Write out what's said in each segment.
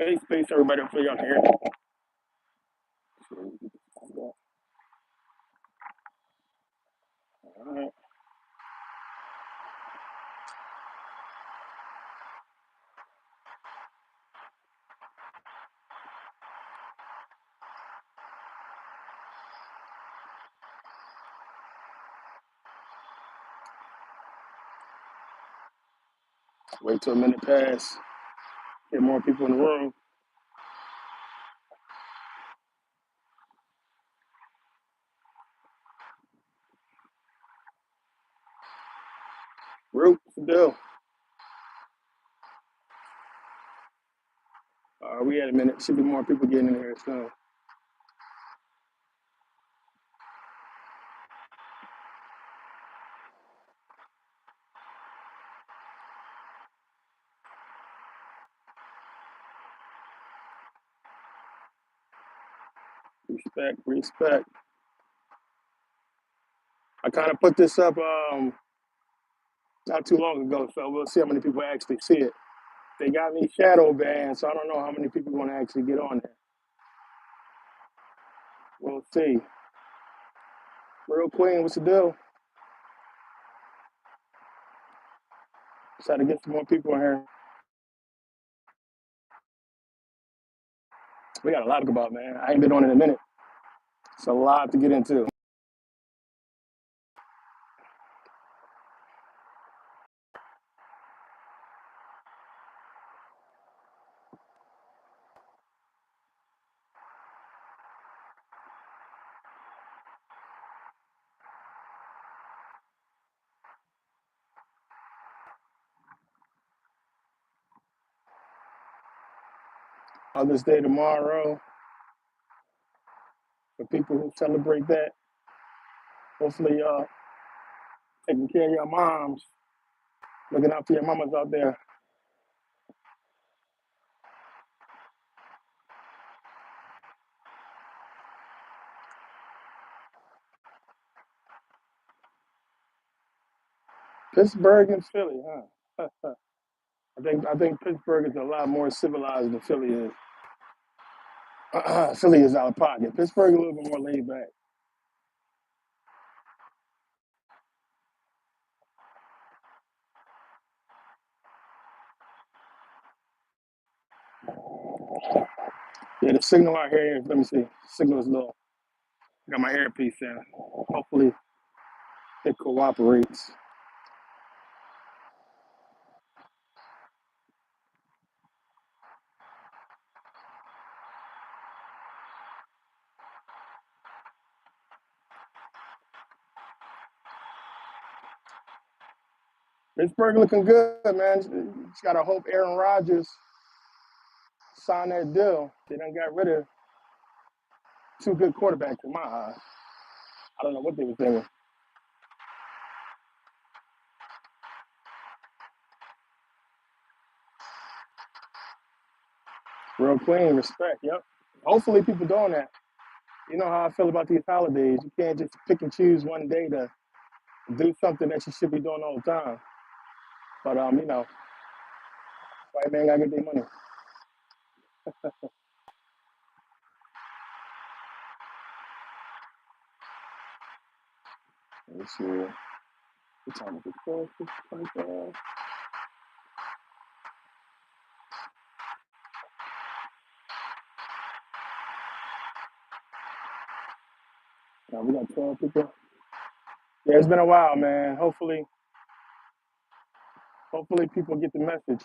Space, everybody. Hopefully y'all can hear me. All right. Wait till a minute pass. Get more people in the room. Root, Bill. We had a minute. Should be more people getting in here soon. Respect. I kind of put this up not too long ago, so we'll see how many people actually see it. They got me shadow banned, so I don't know how many people want to actually get on there. We'll see. Real Queen, what's the deal? Try to get some more people in here. We got a lot to go about, man. I ain't been on in a minute. It's a lot to get into. Mother's Day tomorrow. For people who celebrate that, hopefully y'all taking care of your moms, looking out for your mamas out there. Pittsburgh and Philly, huh? I think Pittsburgh is a lot more civilized than Philly is. Philly is out of pocket. Pittsburgh a little bit more laid back. Yeah, the signal out here, let me see. Signal is low. Got my earpiece in. Hopefully it cooperates. Pittsburgh looking good, man. Just gotta hope Aaron Rodgers sign that deal. They done got rid of two good quarterbacks in my eyes. I don't know what they were thinking. Real Queen, respect. Yep. Hopefully people doing that. You know how I feel about these holidays. You can't just pick and choose one day to do something that you should be doing all the time. But white man gotta get their money. Let's see. What time is it? 12:25. Now we got 12 people. Yeah, it's been a while, man. Hopefully people get the message.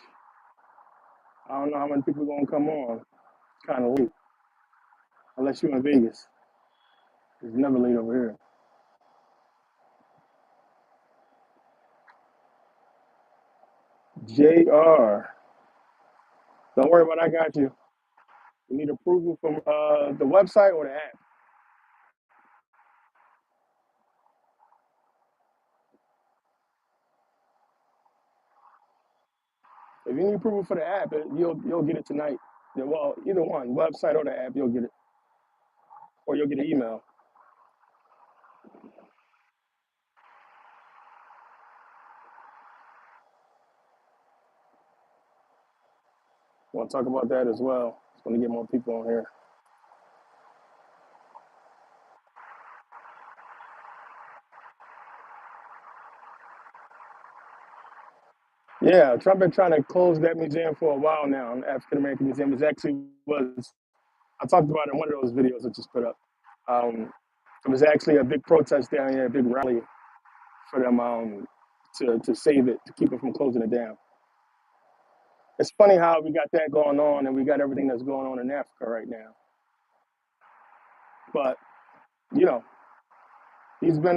I don't know how many people gonna come on. It's kind of late, unless you're in Vegas. It's never late over here. JR. Don't worry about it, I got you. You need approval from the website or the app. If you need approval for the app, you'll get it tonight. Yeah, well, either one, website or the app, you'll get it, or you'll get an email. Want to talk about that as well. Just want to get more people on here. Yeah, Trump been trying to close that museum for a while now. An African American museum. It actually was. I talked about it in one of those videos I just put up. Um, it was actually a big protest down here, a big rally for them to save it, to keep it from closing it down. It's funny how we got that going on, and we got everything that's going on in Africa right now. But you know, he's been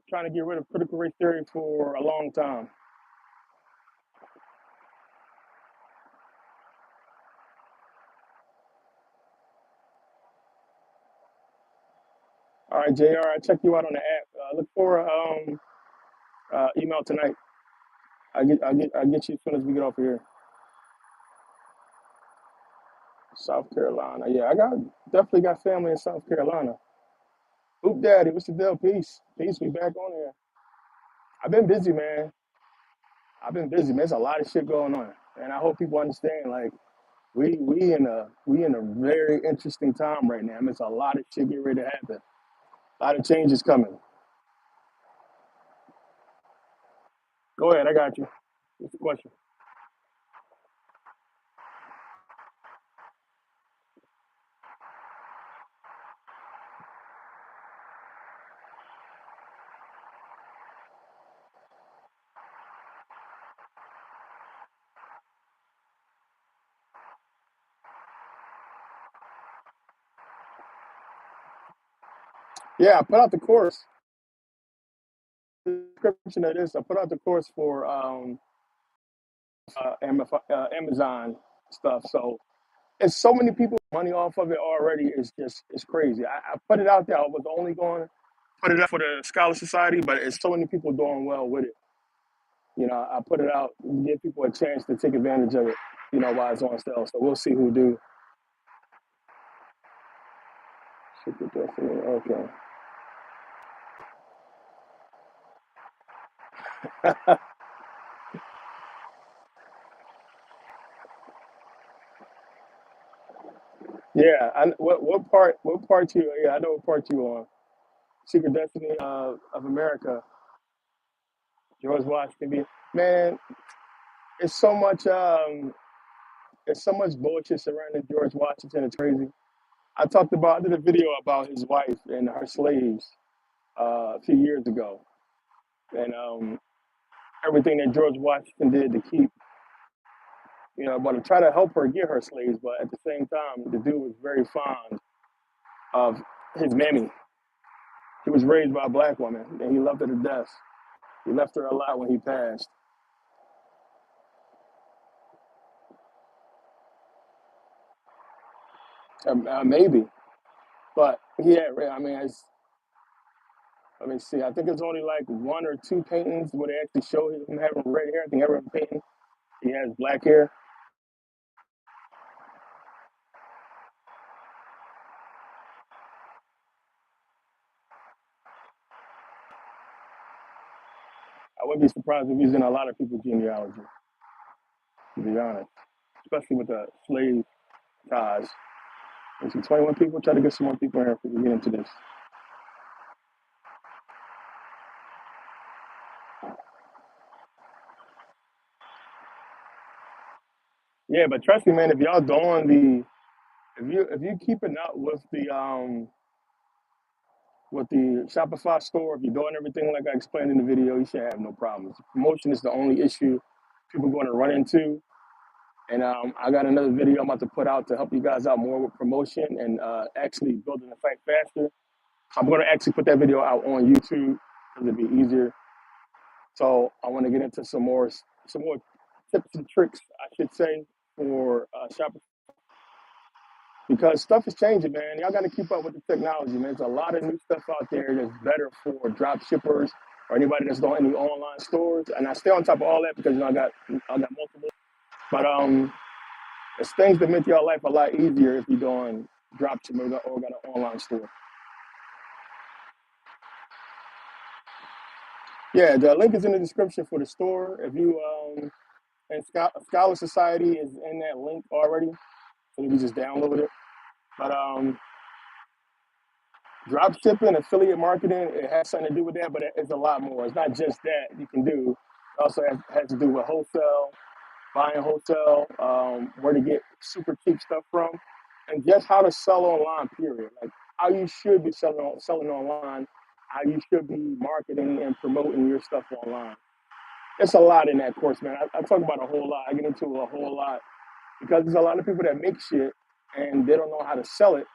trying to get rid of critical race theory for a long time. All right, Jr. I check you out on the app. Look for email tonight. I get you as soon as we get off of here. South Carolina. Yeah, I got definitely got family in South Carolina. Oop, Daddy, what's the deal? Peace, peace. We back on here. I've been busy, man. I've been busy, man. There's a lot of shit going on, and I hope people understand. Like we in a very interesting time right now. I mean, it's a lot of shit getting ready to happen. A lot of changes coming. Go ahead, I got you. What's the question? Yeah, I put out the course. The description of this, I put out the course for Amazon stuff. So it's so many people money off of it already. It's crazy. I put it out there. I was only going to put it up for the Scholar Society, but it's so many people doing well with it. I put it out, give people a chance to take advantage of it. While it's on sale. So we'll see who do. Okay. Yeah. What part you? Yeah, I know what part you on. Secret Destiny of America. George Washington. Man, it's so much. There's so much bullshit surrounding George Washington. It's crazy. I did a video about his wife and her slaves a few years ago, and everything that George Washington did to keep, but to try to help her get her slaves. But at the same time, the dude was very fond of his mammy. He was raised by a black woman, and he loved her to death. He left her a lot when he passed. Maybe, but yeah, I mean, let me see. I think it's only like one or two paintings where they actually show him having red hair. I think every painting he has black hair. I wouldn't be surprised if he's in a lot of people's genealogy, to be honest, especially with the slave ties. There's some 21 people. Try to get some more people here if we can get into this. Yeah, but trust me, man. If y'all doing if you keeping up with the Shopify store, if you're doing everything like I explained in the video, you should have no problems. Promotion is the only issue people are going to run into. And I got another video I'm about to put out to help you guys out more with promotion and actually building the site faster. I'm going to actually put that video out on YouTube because it'd be easier. So I want to get into some more tips and tricks, I should say, for Shopify because stuff is changing, man. Y'all got to keep up with the technology, man. There's a lot of new stuff out there that's better for drop shippers or anybody that's doing any online stores. And I stay on top of all that because I got multiple. But it's things that make your life a lot easier if you're doing drop shipping or got an online store. Yeah, the link is in the description for the store. If you And Scholar Society is in that link already, so you can just download it. But drop shipping, affiliate marketing, it has something to do with that, but it's a lot more. It's not just that you can do. It also has to do with wholesale, buying wholesale, where to get super cheap stuff from, and just how to sell online. Period. Like how you should be selling online, how you should be marketing and promoting your stuff online. It's a lot in that course, man. I talk about a whole lot. I get into a whole lot because there's a lot of people that make shit and they don't know how to sell it.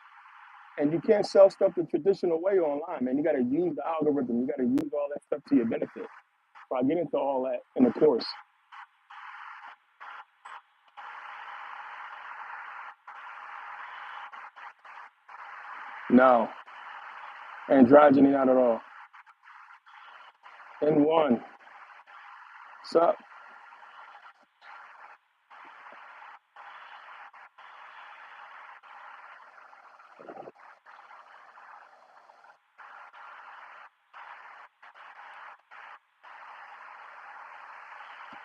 And you can't sell stuff the traditional way online, man. You got to use the algorithm. You got to use all that stuff to your benefit. So I get into all that in the course. No, androgyny, not at all. In one. So,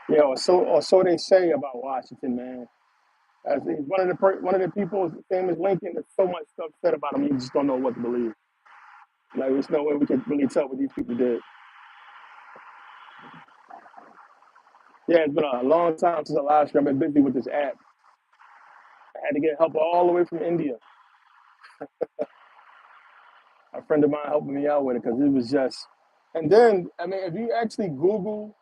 yeah, or so they say about Washington, man. As he's one of the people, famous Lincoln. There's so much stuff said about him, you just don't know what to believe. Like there's no way we can really tell what these people did. Yeah, it's been a long time since I live stream. I've been busy with this app. I had to get help all the way from India. A friend of mine helping me out with it because it was just. And then, I mean, if you actually Google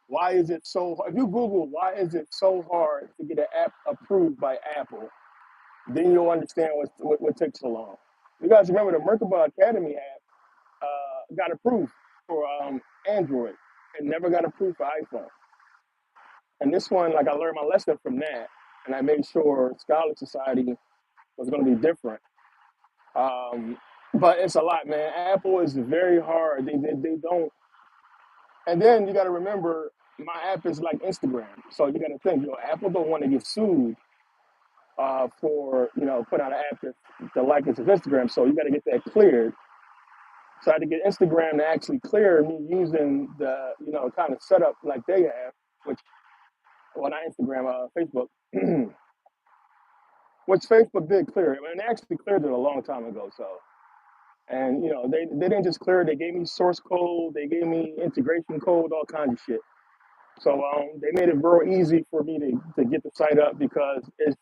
why is it so, if you Google why is it so hard to get an app approved by Apple, then you'll understand what takes so long. You guys remember the Merkabah Academy app got approved for Android and never got approved for iPhone. And this one, like I learned my lesson from that, and I made sure Scholar Society was going to be different. Um, but it's a lot, man. Apple is very hard. They don't. And then you got to remember, my app is like Instagram, so you got to think, Apple don't want to get sued for put out an app that likeness of Instagram, so you got to get that cleared. So I had to get Instagram to actually clear me using the kind of setup like they have, which well not Instagram, Facebook, which Facebook did clear it, and they actually cleared it a long time ago. So and they didn't just clear it; they gave me source code, they gave me integration code, all kinds of shit. So they made it real easy for me to get the site up because it's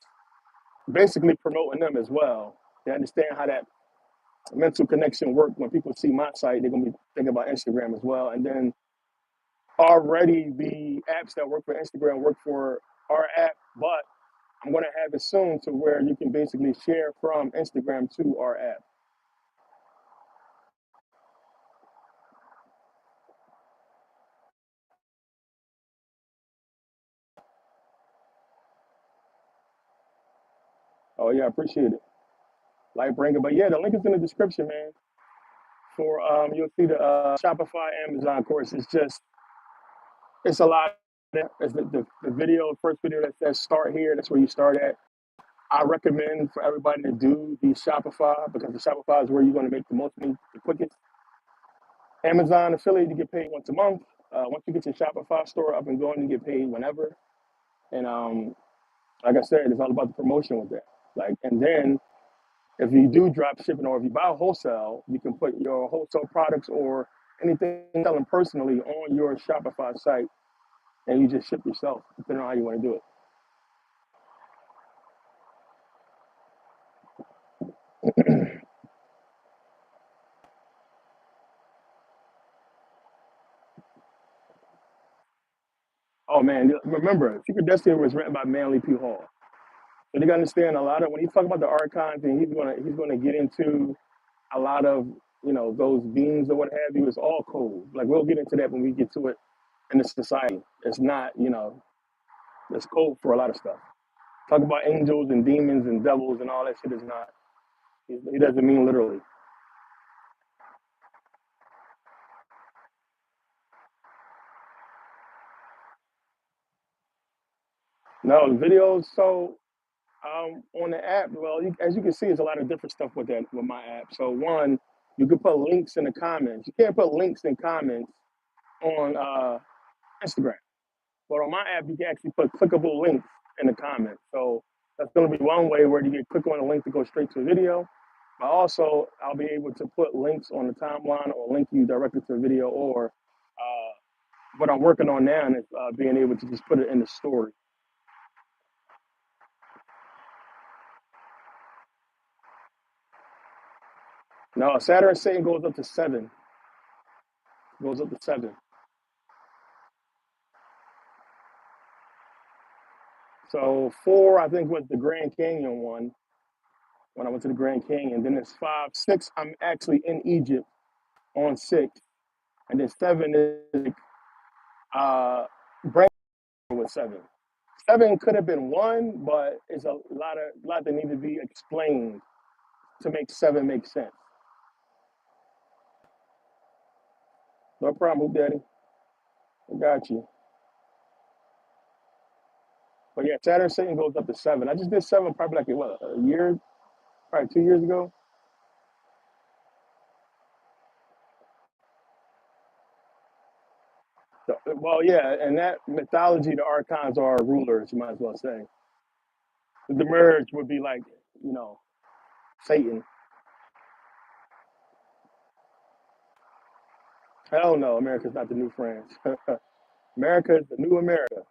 basically promoting them as well. They understand how that mental connection works. When people see my site, they're gonna be thinking about Instagram as well. And then already the apps that work for Instagram work for our app, but I'm gonna have it soon to where you can basically share from Instagram to our app. Oh yeah, I appreciate it. Like bring it, but yeah, the link is in the description, man. For you'll see the Shopify Amazon course. It's a lot. It's the video, first video that says start here. That's where you start at. I recommend for everybody to do the Shopify because the Shopify is where you're going to make the most money the quickest. Amazon affiliate, you get paid once a month. Once you get your Shopify store up and going, you get paid whenever. And like I said, it's all about the promotion with that. Like, and then if you do drop shipping or if you buy wholesale, you can put your wholesale products or anything selling personally on your Shopify site, and you just ship yourself, depending on how you want to do it. Oh man, remember, Secret Destiny was written by Manly P. Hall. So you gotta understand a lot of when he's talking about the archons and he's gonna get into a lot of those beings or what have you. It's all code. Like we'll get into that when we get to it in the society. It's not it's code for a lot of stuff. Talk about angels and demons and devils and all that shit is not. He doesn't mean literally. No, the videos. So on the app, well, as you can see, there's a lot of different stuff with that with my app. So one, you can put links in the comments. You can't put links in comments on Instagram. But on my app, you can actually put clickable links in the comments. So that's going to be one way where you can click on a link to go straight to a video. But also, I'll be able to put links on the timeline or link you directly to a video. Or what I'm working on now is being able to just put it in the story. No, Saturn Satan goes up to 7. Goes up to 7. So 4, I think, was the Grand Canyon one when I went to the Grand Canyon. Then it's 5, 6. I'm actually in Egypt on 6, and then 7 is brain with 7. 7 could have been 1, but it's a lot that need to be explained to make 7 make sense. No problem, Daddy. I got you. But yeah, Saturn Satan goes up to 7. I just did 7 probably like what, a year, probably 2 years ago. So, well, yeah, and that mythology, the archons are rulers, you might as well say. The merge would be like, you know, Satan. Hell no, America's not the new France. America is the new America.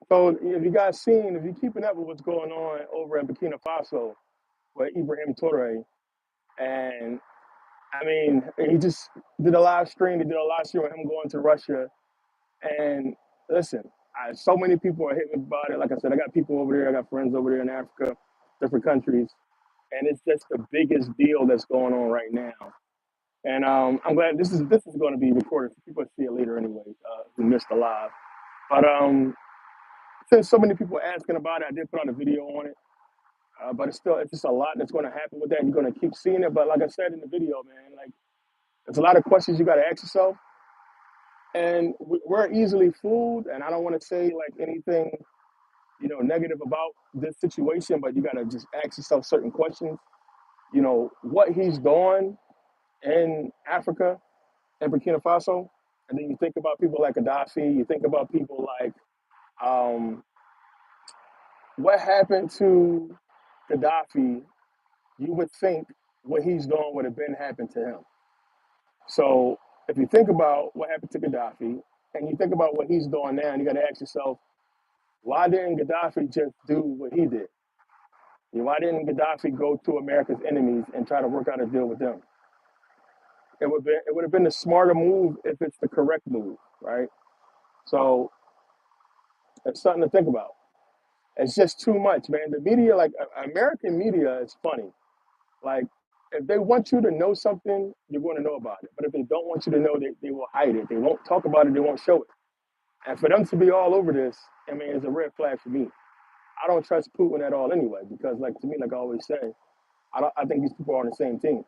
So if you guys seen, if you're keeping up with what's going on over in Burkina Faso with Ibrahim Toure, and I mean, he just did a live stream. He did a live stream of him going to Russia. And listen, so many people are hitting me about it. Like I said, I got people over there. I got friends over there in Africa, different countries, and it's just the biggest deal that's going on right now. And I'm glad this is going to be recorded. So people see it later anyway. Who missed the live, but since so many people are asking about it, I did put out a video on it. But it's just a lot that's going to happen with that. You're going to keep seeing it. But like I said in the video, man, like there's a lot of questions you got to ask yourself. And we're easily fooled. And I don't want to say like anything, negative about this situation, but you got to just ask yourself certain questions. What he's doing in Africa and Burkina Faso. And then you think about people like Gaddafi. You think about people like um, what happened to Gaddafi. You would think what he's doing would have been happened to him. So if you think about what happened to Gaddafi and you think about what he's doing now, and you got to ask yourself, why didn't Gaddafi just do what he did? Why didn't Gaddafi go to America's enemies and try to work out a deal with them? It would have been the smarter move if it's the correct move, right? So it's something to think about. It's just too much, man. The media, like American media, is funny. Like, if they want you to know something, you're going to know about it. But if they don't want you to know, they will hide it. They won't talk about it. They won't show it. And for them to be all over this, I mean, it's a red flag for me. I don't trust Putin at all anyway, because, like, to me, like I always say, I think these people are on the same team.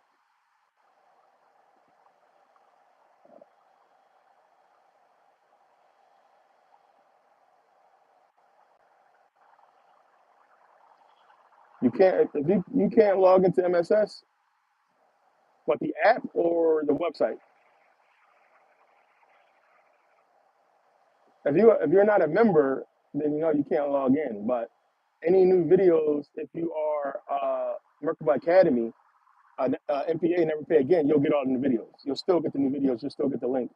You can't if you can't log into MSS, what, the app or the website. If you're not a member, then you can't log in. But any new videos, if you are Merkabah Academy, MPA Never Pay Again, you'll get all the new videos. You'll still get the new videos. You'll still get the link.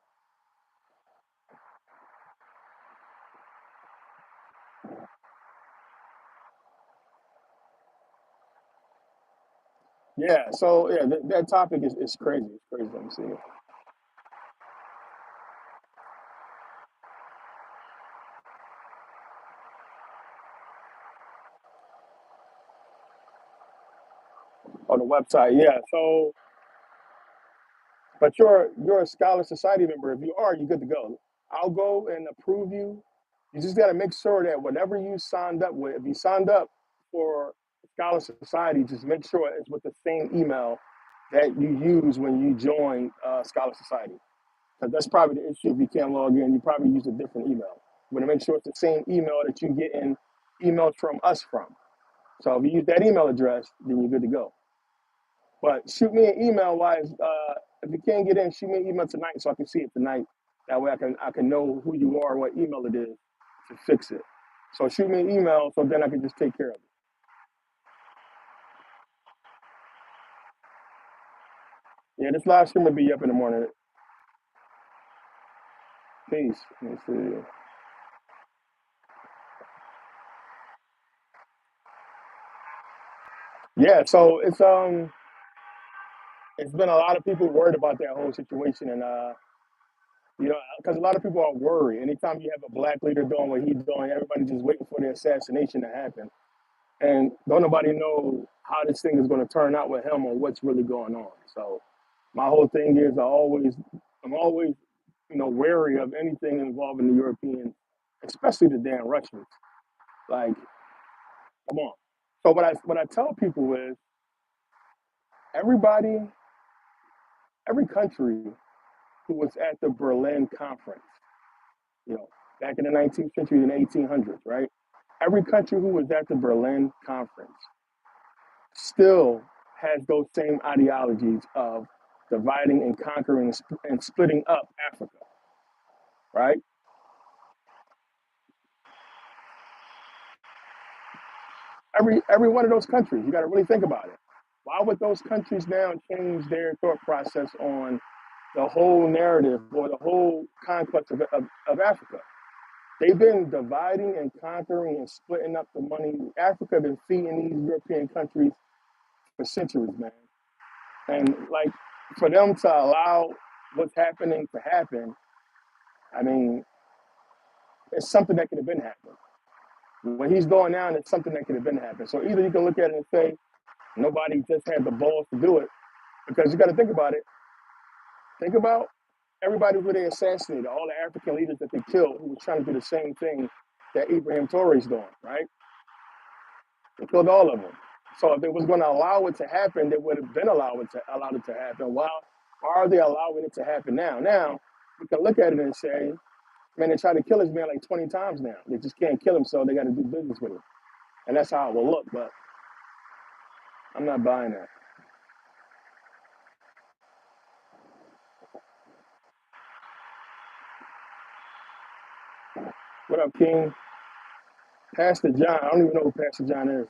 Yeah. So yeah, that topic is crazy. It's crazy. Let me see. On the website, yeah. So, but you're a Scholar Society member. If you are, you're good to go. I'll go and approve you. You just got to make sure that whatever you signed up with, if you signed up for Scholar Society, just make sure it's with the same email that you use when you join Scholar Society. Because that's probably the issue. If you can't log in, you probably use a different email. You want to make sure it's the same email that you get in emails from us from. So if you use that email address, then you're good to go. But shoot me an email wise. If you can't get in, shoot me an email tonight so I can see it tonight. That way I can know who you are, what email it is to fix it. So shoot me an email so then I can just take care of it. Yeah, this live stream will be up in the morning. Peace. Let me see. Yeah, so it's been a lot of people worried about that whole situation, and because a lot of people are worried. Anytime you have a black leader doing what he's doing, everybody's just waiting for the assassination to happen, and don't nobody know how this thing is going to turn out with him or what's really going on. So my whole thing is I'm always wary of anything involving the Europeans, especially the damn Russians. Like, come on. So what I tell people is everybody, every country who was at the Berlin Conference, back in the 19th century and 1800s, right? Every country who was at the Berlin Conference still has those same ideologies of dividing and conquering and splitting up Africa, right? Every one of those countries, you got to really think about it. Why would those countries now change their thought process on the whole narrative or the whole conquest of Africa? They've been dividing and conquering and splitting up the money. Africa been feeding these European countries for centuries, man. And like for them to allow what's happening to happen, I mean, it's something that could have been happening. What he's doing now, it's something that could have been happening. So either you can look at it and say nobody just had the balls to do it, because you got to think about it. Think about everybody who they assassinated, all the African leaders that they killed, who was trying to do the same thing that Ibrahim Torres doing, right? They killed all of them. So if they was going to allow it to happen, they would have been allowed it to happen. Why are they allowing it to happen now? Now we can look at it and say, man, they tried to kill this man like 20 times now. They just can't kill him, so they got to do business with him, and that's how it will look. But I'm not buying that. What up, King? Pastor John. I don't even know who Pastor John is.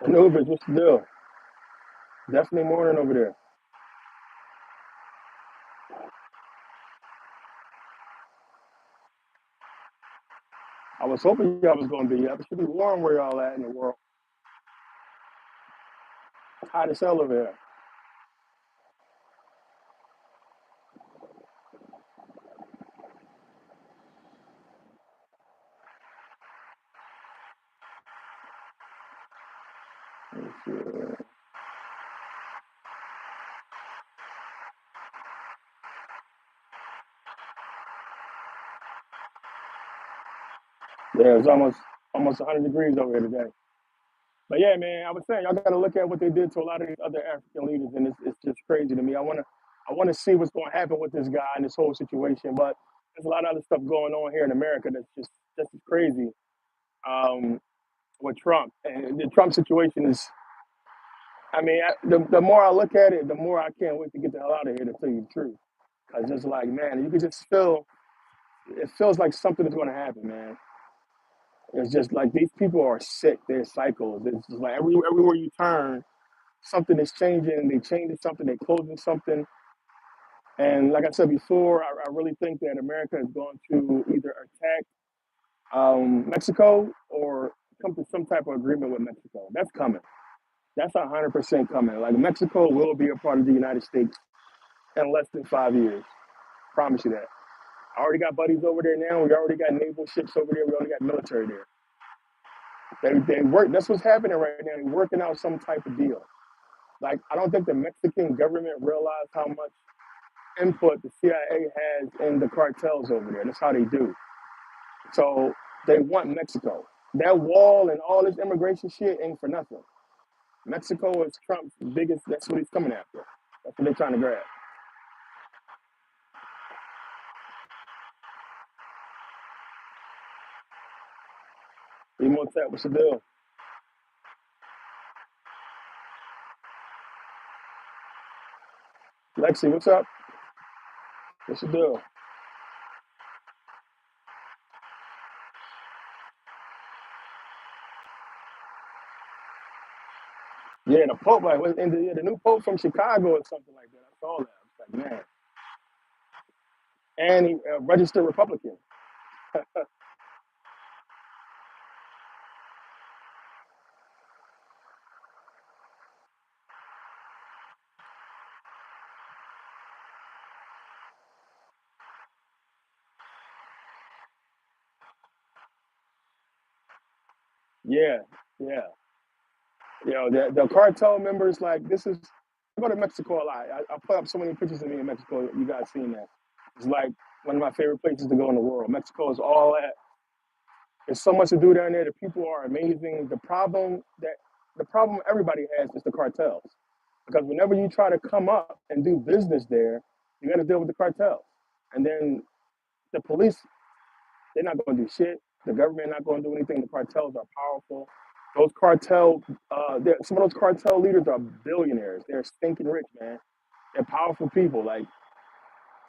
Anubis, what's the deal? Definitely morning over there. I was hoping y'all was going to be up. It should be warm where y'all at in the world. It's hot as hell over here. Yeah, it's almost 100 degrees over here today. But yeah, man, I was saying y'all got to look at what they did to a lot of these other African leaders, and it's just crazy to me. I wanna see what's going to happen with this guy and this whole situation. But there's a lot of other stuff going on here in America that's just crazy. Um, with Trump and the Trump situation is. I mean, the more I look at it, the more I can't wait to get the hell out of here. To tell you the truth, because it's like, man, you can just feel. It feels like something is going to happen, man. It's just like these people are sick. They're cycles. It's just like everywhere you turn, something is changing. They changing something. They closing something. And like I said before, I really think that America is going to either attack Mexico or come to some type of agreement with Mexico. That's coming. That's 100% coming. Like Mexico will be a part of the United States in less than 5 years. Promise you that. I already got buddies over there now. We already got naval ships over there. We already got military there. They work. That's what's happening right now. They're working out some type of deal. Like I don't think the Mexican government realized how much input the CIA has in the cartels over there. That's how they do. So they want Mexico. That wall and all this immigration shit ain't for nothing. Mexico is Trump's biggest. That's what he's coming after. That's what they're trying to grab. Emotep, what's the deal? Lexi, what's up? What's the deal? Yeah, the Pope, like, the new Pope from Chicago or something like that. I saw that. I was like, man. And he registered Republican. Yeah, yeah. The cartel members, like, this is, I go to Mexico a lot. I put up so many pictures of me in Mexico. You guys seen that. It's like one of my favorite places to go in the world. Mexico is all that. There's so much to do down there. The people are amazing. The problem everybody has is the cartels. Because whenever you try to come up and do business there, you got to deal with the cartels. And then the police, they're not going to do shit. The government not going to do anything. The cartels are powerful. Some of those cartel leaders are billionaires. They're stinking rich, man. They're powerful people. Like,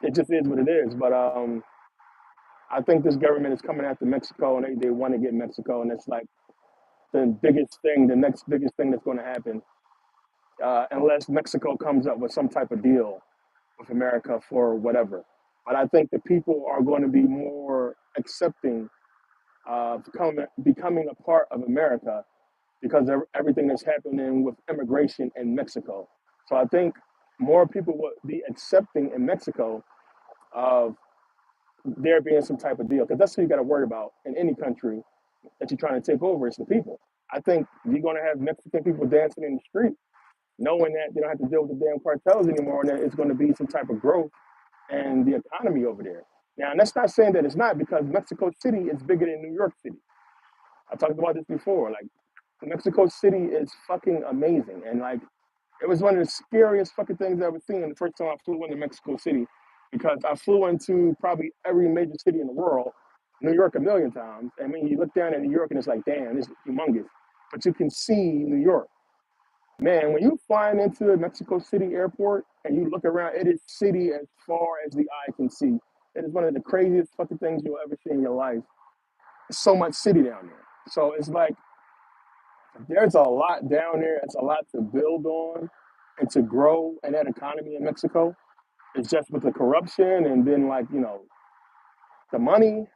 it just is what it is. But I think this government is coming after Mexico, and they want to get Mexico, and it's like the next biggest thing that's going to happen, unless Mexico comes up with some type of deal with America for whatever. But I think the people are going to be more accepting of becoming a part of America because of everything that's happening with immigration in Mexico. So I think more people will be accepting in Mexico of there being some type of deal, because that's what you got to worry about in any country that you're trying to take over. It's the people. I think you're going to have Mexican people dancing in the street, knowing that they don't have to deal with the damn cartels anymore, and that it's going to be some type of growth and the economy over there. Now, and that's not saying that it's not, because Mexico City is bigger than New York City. I talked about this before. Like, Mexico City is fucking amazing, and like, it was one of the scariest fucking things I ever seen the first time I flew into Mexico City, because I flew into probably every major city in the world, New York a million times. I mean, you look down at New York and it's like, damn, it's humongous. But you can see New York. Man, when you flying into Mexico City airport and you look around, it is city as far as the eye can see. It is one of the craziest fucking things you'll ever see in your life. So much city down there. So it's like there's a lot down there. It's a lot to build on and to grow in that economy in Mexico. It's just with the corruption and then, like, the money.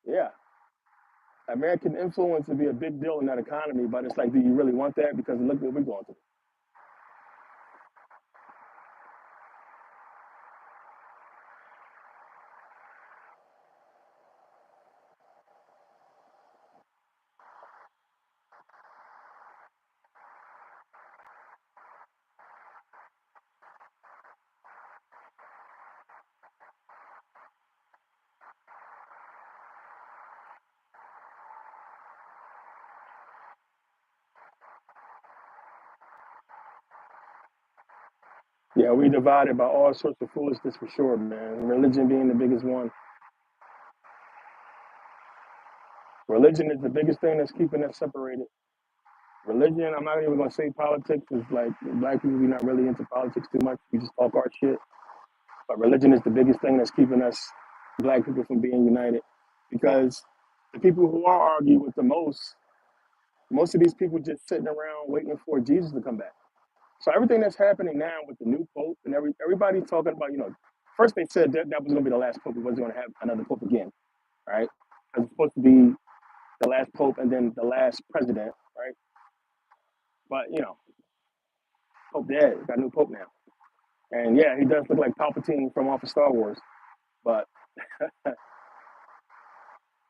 Yeah, American influence would be a big deal in that economy, but it's like, do you really want that? Because look what we're going through. Yeah, we divided by all sorts of foolishness for sure, man. Religion being the biggest one. Religion is the biggest thing that's keeping us separated. Religion, I'm not even gonna say politics, is like black people, we not really into politics too much. We just talk our shit. But religion is the biggest thing that's keeping us black people from being united. Because the people who are arguing with the most of these people just sitting around waiting for Jesus to come back. So everything that's happening now with the new pope and everybody's talking about, first they said that was going to be the last pope. We wasn't going to have another pope again, right? Because it's supposed to be the last pope and then the last president, right? But Pope dead. Got a new pope now, and yeah, he does look like Palpatine from off of Star Wars. But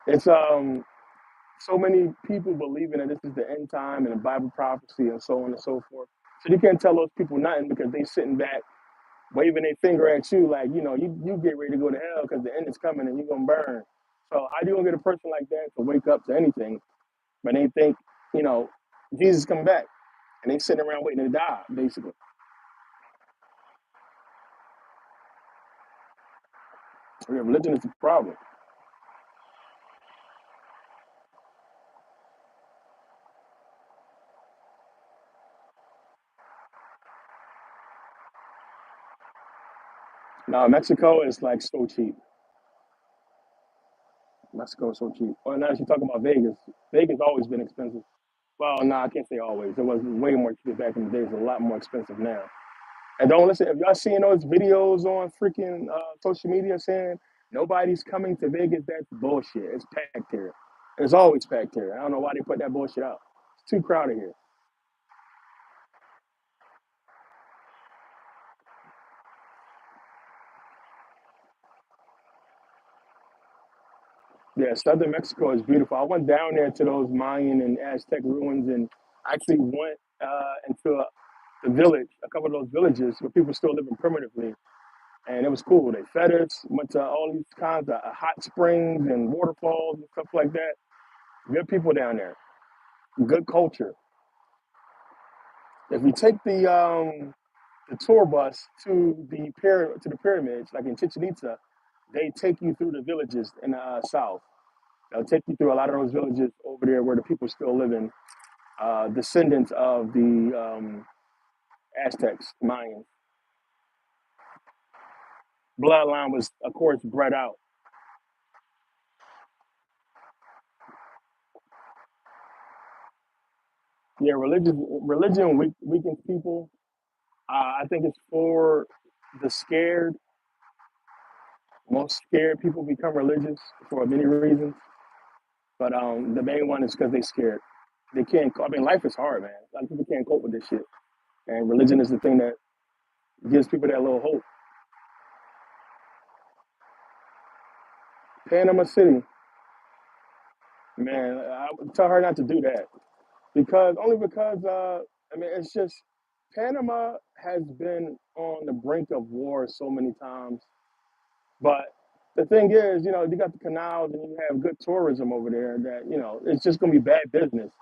it's so many people believing that this is the end time and the Bible prophecy and so on and so forth. So you can't tell those people nothing because they sitting back waving their finger at you like, you get ready to go to hell because the end is coming and you're going to burn. So how do you gonna get a person like that to wake up to anything when they think, you know, Jesus is coming back and they sitting around waiting to die, basically? Yeah, religion is the problem. Now Mexico is like so cheap. Mexico is so cheap. Well, now you're talking about Vegas. Vegas always been expensive. Well, no, I can't say always. It was way more cheap back in the days. A lot more expensive now. And don't listen. If y'all seeing those videos on freaking social media saying nobody's coming to Vegas, that's bullshit. It's packed here. It's always packed here. I don't know why they put that bullshit out. It's too crowded here. Yeah, southern Mexico is beautiful. I went down there to those Mayan and Aztec ruins and actually went into the village, a couple of those villages where people still living primitively. And it was cool. They fed us, went to all these kinds of hot springs and waterfalls and stuff like that. Good people down there, good culture. If you take the tour bus to the pyramids, like in Chichen Itza, they take you through the villages in the south. They'll take you through a lot of those villages over there where the people still living, descendants of the Aztecs, Mayans. Bloodline was, of course, bred out. Yeah, religion weakens people. I think it's for the scared. Most scared people become religious for many reasons, but the main one is because they scared. They can't. I mean, life is hard, man. A lot of people can't cope with this shit, and religion is the thing that gives people that little hope. Panama City, man, I would tell her not to do that because only because I mean it's just Panama has been on the brink of war so many times. But the thing is, you know, you got the canals and you have good tourism over there that, you know, it's just going to be bad business.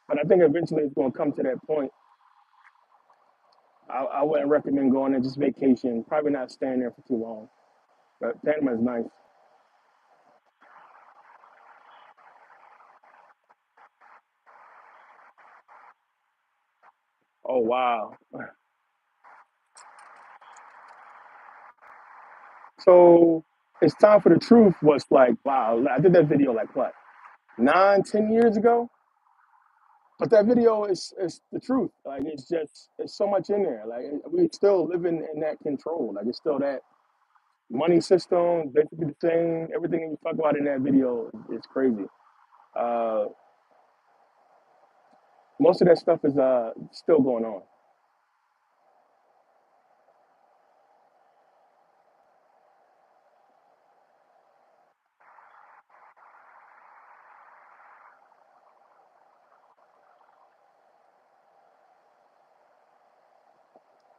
But I think eventually it's going to come to that point. I wouldn't recommend going there just vacation, probably not staying there for too long. But Panama is nice. Oh, wow. So it's time for the truth was like, wow, I did that video like what, 9, 10 years ago? But that video is the truth. Like it's just, it's so much in there. Like we still living in that control. Like it's still that money system, basically the same. Everything you talk about in that video is crazy. Uh, most of that stuff is still going on.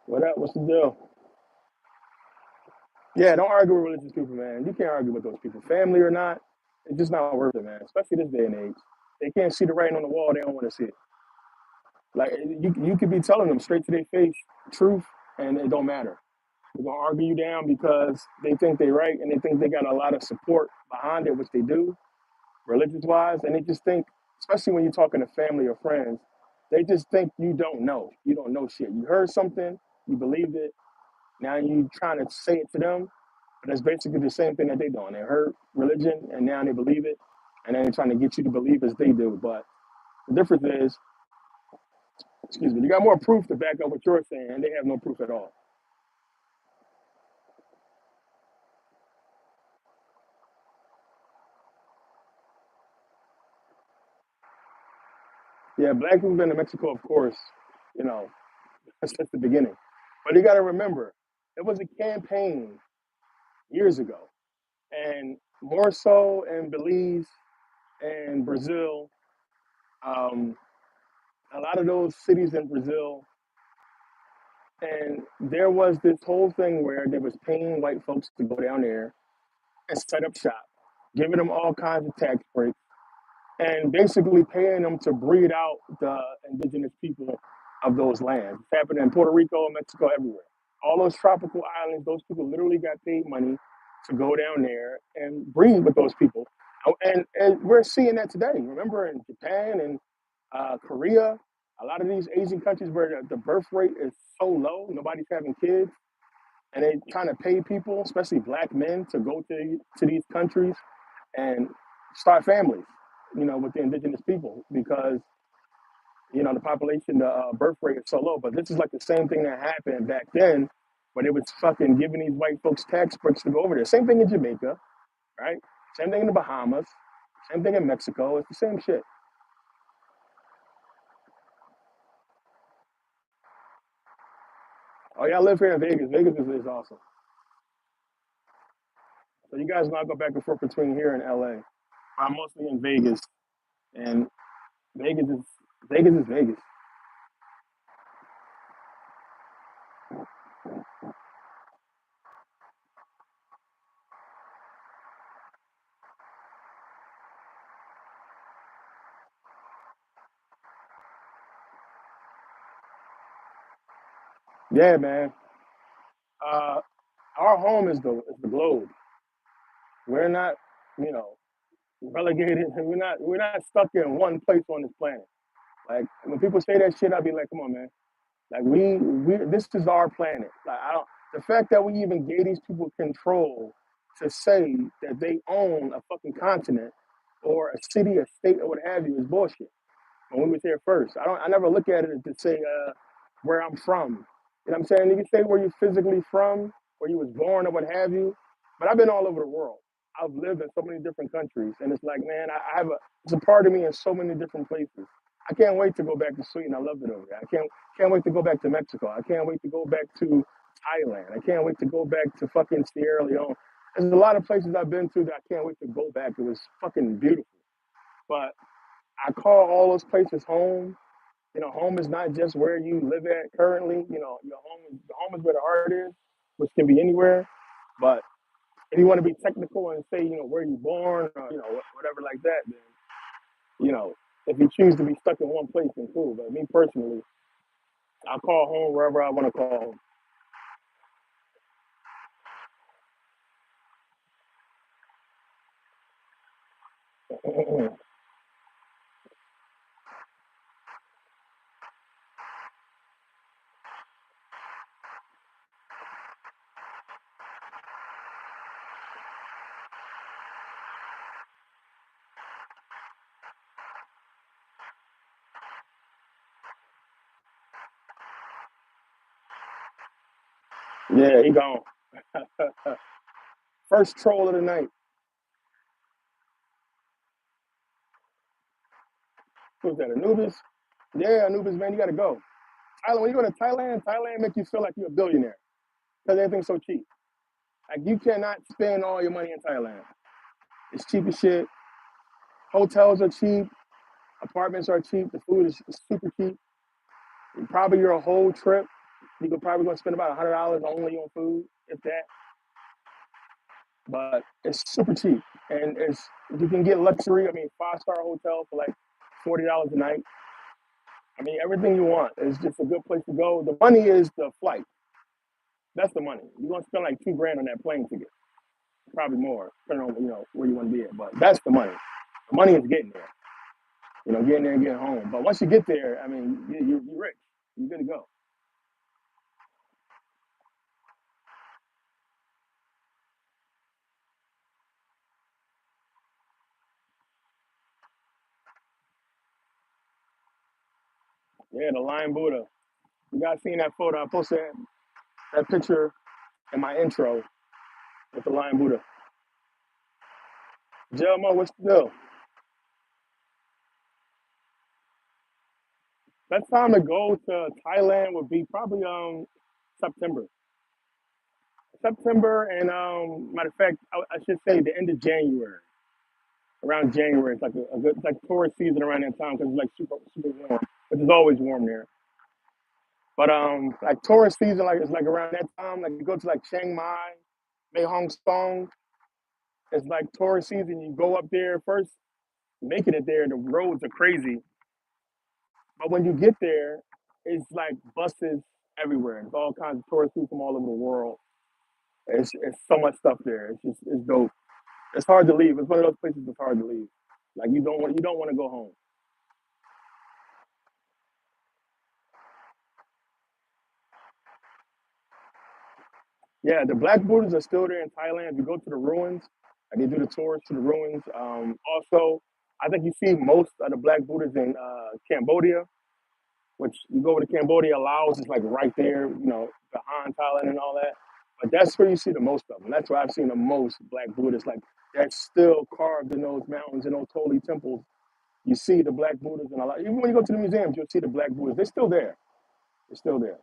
What up? What's the deal? Yeah, don't argue with religious people, man. You can't argue with those people, family or not. It's just not worth it, man. Especially this day and age. They can't see the writing on the wall. They don't want to see it. Like you could be telling them straight to their face truth, and it don't matter. They're gonna argue you down because they think they're right and they think they got a lot of support behind it, which they do, religious wise, and they just think, especially when you're talking to family or friends, they just think you don't know. You don't know shit. You heard something, you believed it. Now you trying to say it to them, but that's basically the same thing that they doing. They heard religion and now they believe it, and then they're trying to get you to believe as they do. But the difference is, excuse me, you got more proof to back up what you're saying, and they have no proof at all. Yeah, black people been in Mexico, of course, you know, since the beginning. But you got to remember, it was a campaign years ago, and more so in Belize and Brazil. Um, a lot of those cities in Brazil, and there was this whole thing where they was paying white folks to go down there and set up shop. giving them all kinds of tax breaks, and basically paying them to breed out the indigenous people of those lands. It's happening in Puerto Rico, Mexico, everywhere. All those tropical islands, those people literally got paid money to go down there and breed with those people. And we're seeing that today. Remember in Japan and Korea, a lot of these Asian countries where the birth rate is so low, nobody's having kids, and they trying to pay people, especially black men, to go to these countries and start families, with the indigenous people because the population, the birth rate is so low. But this is like the same thing that happened back then, when it was fucking giving these white folks tax breaks to go over there. Same thing in Jamaica, right? Same thing in the Bahamas. Same thing in Mexico. It's the same shit. Oh, yeah, I live here in Vegas. Vegas is awesome. So you guys know I go back and forth between here and LA. I'm mostly in Vegas, and Vegas is Vegas is Vegas. Yeah, man. Uh, our home is the globe. We're not, you know, relegated. We're not stuck in one place on this planet. Like when people say that shit, I'll be like, come on, man. Like we this is our planet. Like I don't the fact that we even gave these people control to say that they own a fucking continent or a city, a state, or what have you is bullshit. When we was here first. I never look at it to say where I'm from. You know what I'm saying? You can say where you're physically from, where you was born or what have you. But I've been all over the world. I've lived in so many different countries. And it's like, man, I have it's a part of me in so many different places. I can't wait to go back to Sweden. I love it over there. I can't wait to go back to Mexico. I can't wait to go back to Thailand. I can't wait to go back to fucking Sierra Leone. There's a lot of places I've been to that I can't wait to go back. It was fucking beautiful. But I call all those places home. Home is not just where you live at currently. Your home is where the heart is, which can be anywhere. But if you want to be technical and say, where you born or whatever like that, then if you choose to be stuck in one place, then cool. But me personally, I call home wherever I want to call home. Yeah, he gone. First troll of the night. Who's that? Anubis? Yeah, Anubis, man, you gotta go. Thailand. When you go to Thailand make you feel like you're a billionaire because everything's so cheap. Like you cannot spend all your money in Thailand. It's cheap as shit. Hotels are cheap. Apartments are cheap. The food is super cheap. Probably your whole trip, you could probably gonna spend about $100 only on food, if that. But it's super cheap, and you can get luxury. I mean, 5-star hotel for like $40 a night. I mean, everything you want. It's just a good place to go. The money is the flight. That's the money. You're gonna spend like 2 grand on that plane ticket, probably more, depending on where you want to be at. But that's the money. The money is getting there. Getting there and getting home. But once you get there, I mean, you're rich. You're good to go. Yeah, the Lion Buddha. You guys seen that photo? I posted that picture in my intro with the Lion Buddha. Jelma, what's still? Best time to go to Thailand would be probably September. September and matter of fact, I should say the end of January. Around January, it's like a good it's like tourist season around that time because it's like super super warm, which is always warm there. But like tourist season, like it's like around that time. Like you go to like Chiang Mai, Mae Hong Son. It's like tourist season. You go up there first, making it there. The roads are crazy, but when you get there, it's like buses everywhere. It's all kinds of tourists from all over the world. It's so much stuff there. It's dope. It's hard to leave. It's one of those places that's hard to leave. Like you don't want to go home. Yeah, the black Buddhas are still there in Thailand. If you go to the ruins, like they do the tours to the ruins. Also, I think you see most of the black Buddhas in Cambodia, which you go to Cambodia, Laos is like right there, behind Thailand and all that. But that's where you see the most of them. That's where I've seen the most black Buddhists. Like that's still carved in those mountains and those holy temples. You see the black Buddhas and a lot. Even when you go to the museums, you'll see the black Buddhas. They're still there. They're still there.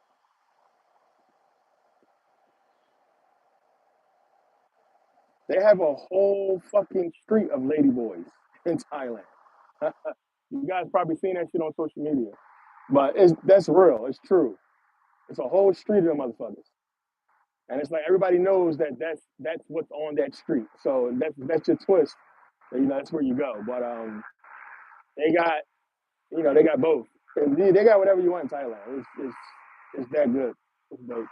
They have a whole fucking street of ladyboys in Thailand. You guys probably seen that shit on social media, but that's real. It's true. It's a whole street of them motherfuckers, and it's like everybody knows that that's what's on that street. So that's your twist. That's where you go. But they got they got both. They got whatever you want in Thailand. It's that good. It's dope.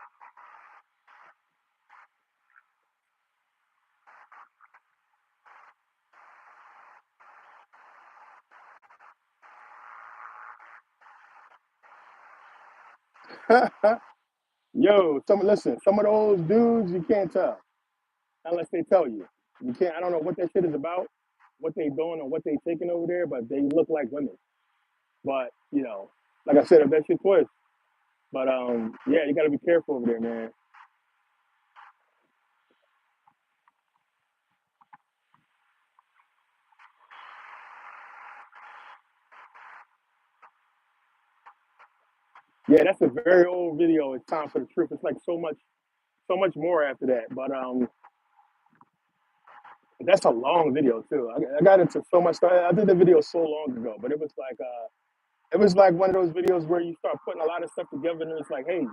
Yo, some of those dudes you can't tell unless they tell you. You can't. I don't know what that shit is about, what they doing or what they taking over there, but they look like women. But like I said, if that shit twist. But yeah, you gotta be careful over there, man. Yeah, that's a very old video. It's time for the truth. It's like so much more after that. But that's a long video too. I got into so much stuff. I did the video so long ago, but it was like one of those videos where you start putting a lot of stuff together, and it's like, hey,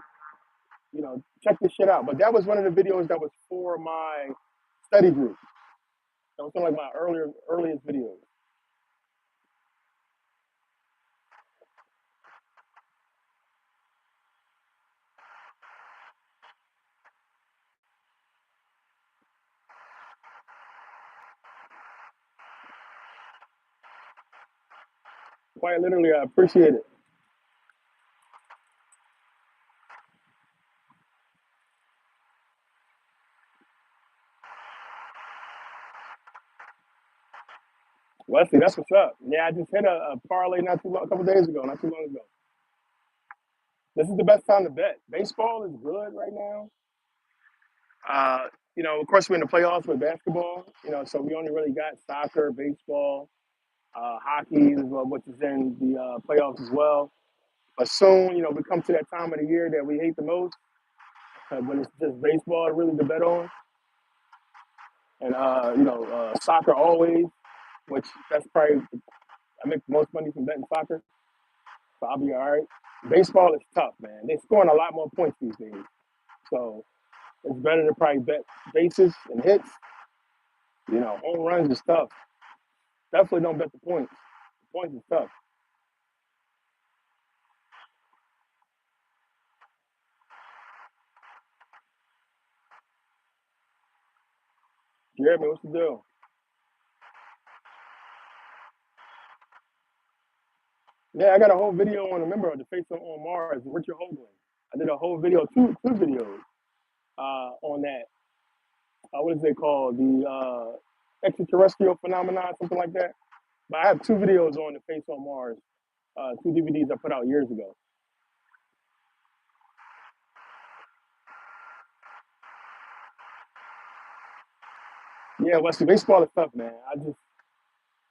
check this shit out. But that was one of the videos that was for my study group. That was one of like my earliest videos. Quite literally, I appreciate it. Wesley, that's what's up. Yeah, I just hit a parlay a couple days ago, not too long ago. This is the best time to bet. Baseball is good right now. Of course, we're in the playoffs with basketball. So we only really got soccer, baseball, hockey, as well, which is in the playoffs as well. But soon, we come to that time of the year that we hate the most, when it's just baseball really to bet on, and soccer always, which that's probably I make the most money from betting soccer, so I'll be all right. Baseball is tough, man. They're scoring a lot more points these days, so it's better to probably bet bases and hits. Home runs is tough. Definitely don't bet the points. The points is tough. Jeremy, what's the deal? Yeah, I got a whole video on a member of the Face on Mars, Richard Hoagland. I did a whole video, two videos on that. What is they called? The extraterrestrial phenomenon, something like that. But I have two videos on the Face on Mars, two DVDs I put out years ago. Yeah, Wesley, baseball is tough, man.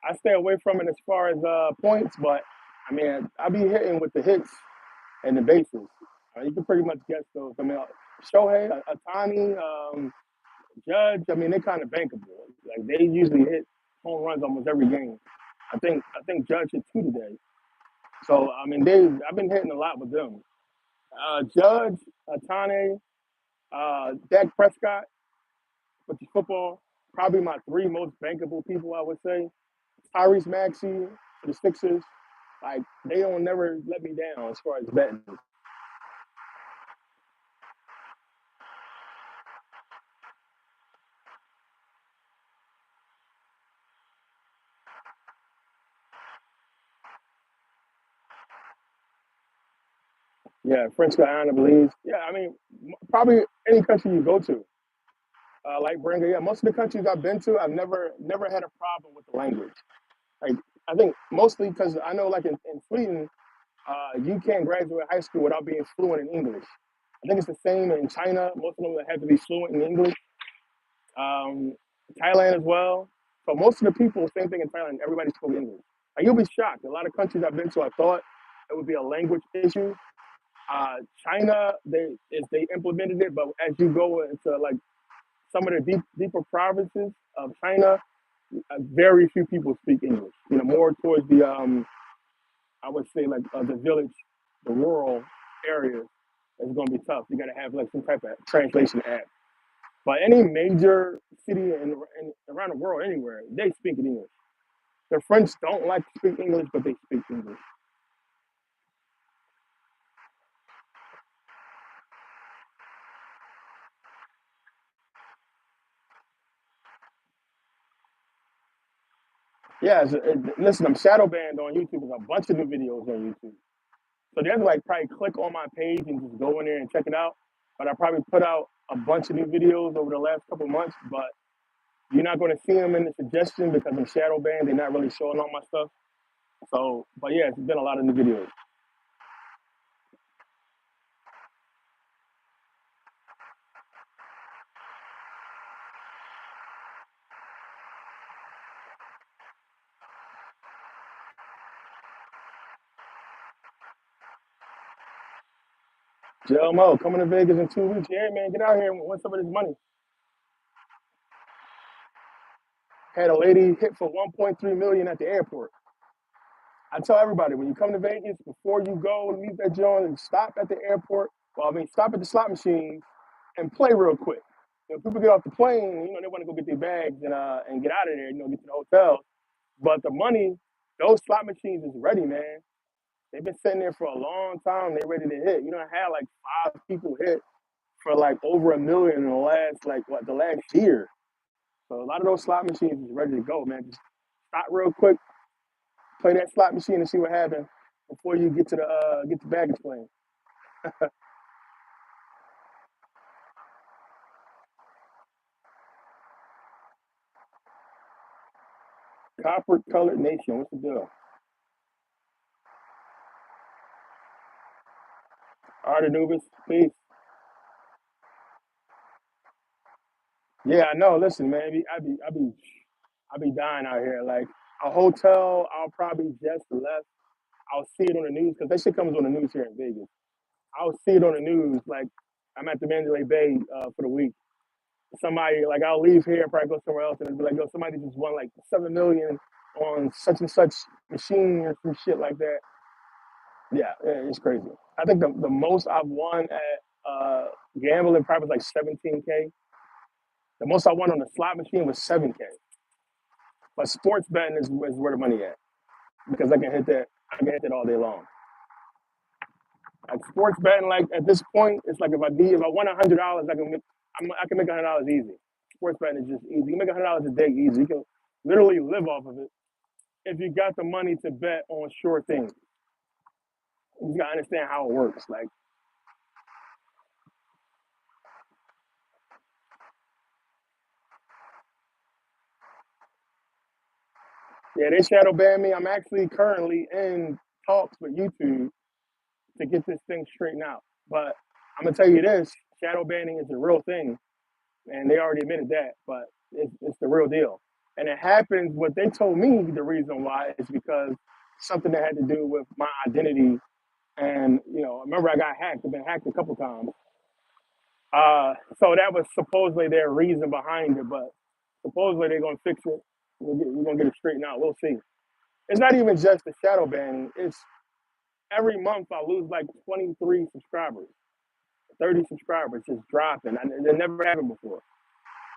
I stay away from it as far as points, but I mean, I be hitting with the hits and the bases. You can pretty much guess those. I mean, Shohei, Atani, Judge. I mean, they're kind of bankable. Like they usually hit home runs almost every game. I think Judge hit two today. So I mean, I've been hitting a lot with them. Judge, Atane, Dak Prescott, which is football. probably my three most bankable people, I would say. Tyrese Maxey for the Sixers. Like, they don't never let me down as far as betting. Yeah, French Guiana, Belize. Yeah, I mean, probably any country you go to. Like Brenda, yeah, most of the countries I've been to, I've never had a problem with the language. Like, I think mostly because I know, like in Sweden, you can't graduate high school without being fluent in English. I think it's the same in China. Most of them have to be fluent in English. Um, Thailand as well. So most of the people, same thing in Thailand. Everybody spoke English. Like, you'll be shocked. A lot of countries I've been to, I thought it would be a language issue. China, they implemented it, but as you go into like some of the deeper provinces of China, very few people speak English. You know, more towards the I would say like the village, the rural areas. It's going to be tough. You got to have like some type of translation app. But any major city in around the world, anywhere, they speak in English. The French don't like to speak English, but they speak English. Yeah, listen, I'm shadow banned on YouTube. There's a bunch of new videos on YouTube. So you have to like probably click on my page and just go in there and check it out. But I probably put out a bunch of new videos over the last couple of months, but you're not going to see them in the suggestion because I'm shadow banned. They're not really showing all my stuff. So, but yeah, it's been a lot of new videos. JLMO coming to Vegas in 2 weeks. Yeah, man, get out here and win some of this money. Had a lady hit for 1.3 million at the airport. I tell everybody when you come to Vegas, before you go leave that joint and stop at the airport. Well, I mean, stop at the slot machine and play real quick. You know, people get off the plane, you know, they want to go get their bags and get out of there, you know, get to the hotel. But the money, those slot machines is ready, man. They've been sitting there for a long time. They're ready to hit. You don't have like 5 people hit for like over 1 million in the last the last year. So a lot of those slot machines is ready to go, man. Just stop real quick, play that slot machine and see what happens before you get the baggage claim. Copper colored nation. What's the deal? Art Anubis, peace. Yeah, I know. Listen, man, I be dying out here. Like a hotel, I'll probably just left. I'll see it on the news because that shit comes on the news here in Vegas. I'll see it on the news. Like I'm at the Mandalay Bay for the week. Somebody like I'll leave here, probably go somewhere else, and it'll be like, yo, somebody just won like 7 million on such and such machine or some shit like that. Yeah, it's crazy. I think the most I've won at gambling probably was like 17K. The most I won on the slot machine was 7K. But sports betting is where the money at because I can hit that all day long. Like sports betting, like at this point, it's like if I won $100, I can make $100 easy. Sports betting is just easy. You can make $100 a day easy. You can literally live off of it if you got the money to bet on sure things. You just gotta understand how it works. Like, yeah, they shadow ban me. I'm actually currently in talks with YouTube to get this thing straightened out. But I'm gonna tell you this: shadow banning is a real thing, and they already admitted that. But it's the real deal. And it happens. What they told me the reason why is because something that had to do with my identity. And I remember I got hacked. I've been hacked a couple times. So that was supposedly their reason behind it, but supposedly they're gonna fix it. We're gonna get it straightened out. We'll see. It's not even just the shadow banning. It's every month I lose like 23 subscribers, 30 subscribers just dropping. It never happened before.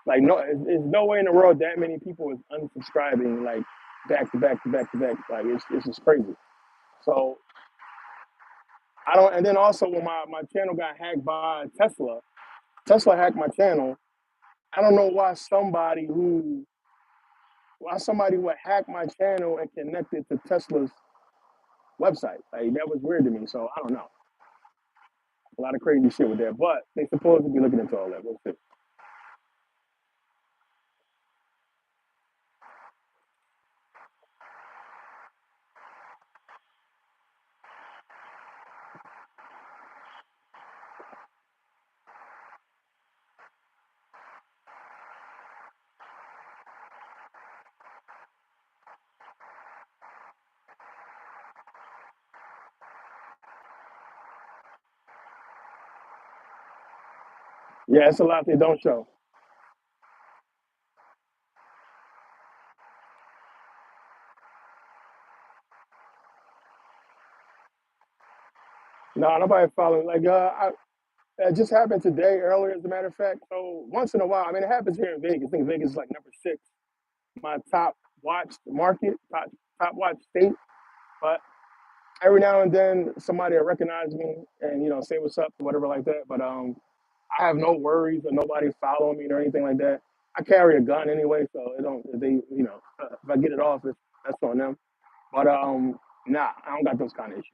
Like no, there's no way in the world that many people is unsubscribing like back to back to back to back. Like it's just crazy. So I don't. And then also when my channel got hacked by Tesla, Tesla hacked my channel. I don't know why somebody would hack my channel and connect it to Tesla's website. Like that was weird to me. So I don't know. A lot of crazy shit with that. But they supposed to be looking into all that. We'll see. Yeah, it's a lot they don't show. No, nobody following. Like it just happened today, earlier, as a matter of fact. So once in a while, I mean, it happens here in Vegas. I think Vegas is like number six, my top watched market, top watched state. But every now and then, somebody will recognize me and say what's up or whatever like that. But I have no worries of nobody following me or anything like that. I carry a gun anyway, so it don't. If they, if I get it off, that's on them. But nah, I don't got those kind of issues.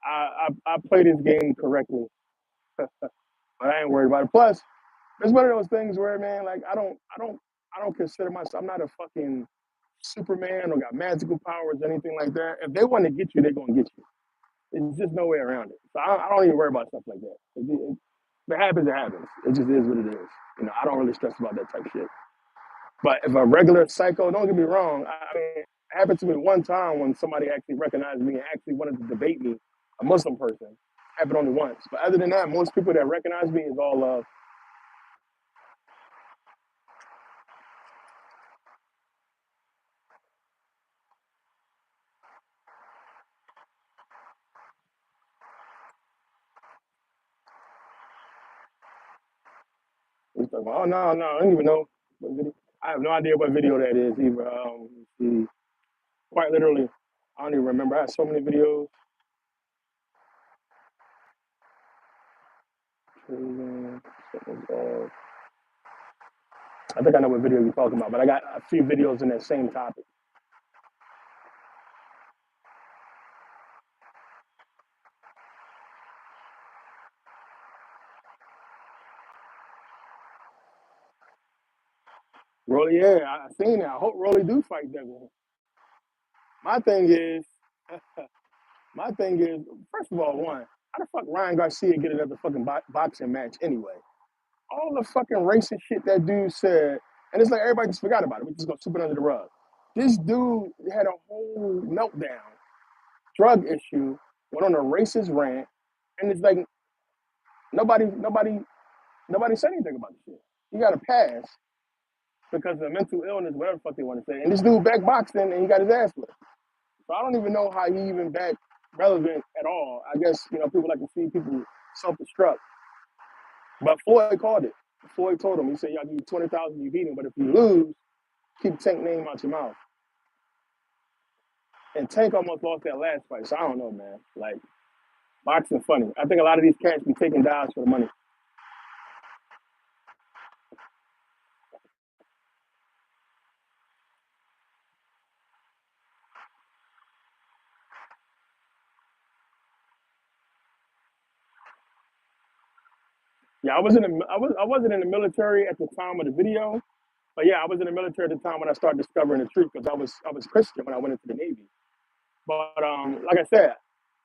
I play this game correctly, but I ain't worried about it. Plus, it's one of those things where, man, like I don't consider myself. I'm not a fucking Superman or got magical powers or anything like that. If they want to get you, they're gonna get you. It's just no way around it. So I don't even worry about stuff like that. If it happens, it happens. It just is what it is. I don't really stress about that type of shit. But if a regular psycho, don't get me wrong, I mean, it happened to me one time when somebody actually recognized me and actually wanted to debate me, a Muslim person. Happened only once. But other than that, most people that recognize me is all love. He's talking about, oh no, I don't even know what video. I have no idea what video that is either. Quite literally, I don't even remember. I have so many videos. I think I know what video you're talking about, but I got a few videos in that same topic. Rolly, yeah, I seen it. I hope Rolly do fight Devin. My thing is, my thing is, first of all, one, how the fuck Ryan Garcia get another fucking boxing match anyway? All the fucking racist shit that dude said, and it's like everybody just forgot about it. We just gonna sweep it under the rug. This dude had a whole meltdown, drug issue, went on a racist rant, and it's like nobody said anything about the shit. He got a pass because of mental illness, whatever the fuck they want to say. And this dude back boxing and he got his ass whipped. So I don't even know how he even back relevant at all. I guess, people like to see people self-destruct. But Floyd called it. Floyd told him, he said, y'all give you 20,000, you beat him. But if you lose, keep Tank name out your mouth. And Tank almost lost that last fight. So I don't know, man. Like, boxing funny. I think a lot of these cats be taking dives for the money. Yeah, I wasn't in the military at the time of the video, but yeah, I was in the military at the time when I started discovering the truth because I was Christian when I went into the Navy. But like I said,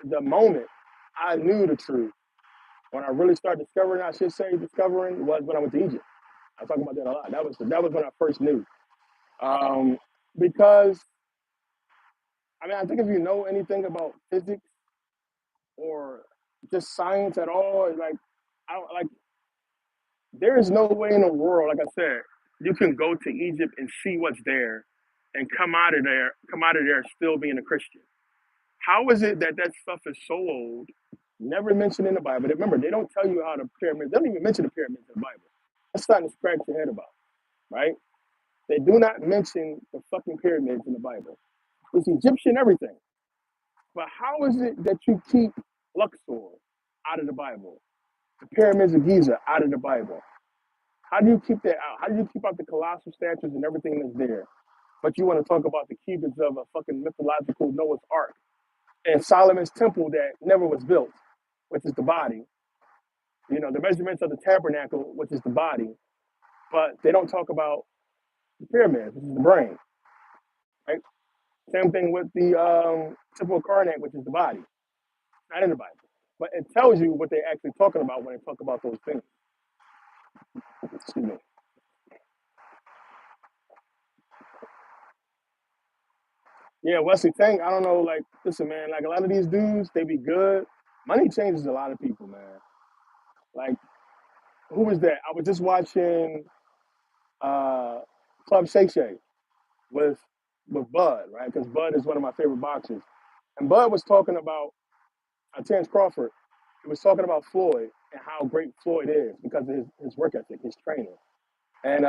the moment I knew the truth, when I really started discovering, I should say discovering, was when I went to Egypt. I talk about that a lot. That was when I first knew. Because I mean, I think if you know anything about physics or just science at all, like I don't like there is no way in the world, like I said, you can go to Egypt and see what's there and come out of there still being a Christian. How is it that that stuff is so old, never mentioned in the Bible? Remember, they don't tell you how the pyramids, they don't even mention the pyramids in the Bible. That's something to scratch your head about. right? They do not mention the fucking pyramids in the Bible. It's Egyptian everything. But how is it that you keep Luxor out of the Bible? The pyramids of Giza out of the Bible? How do you keep that out? How do you keep out the colossal statues and everything that's there? But you want to talk about the cubits of a fucking mythological Noah's Ark and Solomon's temple that never was built, which is the body. You know, the measurements of the tabernacle, which is the body. But they don't talk about the pyramids, which is the brain, right? Same thing with the temple of Karnak, which is the body, not in the Bible. But it tells you what they're actually talking about when they talk about those things. Excuse me. Yeah, Wesley Tank, I don't know, like, listen, man, like a lot of these dudes, they be good. Money changes a lot of people, man. Like, who was that? I was just watching uh Club Shay Shay with Bud, right? Because Bud is one of my favorite boxers. And Bud was talking about Terrence Crawford. He was talking about Floyd and how great Floyd is because of his work ethic, his training. And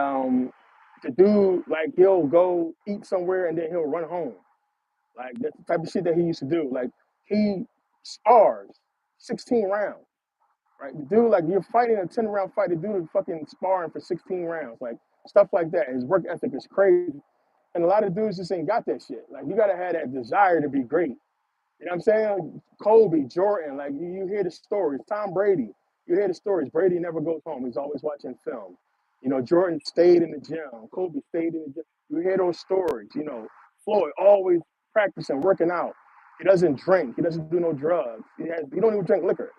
the dude, like, he'll go eat somewhere and then he'll run home. Like, that's the type of shit that he used to do. Like, he spars 16 rounds, right? The dude, like, you're fighting a 10-round fight. The dude is fucking sparring for 16 rounds. Like, stuff like that. His work ethic is crazy. And a lot of dudes just ain't got that shit. Like, you gotta have that desire to be great. You know what I'm saying? Kobe, Jordan, like you hear the stories. Tom Brady, you hear the stories. Brady never goes home. He's always watching film. You know, Jordan stayed in the gym. Kobe stayed in the gym. You hear those stories. You know, Floyd always practicing, working out. He doesn't drink. He doesn't do no drugs. He don't even drink liquor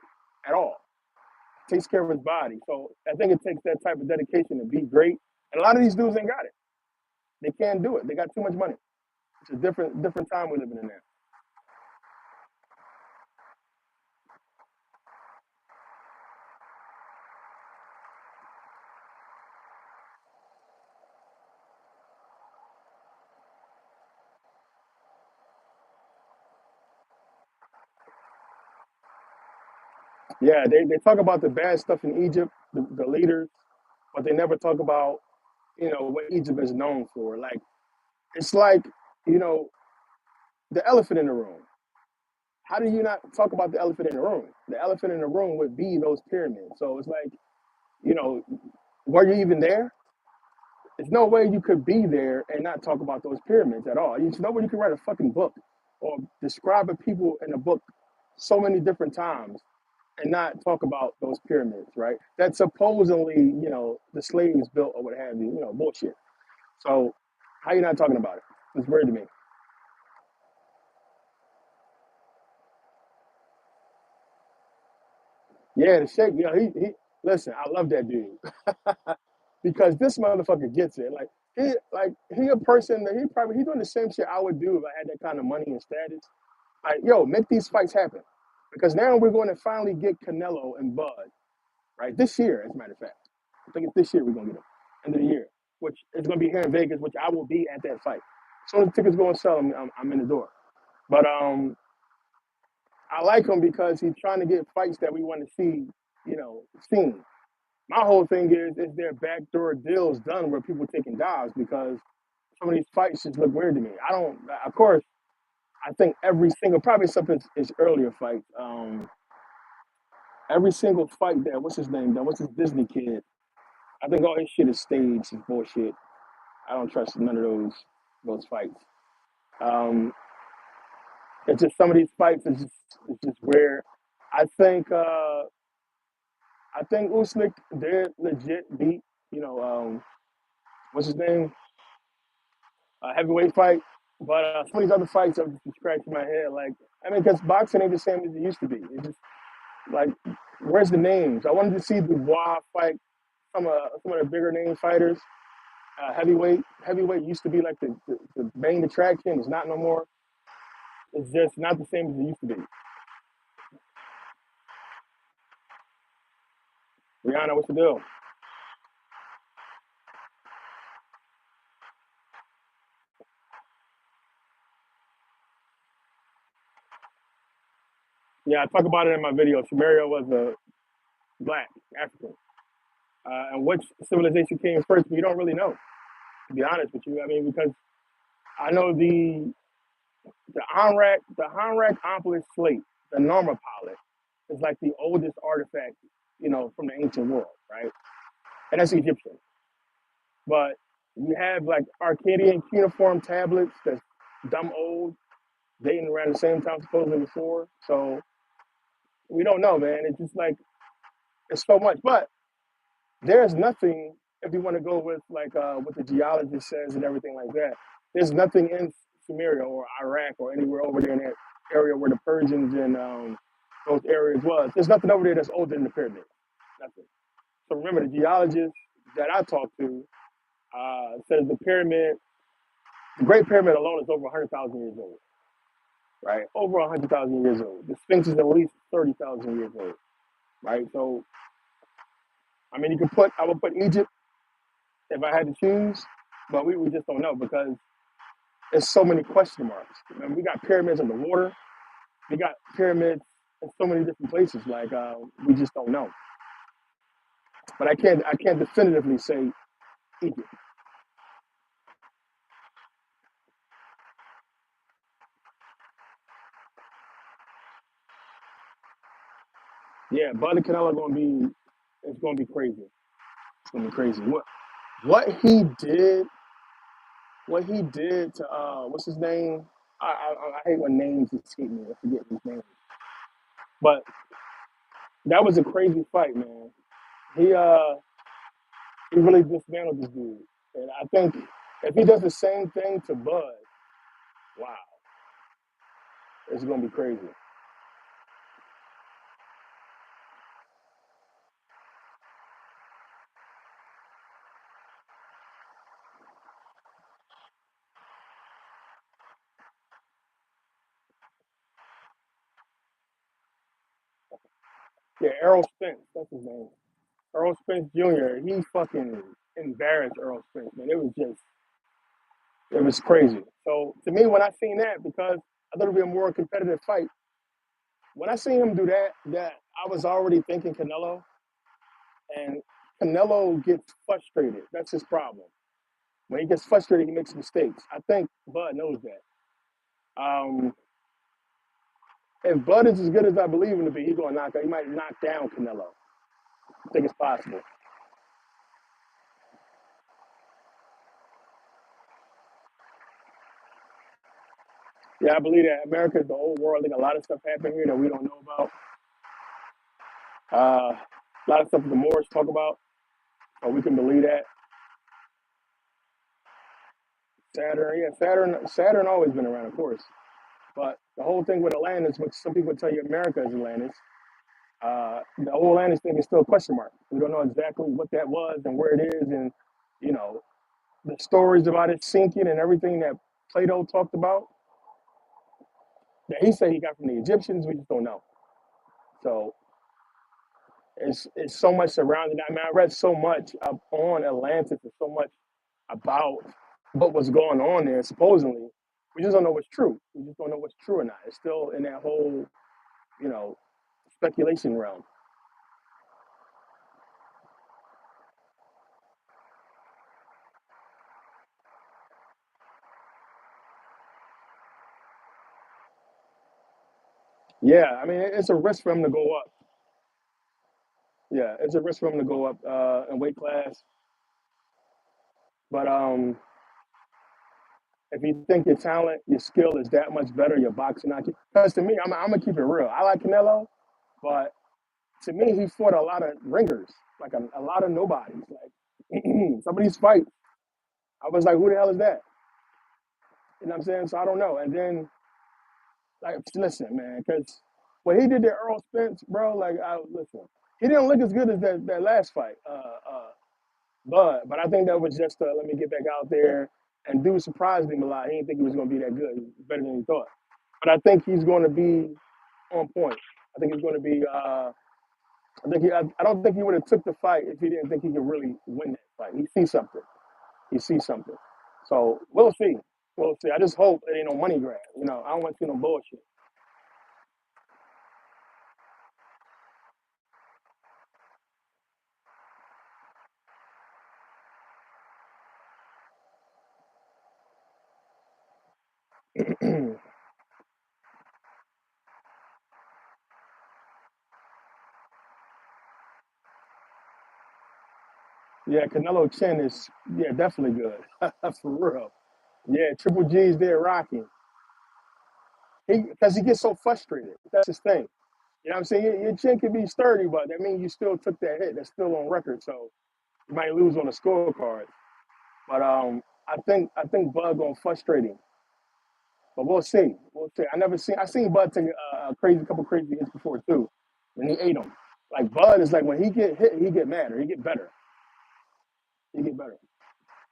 at all. Takes care of his body. So I think it takes that type of dedication to be great. And a lot of these dudes ain't got it. They can't do it. They got too much money. It's a different time we're living in now. Yeah, they talk about the bad stuff in Egypt, the leaders, but they never talk about, what Egypt is known for. Like, it's like, you know, the elephant in the room. How do you not talk about the elephant in the room? The elephant in the room would be those pyramids. So it's like, you know, were you even there? There's no way you could be there and not talk about those pyramids at all. There's no way you can write a fucking book or describe a people in a book so many different times and not talk about those pyramids, right? That supposedly, the slaves built or what have you, bullshit. So how you not talking about it? It's weird to me. Yeah, the Sheikh, he listen, I love that dude. Because this motherfucker gets it. He a person that he doing the same shit I would do if I had that kind of money and status. Like, yo, make these fights happen. Because now we're going to finally get Canelo and Bud, right? This year, as a matter of fact. I think it's this year we're gonna get them. End of the year. Which is gonna be here in Vegas, which I will be at that fight. As soon as the tickets go on sale, I'm in the door. But I like him because he's trying to get fights that we want to see, seen. My whole thing is there backdoor deals done where people taking dives because some of these fights just look weird to me. I don't. Of course, I think every single probably something is earlier fights. Every single fight that what's his name? That what's his Disney kid? I think all his shit is staged and bullshit. I don't trust none of those fights. Um, it's just some of these fights is just weird. I think uh, I think Usnik did legit beat what's his name, heavyweight fight. But some of these other fights are just scratching my head. Like, I mean, because boxing ain't the same as it used to be. It's just like, where's the names? I wanted to see Dubois fight some of the bigger name fighters. Heavyweight used to be like the main attraction. It's not no more. It's just not the same as it used to be. Rihanna, what's the deal? Yeah, I talk about it in my video. Samaria was a black African, and which civilization came first, we don't really know. To be honest with you, I mean, because I know the Hanrak Omphalos slate, the Norma pilot, is like the oldest artifact, from the ancient world, right? And that's Egyptian. But you have like Arcadian cuneiform tablets that's dumb old, dating around the same time supposedly before. So we don't know, man. It's just like it's so much. But there's nothing if you want to go with like what the geologist says and everything like that. There's nothing in Sumeria or Iraq or anywhere over there in that area where the Persians and those areas was. There's nothing over there that's older than the pyramid. Nothing. So remember, the geologist that I talked to says the Great Pyramid alone is over 100,000 years old, right? Over 100,000 years old. The Sphinx is at least 30,000 years old, right? So I mean, I would put Egypt if I had to choose, but we just don't know because there's so many question marks. I mean, we got pyramids in the water. We got pyramids in so many different places. Like we just don't know. But I can't definitively say Egypt. Yeah, Bud and Canelo it's gonna be crazy. It's gonna be crazy. What he did, what he did to what's his name? I hate when names escape me. I forget his name. But that was a crazy fight, man. He uh he really dismantled this dude. And I think if he does the same thing to Bud, wow, it's gonna be crazy. Yeah, Errol Spence, that's his name. Errol Spence Jr. He fucking embarrassed Errol Spence, man. It was crazy. So to me, when I seen that, because I thought it'd be a more competitive fight, when I seen him do that I was already thinking Canelo, and Canelo gets frustrated. That's his problem. When he gets frustrated, he makes mistakes. I think Bud knows that. If Bud is as good as I believe him to be, he's gonna knock out. He might knock down Canelo. I think it's possible. Yeah, I believe that America is the old world. I think a lot of stuff happened here that we don't know about. A lot of stuff the Moors talk about, so we can believe that. Saturn, yeah, Saturn always been around, of course. But the whole thing with Atlantis, which some people tell you America is Atlantis, the whole Atlantis thing is still a question mark. We don't know exactly what that was and where it is, and you know the stories about it sinking and everything that Plato talked about that he said he got from the Egyptians. We just don't know. So it's so much surrounding. I mean, I read so much up on Atlantis and so much about what was going on there. Supposedly, we just don't know what's true. We just don't know what's true or not. It's still in that whole, you know, speculation realm. Yeah, I mean, it's a risk for him to go up. Yeah, it's a risk for him to go up in weight class. But if you think your talent, your skill is that much better, your boxing IQ. Because to me, I'm gonna keep it real. I like Canelo, but to me, he fought a lot of ringers, like a lot of nobodies. Like some of these fights, I was like, who the hell is that? You know what I'm saying? So I don't know. And then, like, listen, man, because what he did to Earl Spence, bro, like, listen, he didn't look as good as that last fight, but I think that was just let me get back out there. And dude surprised him a lot. He didn't think he was going to be that good. He was better than he thought. But I think he's going to be on point. I think he's going to be. I don't think he would have took the fight if he didn't think he could really win that fight. He sees something. He sees something. So we'll see. We'll see. I just hope it ain't no money grab. I don't want to see no bullshit. Yeah, Canelo Chin is yeah definitely good for real. Yeah, Triple G's there rocking. Because he gets so frustrated. That's his thing. You know what I'm saying? Your chin can be sturdy, but that means you still took that hit. That's still on record. So you might lose on the scorecard. But I think Bud gonna frustrate him. But we'll see. We'll see. I seen Bud take a crazy couple crazy hits before too, and he ate them. Like Bud is like when he get hit, he get mad or he get better. He get better.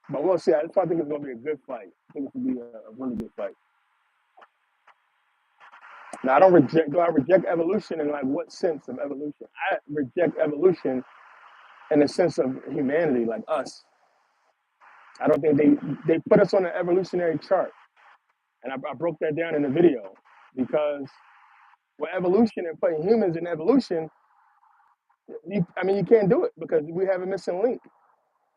But we'll see. I just think it's gonna be a good fight. I think it's gonna be a really good fight. Now I don't reject. Do I reject evolution in like what sense of evolution? I reject evolution in the sense of humanity, like us. I don't think they put us on an evolutionary chart, and I broke that down in the video because with evolution and putting humans in evolution, I mean you can't do it because we have a missing link.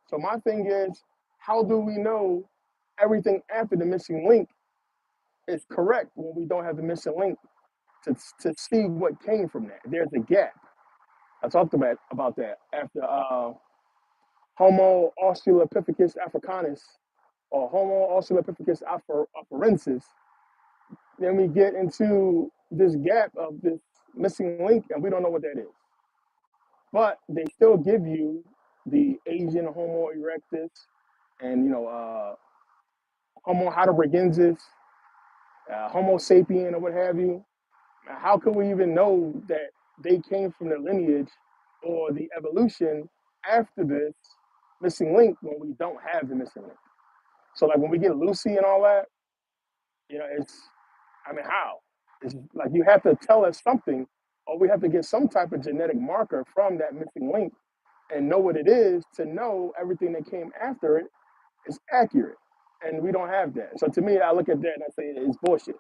So my thing is, how do we know everything after the missing link is correct when we don't have the missing link to see what came from that? There's a gap. I talked about that after Homo australopithecus africanus or Homo australopithecus afarensis. Then we get into this gap of this missing link, and we don't know what that is. But they still give you the Asian Homo erectus and Homo heidelbergensis, Homo sapien, or what have you. How can we even know that they came from the lineage or the evolution after this missing link when we don't have the missing link? So, like when we get Lucy and all that, it's, I mean, how? It's like you have to tell us something, or we have to get some type of genetic marker from that missing link and know what it is to know everything that came after it is accurate. And we don't have that. So to me, I look at that and I say it's bullshit.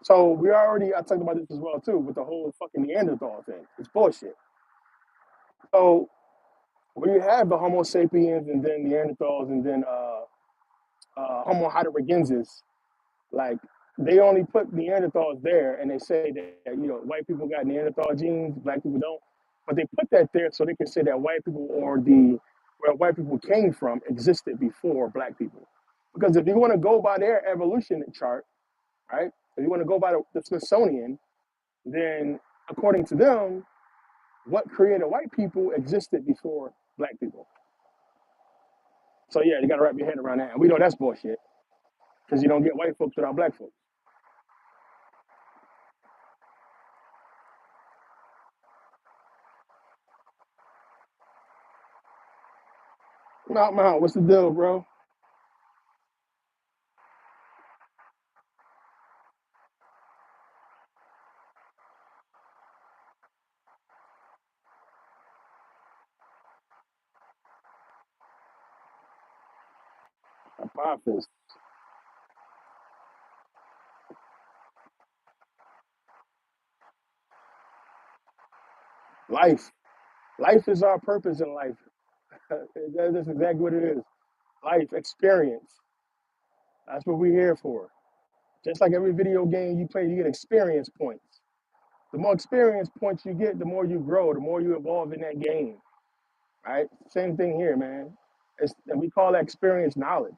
So I talked about this as well too, with the whole fucking Neanderthal thing. It's bullshit. So when you have the Homo sapiens and then Neanderthals and then Homo heidelbergensis, like they only put Neanderthals there and they say that white people got Neanderthal genes, black people don't. But they put that there so they can say that white people or the where white people came from existed before black people. Because if you want to go by their evolution chart, right? If you want to go by the Smithsonian, then according to them, what created white people existed before black people. So yeah, you got to wrap your head around that. And we know that's bullshit because you don't get white folks without black folks. Mount, what's the deal, bro? Apophis. Life. Life is our purpose in life. That's exactly what it is. Life experience. That's what we're here for. Just like every video game you play, you get experience points. The more experience points you get, the more you grow, the more you evolve in that game. Right? Same thing here, man. And we call that experience knowledge.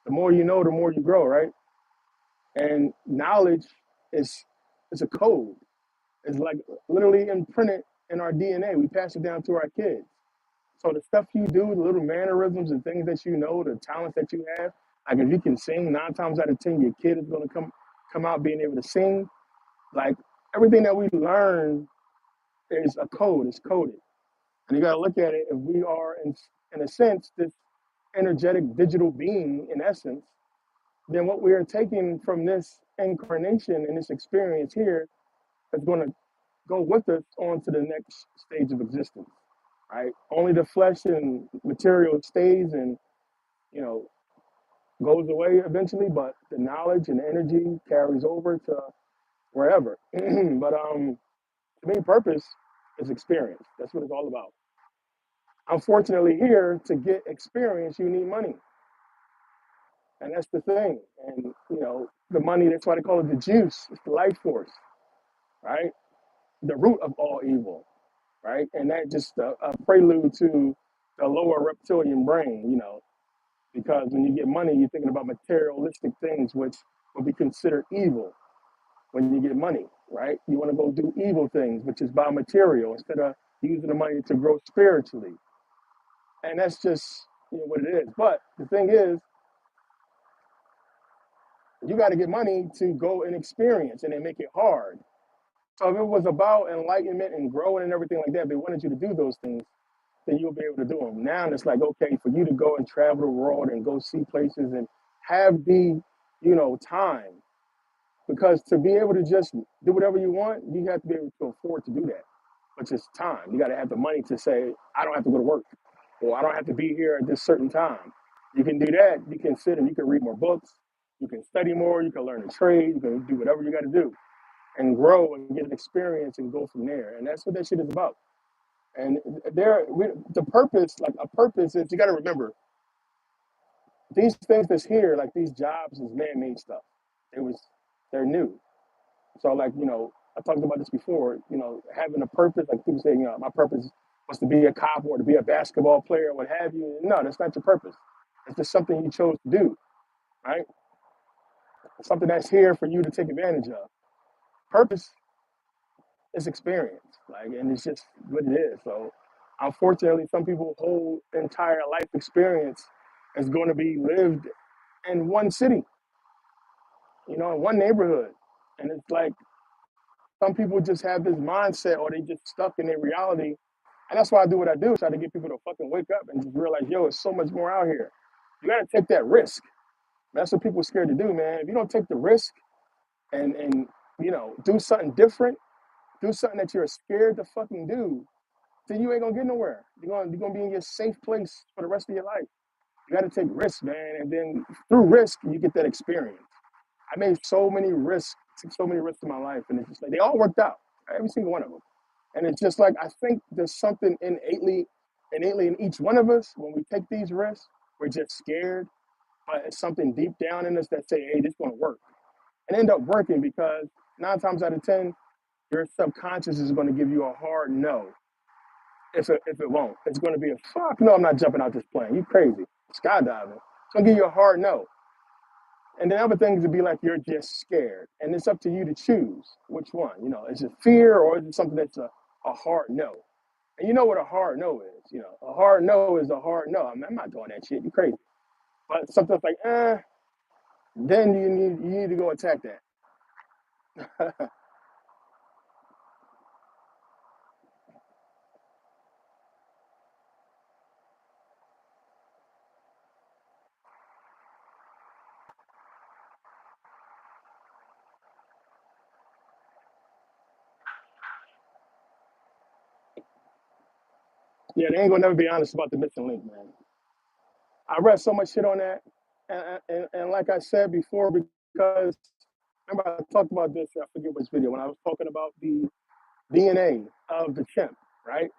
The more you know, the more you grow, right? And knowledge is it's a code. It's like literally imprinted in our DNA. We pass it down to our kids. So the stuff you do, the little mannerisms and things that you know, the talents that you have, like if you can sing, 9 times out of 10, your kid is gonna come out being able to sing. Like everything that we learn is a code. It's coded, and you gotta look at it. If we are in a sense this energetic digital being in essence, then what we are taking from this incarnation and this experience here is going to go with us on to the next stage of existence, right? Only the flesh and material stays and, you know, goes away eventually, but the knowledge and the energy carries over to wherever. But to me, purpose is experience. That's what it's all about. Unfortunately, here to get experience, you need money. And that's the thing. And the money, that's why they call it the juice. It's the life force, right? The root of all evil, right? And that just a prelude to the lower reptilian brain, because when you get money, you're thinking about materialistic things, which will be considered evil when you get money, right? You want to go do evil things, which is buy material instead of using the money to grow spiritually. And that's just what it is. But the thing is, you got to get money to go and experience, and they make it hard. So if it was about enlightenment and growing and everything like that, they wanted you to do those things, then you'll be able to do them. Now it's like, okay, for you to go and travel the world and go see places and have the, time, because to be able to just do whatever you want, you have to be able to afford to do that, which is time. You got to have the money to say, I don't have to go to work, or I don't have to be here at this certain time. You can do that. You can sit and you can read more books. You can study more. You can learn a trade. You can do whatever you got to do and grow and get an experience and go from there. And that's what that shit is about. And the purpose, like a purpose, is you got to remember these things that's here, like these jobs, is man-made stuff. They're new. So like I talked about this before. Having a purpose, like people say, my purpose was to be a cop or to be a basketball player or what have you. No, that's not your purpose. It's just something you chose to do, right? It's something that's here for you to take advantage of. Purpose is experience, like, and it's just what it is. So, unfortunately, some people whole entire life experience is going to be lived in one city, in one neighborhood, and it's like some people just have this mindset, or they just stuck in their reality, and that's why I do what I do, try to get people to fucking wake up and just realize, yo, it's so much more out here. You got to take that risk. That's what people are scared to do, man. If you don't take the risk and do something different, do something that you're scared to fucking do, then you ain't gonna get nowhere. You're gonna be in your safe place for the rest of your life. You got to take risks, man, and then through risk you get that experience. I made so many risks, took so many risks in my life, and it's just like they all worked out, every single one of them. And it's just like I think there's something innately in each one of us when we take these risks. We're just scared, but it's something deep down in us that say, "Hey, this is gonna work," and end up working because 9 times out of 10, your subconscious is going to give you a hard no. If it won't, it's going to be a fuck no. I'm not jumping out this plane. You crazy? Skydiving. It's going to give you a hard no. And then other things would be like you're just scared, and it's up to you to choose which one. Is it fear or is it something that's a hard no? And you know what a hard no is. A hard no is a hard no. I'm not doing that shit. You crazy? But something like then you need to go attack that. Yeah, they ain't gonna never be honest about the missing link, man. I read so much shit on that, and like I said before, because remember I talked about this. I forget which video when I was talking about the DNA of the chimp, right?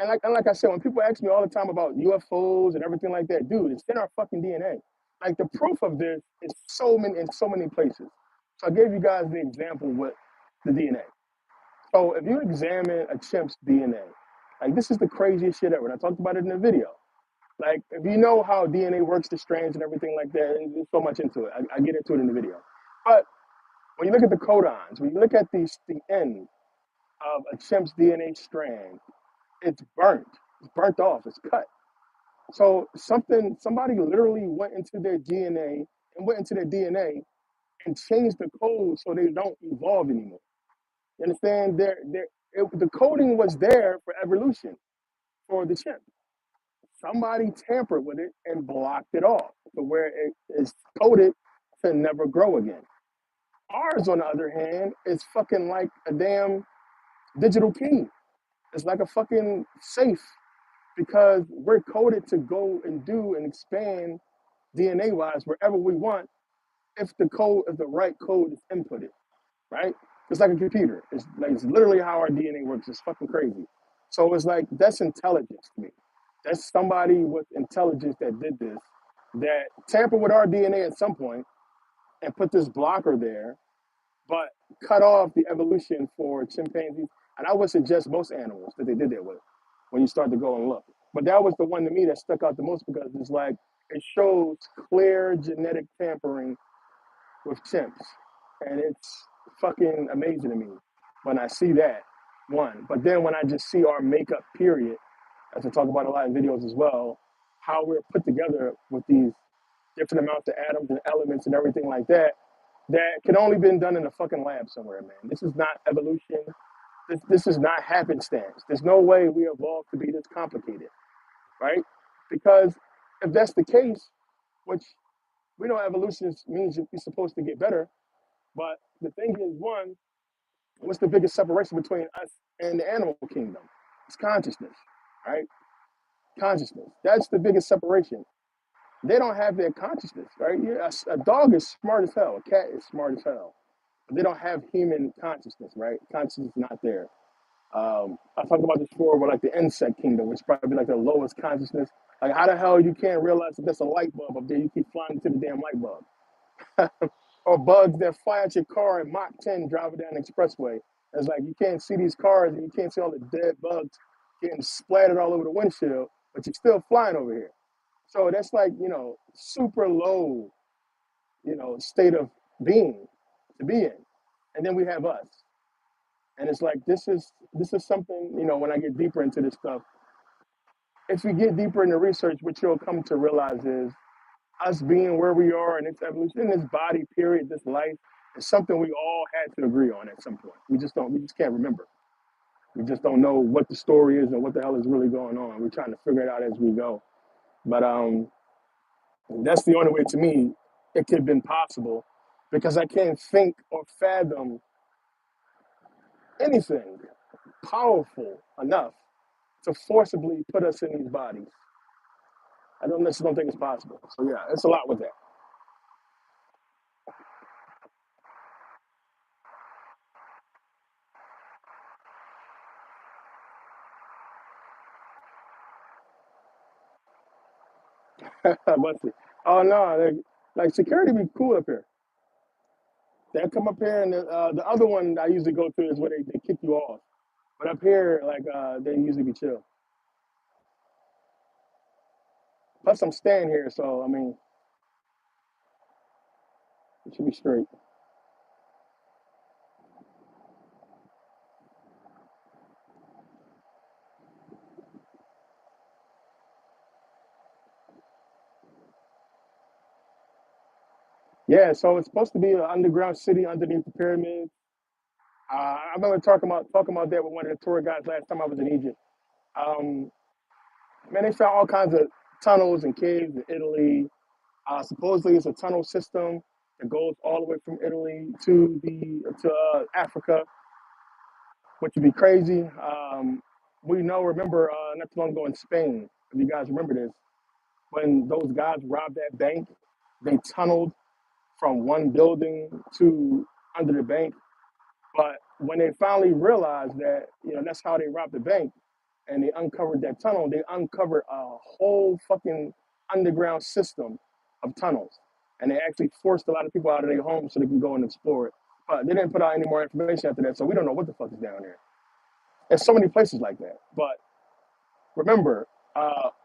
And like I said, when people ask me all the time about UFOs and everything like that, dude, it's in our fucking DNA. Like the proof of this is in so many places. So I gave you guys the example with the DNA. So if you examine a chimp's DNA, like this is the craziest shit ever. And I talked about it in the video. Like, if you know how DNA works, the strands and everything like that, and there's so much into it. I get into it in the video. But when you look at the codons, when you look at the end of a chimp's DNA strand, it's burnt. It's burnt off. It's cut. So somebody literally went into their DNA and went into their DNA and changed the code so they don't evolve anymore. You understand? The coding was there for evolution for the chimp. Somebody tampered with it and blocked it off to where it is coded to never grow again. Ours, on the other hand, is fucking like a damn digital key. It's like a fucking safe because we're coded to go and do and expand DNA wise wherever we want if the right code is inputted, right? It's like a computer. It's literally how our DNA works. It's fucking crazy. So it's like that's intelligence to me. That's somebody with intelligence that did this, that tamper with our DNA at some point and put this blocker there, but cut off the evolution for chimpanzees. And I would suggest most animals that they did that with when you start to go and look. But that was the one to me that stuck out the most because it's like it shows clear genetic tampering with chimps. And it's fucking amazing to me when I see that, one. But then when I just see our makeup period, as I talk about a lot in videos as well, how we're put together with these different amounts of atoms and elements and everything like that, that can only been done in a fucking lab somewhere, man. This is not evolution. This is not happenstance. There's no way we evolved to be this complicated, right? Because if that's the case, which we know evolution means you're supposed to get better, but the thing is, one, what's the biggest separation between us and the animal kingdom? It's consciousness, right? Consciousness. That's the biggest separation. They don't have their consciousness, right? A dog is smart as hell. A cat is smart as hell. But they don't have human consciousness, right? Consciousness is not there. I talked about this before with like the insect kingdom, which is probably like the lowest consciousness. Like how the hell you can't realize that there's a light bulb up there? You keep flying into the damn light bulb. Or bugs that fly at your car at Mach 10 driving down the expressway. It's like you can't see these cars and you can't see all the dead bugs getting splattered all over the windshield, but you're still flying over here. So that's like, super low, state of being to be in. And then we have us. And it's like this is something, when I get deeper into this stuff, if you get deeper into research, what you'll come to realize is us being where we are in this evolution, in this body period, this life, is something we all had to agree on at some point. We just can't remember. We just don't know what the story is and what the hell is really going on. We're trying to figure it out as we go. But that's the only way to me it could have been possible because I can't think or fathom anything powerful enough to forcibly put us in these bodies. I don't necessarily think it's possible. So yeah, it's a lot with that. But oh no, like security be cool up here. They'll come up here, and the other one I usually go to is where they kick you off. But up here, like they usually be chill. Plus, I'm staying here, so I mean, it should be straight. Yeah, so it's supposed to be an underground city underneath the pyramids. I remember talking about that with one of the tour guides last time I was in Egypt. Um, man, they found all kinds of tunnels and caves in Italy. Supposedly, it's a tunnel system that goes all the way from Italy to Africa, which would be crazy. We know, remember, not too long ago in Spain, if you guys remember this, when those guys robbed that bank, they tunneled from one building to under the bank. But when they finally realized that, that's how they robbed the bank, and they uncovered that tunnel, they uncovered a whole fucking underground system of tunnels. And they actually forced a lot of people out of their homes so they can go and explore it. But they didn't put out any more information after that, so we don't know what the fuck is down there. There's so many places like that. But remember,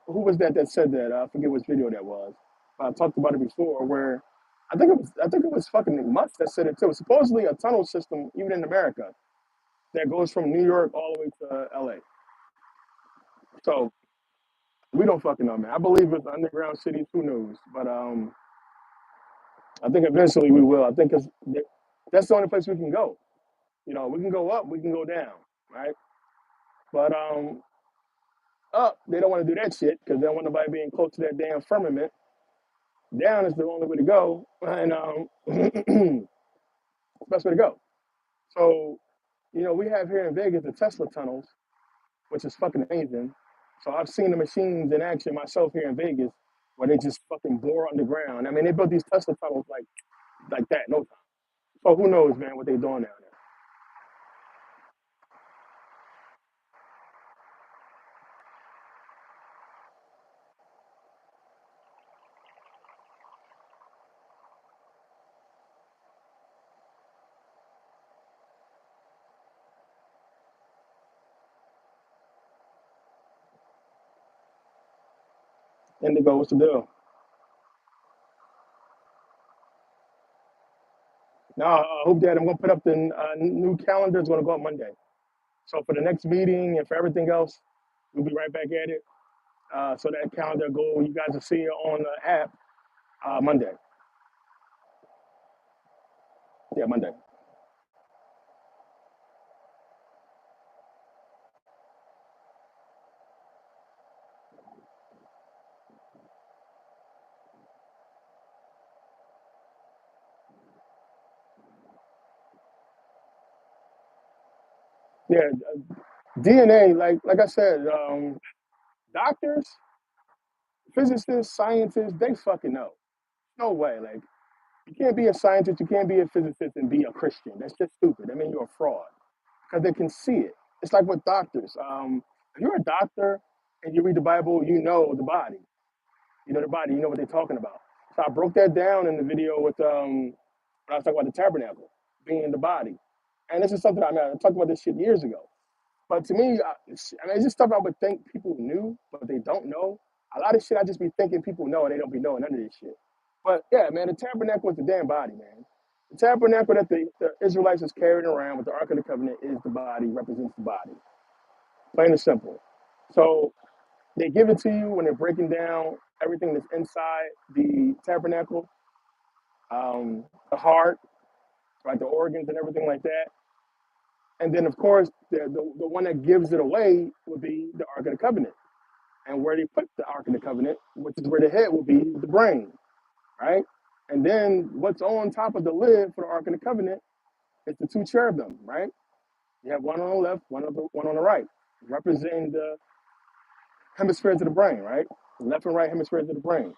who was that said that? I forget which video that was. I talked about it before, where I think it was fucking Musk that said it too. Supposedly a tunnel system, even in America, that goes from New York all the way to LA. So we don't fucking know, man. I believe it's underground cities. Who knows? But I think eventually we will. I think that's the only place we can go. We can go up, we can go down, right? But up, they don't want to do that shit because they don't want nobody being close to that damn firmament. Down is the only way to go, and the best way to go. So, we have here in Vegas the Tesla tunnels, which is fucking amazing. So I've seen the machines in action myself here in Vegas, where they just fucking bore underground. I mean, they built these Tesla tunnels like that, no time. So who knows, man, what they're doing down there? Indigo, what's the deal? Now, I hope that I'm going to put up the new calendar. It's going to go up Monday. So for the next meeting and for everything else, we'll be right back at it. So that calendar go, you guys will see it on the app Monday. Yeah, Monday. Yeah, DNA. Like I said, doctors, physicists, scientists, they fucking know. No way. Like you can't be a scientist, you can't be a physicist and be a Christian. That's just stupid. I mean, you're a fraud because they can see it. It's like with doctors. If you're a doctor and you read the Bible, you know the body. You know the body. You know what they're talking about. So I broke that down in the video with when I was talking about the tabernacle being the body. And this is something I talked about this shit years ago. But to me, it's just stuff I would think people knew, but they don't know. A lot of shit I just be thinking people know, and they don't be knowing none of this shit. But yeah, man, the tabernacle is the damn body, man. The tabernacle that the Israelites is carrying around with the Ark of the Covenant is the body, represents the body. Plain and simple. So they give it to you when they're breaking down everything that's inside the tabernacle, the heart, right, the organs and everything like that. And then, of course, the one that gives it away would be the Ark of the Covenant. And where they put the Ark of the Covenant, which is where the head will be, the brain, right? And then what's on top of the lid for the Ark of the Covenant is the two cherubim, right? You have one on the left, one on the right, representing the hemispheres of the brain, right? The left and right hemispheres of the brain.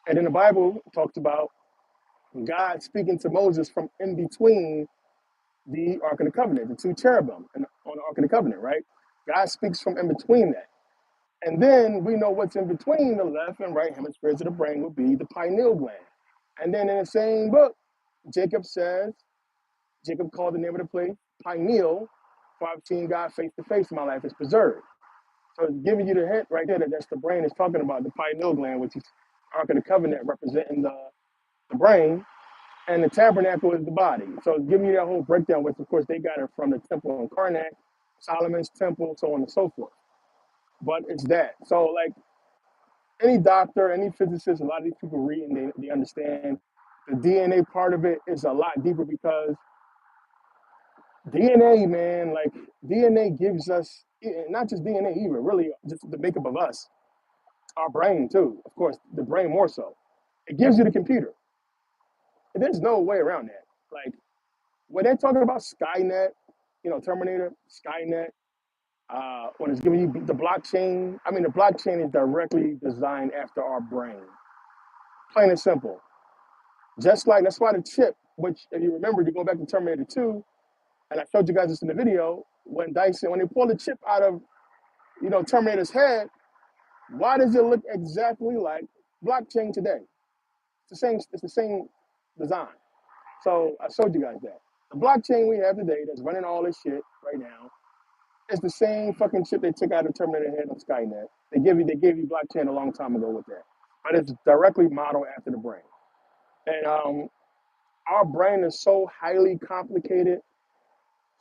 And then the Bible talks about God speaking to Moses from in between the Ark of the Covenant, the two cherubim on the Ark of the Covenant, right? God speaks from in between that. And then we know what's in between the left and right hemispheres of the brain would be the pineal gland. And then in the same book, Jacob says, Jacob called the name of the place pineal, for I've seen God face to face, my life is preserved. So it's giving you the hint right there that that's the brain is talking about, the pineal gland, which is Ark of the Covenant representing the brain, and the tabernacle is the body. So it's giving you that whole breakdown, which of course they got it from the temple in Karnak, Solomon's temple, so on and so forth. But it's that. So like any doctor, any physicist, a lot of these people read and they understand the DNA part of it is a lot deeper because DNA, man, like DNA gives us not just DNA either, really just the makeup of us, our brain too. Of course, the brain more so. It gives you the computer. And there's no way around that. Like when they're talking about Skynet, Terminator, Skynet, when it's giving you the blockchain, I mean, the blockchain is directly designed after our brain. Plain and simple. Just like that's why the chip, which if you remember, you go back to Terminator 2, and I showed you guys this in the video, when they pull the chip out of, Terminator's head, why does it look exactly like blockchain today? It's the same design. So I showed you guys that. The blockchain we have today that's running all this shit right now is the same fucking chip they took out of Terminator head on Skynet. They gave you blockchain a long time ago with that. But it's directly modeled after the brain. And our brain is so highly complicated,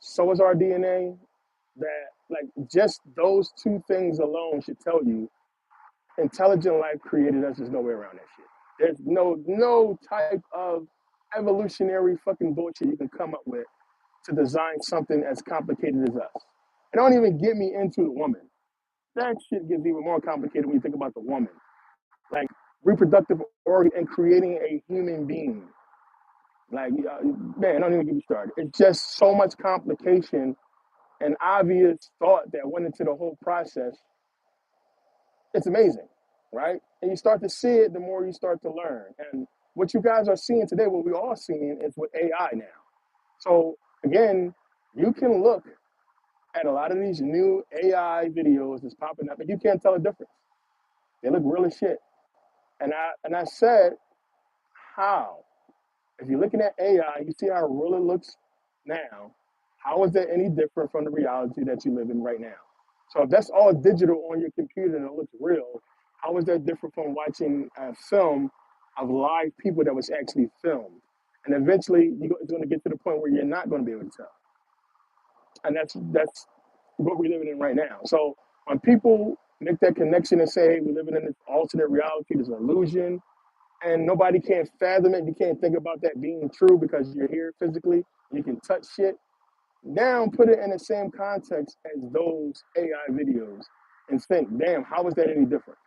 so is our DNA, that like just those two things alone should tell you intelligent life created us. There's no way around that shit. There's no type of evolutionary fucking bullshit you can come up with to design something as complicated as us. And don't even get me into the woman. That shit gets even more complicated when you think about the woman. Like reproductive organ and creating a human being. Like, man, don't even get me started. It's just so much complication and obvious thought that went into the whole process. It's amazing, right? And you start to see it the more you start to learn. And what you guys are seeing today, what we're all seeing, is with AI now. So again, you can look at a lot of these new AI videos that's popping up, and you can't tell the difference. They look real as shit. And I said, how? If you're looking at AI, you see how real it looks now. How is that any different from the reality that you live in right now? So if that's all digital on your computer and it looks real, How is that different from watching a film of live people that was actually filmed? And eventually, it's going to get to the point where you're not going to be able to tell. And that's what we're living in right now. So when people make that connection and say, hey, we're living in this alternate reality, this illusion, and nobody can fathom it, you can't think about that being true because you're here physically, you can touch shit. Now put it in the same context as those AI videos and think, damn, how is that any different?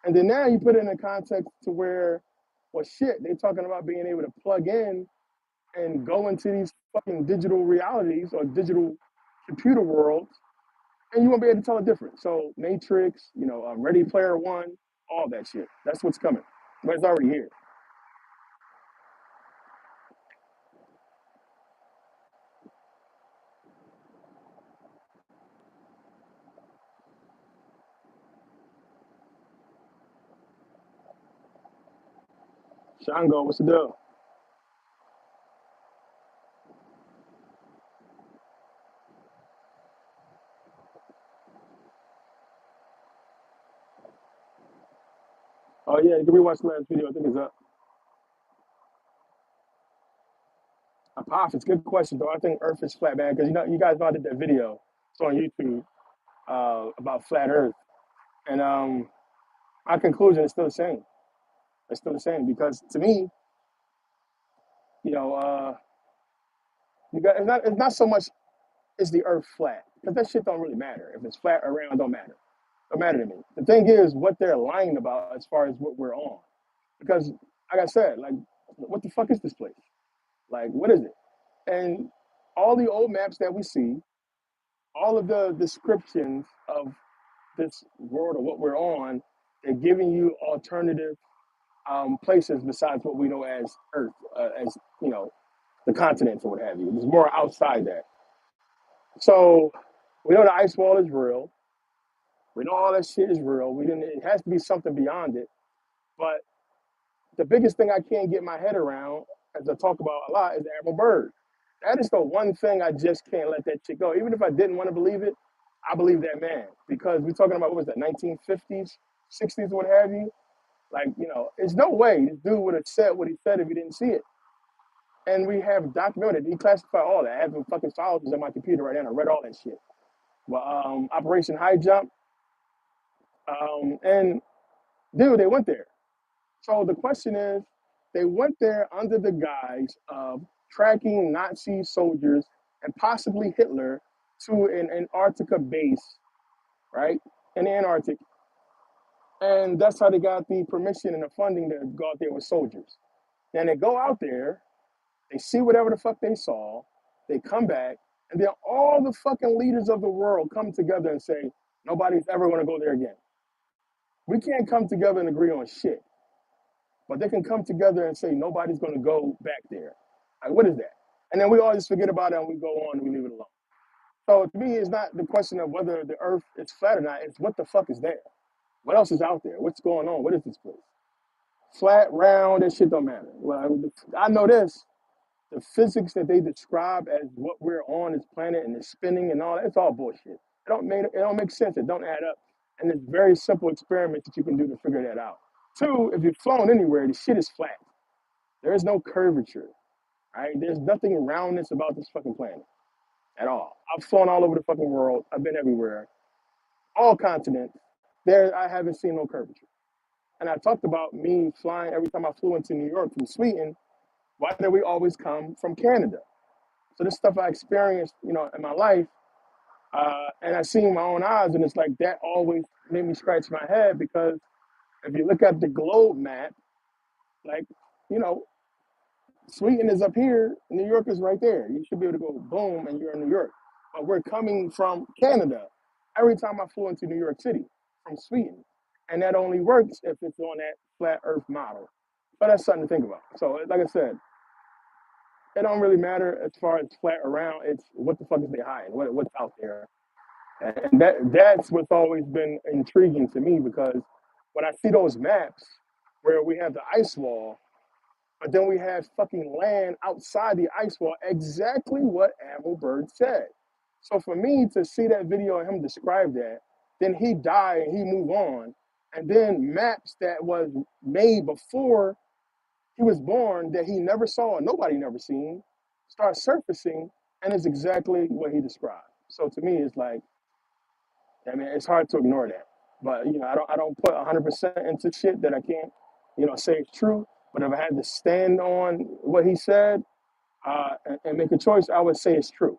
And then now you put it in a context to where, well, shit, they're talking about being able to plug in and go into these fucking digital realities or digital computer worlds, and you won't be able to tell the difference. So Matrix, Ready Player One, all that shit. That's what's coming, but it's already here. Shango, what's the deal? Oh yeah, you can rewatch the last video. I think it's up. Apophis, good question though. I think Earth is flat, man, because you guys know I did that video. It's on YouTube about flat Earth, and my conclusion is still the same. It's still the same because to me, you know, it's not so much is the Earth flat because that shit don't really matter. If it's flat or round, don't matter. Don't matter to me. The thing is what they're lying about as far as what we're on. Because, like I said, like, what the fuck is this place? Like, what is it? And all the old maps that we see, all of the descriptions of this world or what we're on, they're giving you alternative places besides what we know as Earth, as the continents or what have you. There's more outside that. So we know the ice wall is real. We know all that shit is real. We didn't. It has to be something beyond it. But the biggest thing I can't get my head around, as I talk about a lot, is Admiral Byrd. That is the one thing I just can't let that shit go. Even if I didn't want to believe it, I believe that man because we're talking about what was that 1950s, 60s, what have you. Like there's no way this dude would have said what he said if he didn't see it. And we have documented, declassified all that. I have the fucking files on my computer right now. And I read all that shit. Well, Operation High Jump, and dude, they went there. So the question is, they went there under the guise of tracking Nazi soldiers and possibly Hitler to an Antarctica base, right, in the Antarctic, and that's how they got the permission and the funding to go out there with soldiers. Then they go out there, they see whatever the fuck they saw, they come back, and then all the fucking leaders of the world come together and say, nobody's ever going to go there again. We can't come together and agree on shit, but they can come together and say nobody's going to go back there. Like, what is that? And then we all just forget about it and we go on and we leave it alone. So to me, it's not the question of whether the earth is flat or not. It's what the fuck is there? What else is out there? What's going on? What is this place? Flat, round, that shit don't matter. Well, I know this. The physics that they describe as what we're on this planet and the spinning and all that, it's all bullshit. It don't make sense. It don't add up. And there's very simple experiments that you can do to figure that out. Two, if you've flown anywhere, the shit is flat. There is no curvature. Right? There's nothing roundness about this fucking planet at all. I've flown all over the fucking world. I've been everywhere, all continents. There, I haven't seen no curvature. And I talked about me flying every time I flew into New York from Sweden. Why did we always come from Canada? So this stuff I experienced, in my life, and I seen my own eyes, and it's like that always made me scratch my head because if you look at the globe map, like, you know, Sweden is up here, New York is right there. You should be able to go boom, and you're in New York. But we're coming from Canada every time I flew into New York City from Sweden, and that only works if it's on that flat Earth model. But that's something to think about. So, like I said, it don't really matter as far as flat or round. It's what the fuck is they hiding? What's out there? And that's what's always been intriguing to me because when I see those maps where we have the ice wall, but then we have fucking land outside the ice wall, exactly what Admiral Byrd said. So for me to see that video and him describe that, then he die and he move on. And then maps that was made before he was born that he never saw and nobody never seen start surfacing, and it's exactly what he described. So to me, it's like, I mean, it's hard to ignore that. But I don't put 100% into shit that I can't, say it's true. But if I had to stand on what he said and make a choice, I would say it's true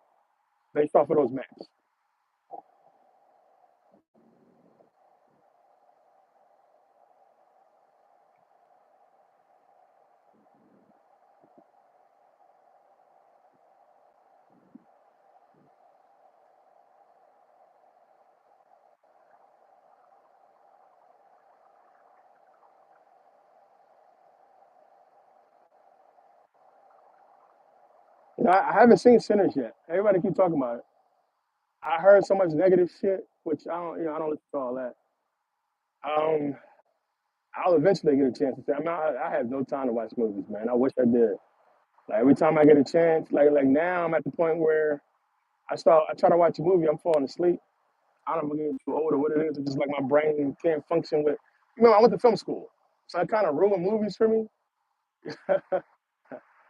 based off of those maps. I haven't seen Sinners yet. Everybody keep talking about it. I heard so much negative shit, which I don't listen to all that. Um, I'll eventually get a chance to say. I mean, I have no time to watch movies, man. I wish I did. Like every time I get a chance, like now I'm at the point where I try to watch a movie, I'm falling asleep. I don't know if I'm getting too old or what it is. It's just like my brain can't function with. I went to film school, so it kind of ruined movies for me.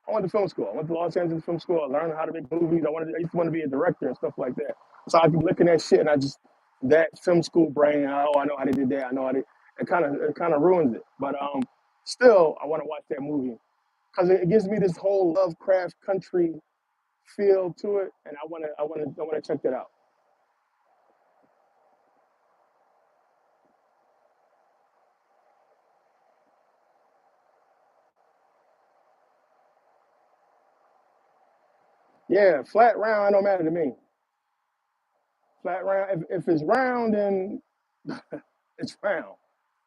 I went to film school. I went to Los Angeles Film School. I learned how to make movies. I used to want to be a director and stuff like that. So I keep looking at shit, and that film school brain. Oh, I know how they did that. I know how they. It kind of ruins it. But still, I want to watch that movie because it gives me this whole Lovecraft country feel to it, and I want to check that out. Yeah, flat round, it don't matter to me. Flat round. If it's round, then it's round.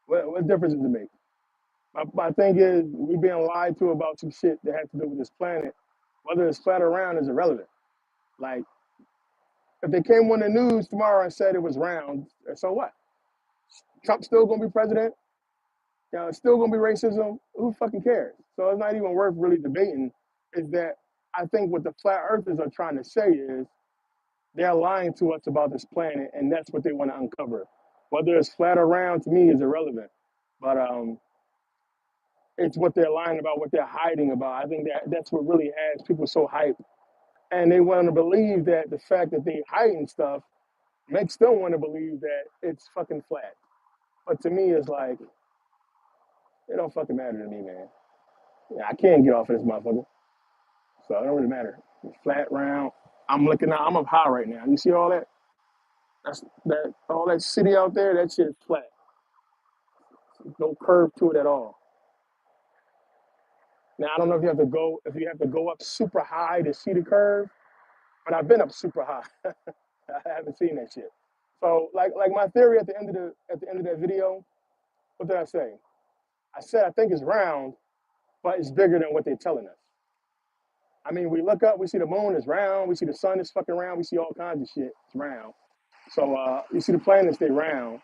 What difference does it make? My thing is, we being lied to about some shit that has to do with this planet. Whether it's flat or round is irrelevant. Like, if they came on the news tomorrow and said it was round, so what? Trump's still gonna be president. It's still gonna be racism. Who fucking cares? So it's not even worth really debating. Is that I think what the flat earthers are trying to say is they're lying to us about this planet, and that's what they want to uncover. Whether it's flat or round to me is irrelevant. But it's what they're lying about, what they're hiding about. I think that's what really has people so hyped, and they want to believe that the fact that they hiding stuff makes them want to believe that it's fucking flat. But to me, it's like it don't fucking matter to me, man. Yeah, I can't get off of this motherfucker, so it don't really matter. It's flat, round. I'm looking out. I'm up high right now. You see all that? That all that city out there. That shit is flat. No curve to it at all. Now I don't know if you have to go up super high to see the curve, but I've been up super high. I haven't seen that shit. So like my theory at the end of that video, what did I say? I said I think it's round, but it's bigger than what they're telling us. I mean, we look up, we see the moon is round, we see the sun is fucking round, we see all kinds of shit. It's round. So you see the planets they round,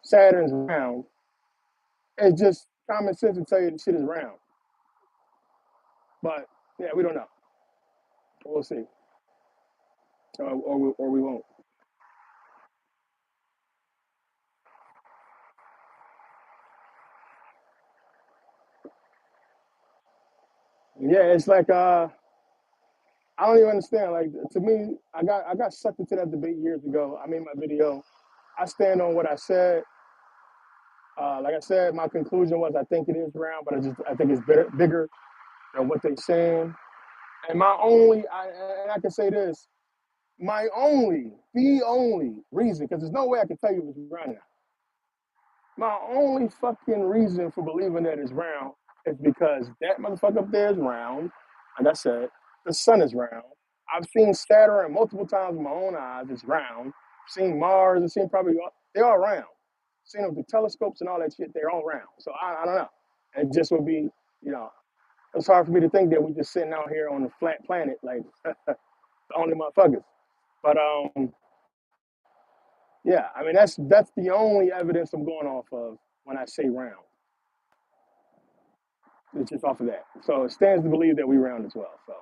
Saturn's round. It's just common sense to tell you the shit is round. But yeah, we don't know. We'll see, or we won't. Yeah, it's like I don't even understand. Like to me, I got sucked into that debate years ago. I made my video. I stand on what I said. Like I said, my conclusion was I think it is round, but I think it's bigger than what they're saying. And I can say this, the only reason, because there's no way I can tell you if it's round or not. My only fucking reason for believing that it's round is because that motherfucker up there is round. Like I said, the sun is round. I've seen Saturn multiple times with my own eyes. It's round. I've seen Mars. I've seen probably they're all round. Seen them with the telescopes and all that shit. They're all round. So I don't know. It just would be, you know, it's hard for me to think that we just sitting out here on a flat planet like the only motherfuckers. But yeah, I mean that's the only evidence I'm going off of when I say round. It's just off of that. So it stands to believe that we round as well. So,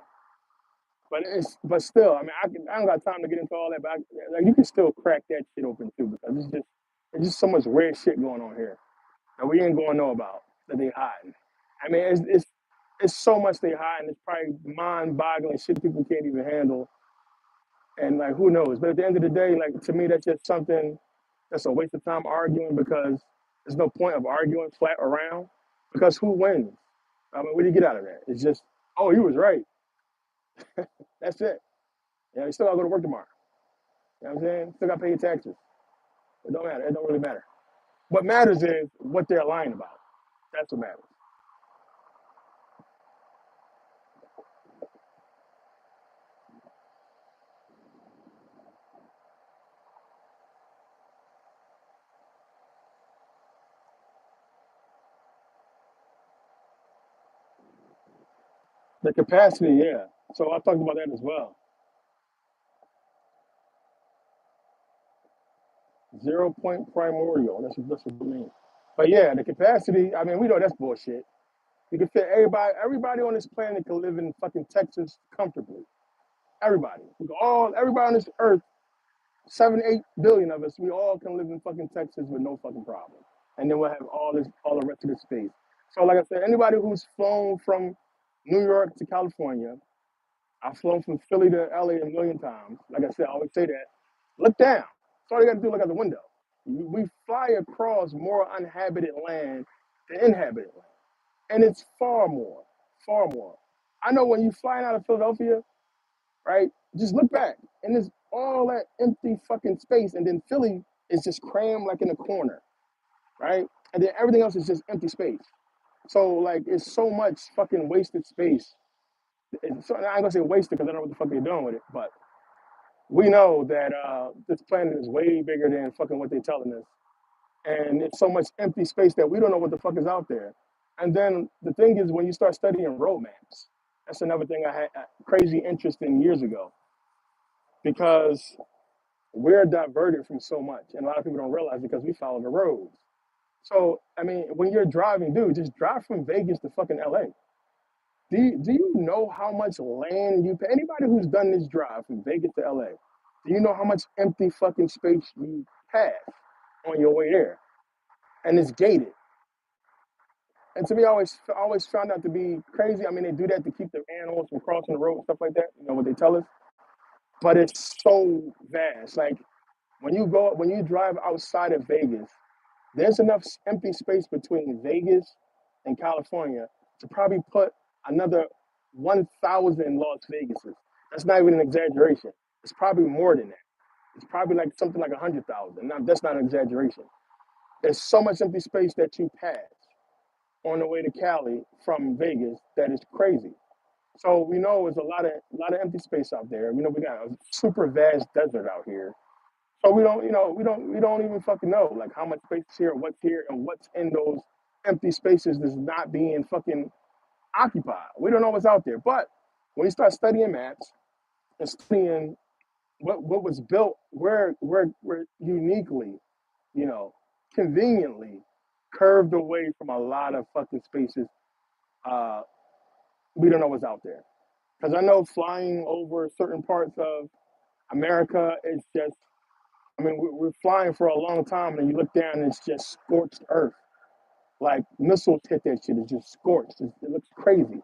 but still, I mean, I don't got time to get into all that. But like you can still crack that shit open too because it's just There's just so much weird shit going on here that we ain't gonna know about that they hiding. I mean, it's so much they hiding. It's probably mind-boggling shit people can't even handle. And like, who knows? But at the end of the day, like to me, that's just something that's a waste of time arguing because there's no point of arguing flat around because who wins? I mean, what do you get out of that? It's just, oh, he was right. That's it. Yeah, you still gotta go to work tomorrow. You know what I'm saying? Still gotta pay your taxes. It don't matter. It don't really matter. What matters is what they're lying about. That's what matters. The capacity, yeah. So I talked about that as well. 0 point primordial. That's what it means. But yeah, the capacity. I mean, we know that's bullshit. You can fit everybody on this planet can live in fucking Texas comfortably. Everybody. We can everybody on this earth, 7, 8 billion of us, we all can live in fucking Texas with no fucking problem. And then we'll have all the rest of the space. So like I said, anybody who's flown from New York to California, I've flown from Philly to LA a million times. Like I said, I always say that. Look down. That's all you got to do. Look out the window. We fly across more uninhabited land than inhabited land, and it's far more, far more. I know when you flying out of Philadelphia, right? Just look back, and there's all that empty fucking space, and then Philly is just crammed like in a corner, right? And then everything else is just empty space. So like, it's so much fucking wasted space. So, I'm gonna say wasted because I don't know what the fuck they're doing with it, but we know that this planet is way bigger than fucking what they're telling us, and it's so much empty space that we don't know what the fuck is out there. And then the thing is, when you start studying roadmaps, that's another thing I had crazy interest in years ago because we're diverted from so much, and a lot of people don't realize it because we follow the roads. So I mean, when you're driving, dude, just drive from Vegas to fucking LA. Do you know how much land you pay? Anybody who's done this drive from Vegas to LA, do you know how much empty fucking space you pass on your way there? And it's gated. And to me, I always found out to be crazy. I mean, they do that to keep the animals from crossing the road and stuff like that. You know what they tell us? But it's so vast. Like when you drive outside of Vegas, there's enough empty space between Vegas and California to probably put another 1,000 Las Vegases. That's not even an exaggeration. It's probably more than that. It's probably like something like 100,000. Now, that's not an exaggeration. There's so much empty space that you pass on the way to Cali from Vegas that is crazy. So we know there's a lot of empty space out there. We know we got a super vast desert out here. So we don't even fucking know like how much space is here, and what's in those empty spaces that's not being fucking occupied. We don't know what's out there. But when you start studying maps and studying what was built, we're uniquely, you know, conveniently curved away from a lot of fucking spaces. Uh, we don't know what's out there. Because I know flying over certain parts of America is just, I mean, we're flying for a long time, and you look down, and it's just scorched earth. Like missiles hit that shit, it's just scorched. It looks crazy.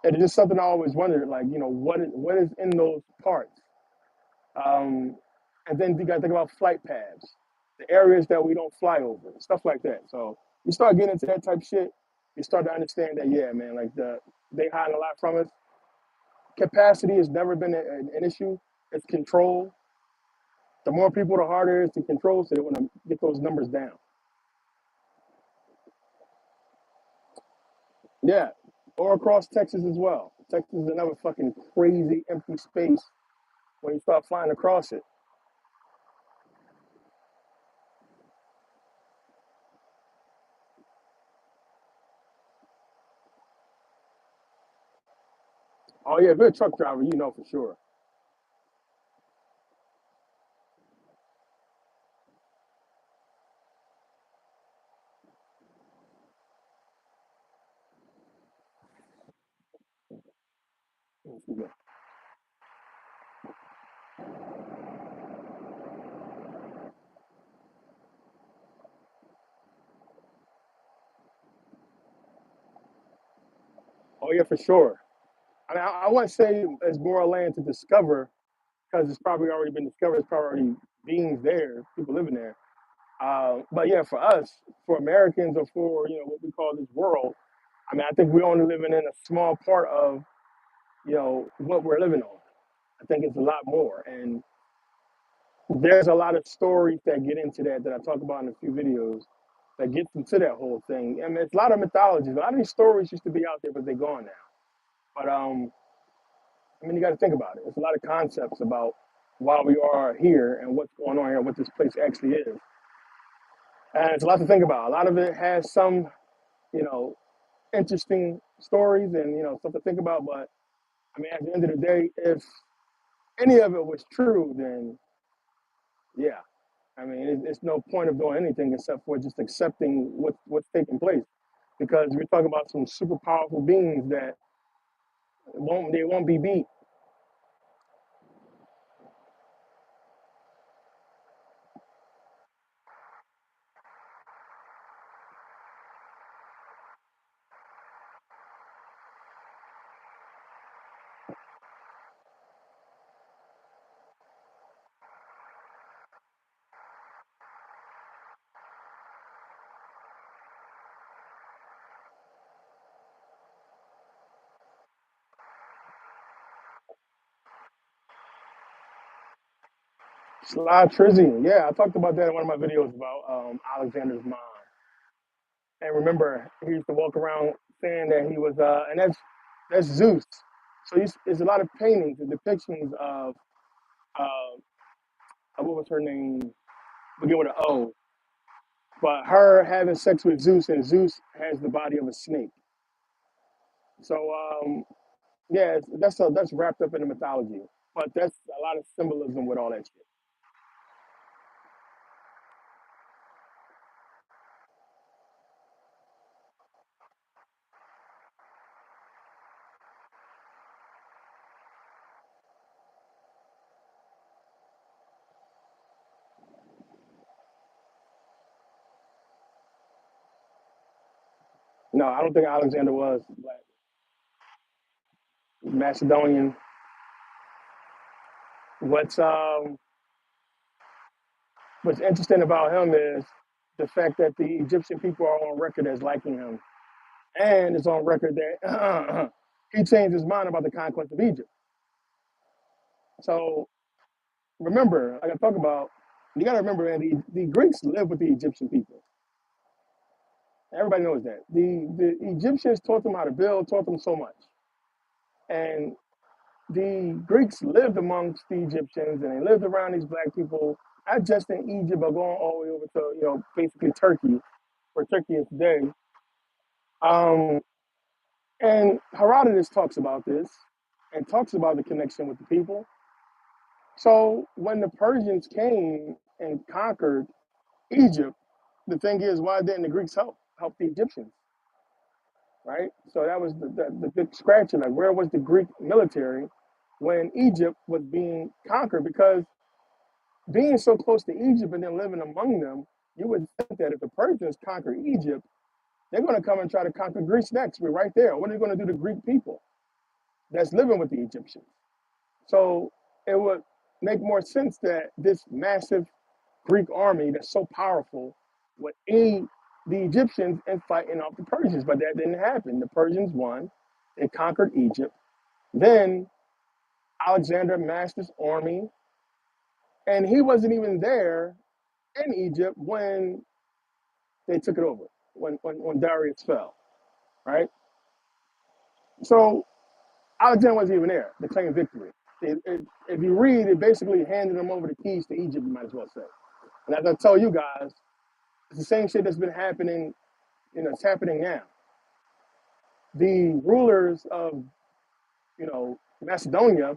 And it's just something I always wondered, like, what is in those parts? Um, and then you got to think about flight paths, the areas that we don't fly over, stuff like that. So you start getting into that type of shit, you start to understand that, yeah, man, like they hide a lot from us. Capacity has never been an issue. It's control. The more people, the harder it is to control. So they want to get those numbers down. Yeah, or across Texas as well. Texas is another fucking crazy empty space when you start flying across it. Oh yeah, if you're a truck driver, you know for sure. Oh yeah, for sure. I mean, I wouldn't say it's more land to discover because it's probably already been discovered. It's probably already beings there, people living there. But yeah, for us, for Americans, or for what we call this world, I mean, I think we're only living in a small part of what we're living on. I think it's a lot more, and there's a lot of stories that get into that I talk about in a few videos that gets into that whole thing. I mean, it's a lot of mythologies. A lot of these stories used to be out there, but they're gone now. But I mean, you got to think about it. It's a lot of concepts about why we are here and what's going on here, what this place actually is, and it's a lot to think about. A lot of it has some, you know, interesting stories and stuff to think about. But I mean, at the end of the day, if any of it was true, then yeah, I mean, it's no point of doing anything except for just accepting what's taking place, because we're talking about some super powerful beings that won't be beat. Sly Trizzy, yeah, I talked about that in one of my videos about Alexander's mom. And remember, he used to walk around saying that he was, and that's Zeus. So there's a lot of paintings and depictions of what was her name? Begin with an O. But her having sex with Zeus, and Zeus has the body of a snake. So yeah, that's wrapped up in the mythology. But that's a lot of symbolism with all that shit. No, I don't think Alexander was black. Macedonian. What's um what's interesting about him is the fact that the Egyptian people are on record as liking him, and it's on record that he changed his mind about the conquest of Egypt. So remember, like I talk about, you got to remember, man, the Greeks lived with the Egyptian people. Everybody knows that. The Egyptians taught them how to build, taught them so much, and the Greeks lived amongst the Egyptians, and they lived around these black people, not just in Egypt, but going all the way over to basically Turkey, where Turkey is today. Um, and Herodotus talks about this and talks about the connection with the people. So when the Persians came and conquered Egypt, the thing is, why didn't the Greeks help the Egyptians, right? So that was the big scratcher. Like, where was the Greek military when Egypt was being conquered? Because being so close to Egypt and then living among them, you would think that if the Persians conquer Egypt, they're going to come and try to conquer Greece next. We're right there. What are they going to do to Greek people that's living with the Egyptians? So it would make more sense that this massive Greek army that's so powerful would aid the Egyptians in fighting off the Persians, but that didn't happen. The Persians won. They conquered Egypt. Then Alexander amassed his army, and he wasn't even there in Egypt when they took it over, when Darius fell, right? So Alexander wasn't even there to claim victory. If you read, it basically handed them over the keys to Egypt, you might as well say. And as I tell you guys, it's the same shit that's been happening, it's happening now. The rulers of, Macedonia,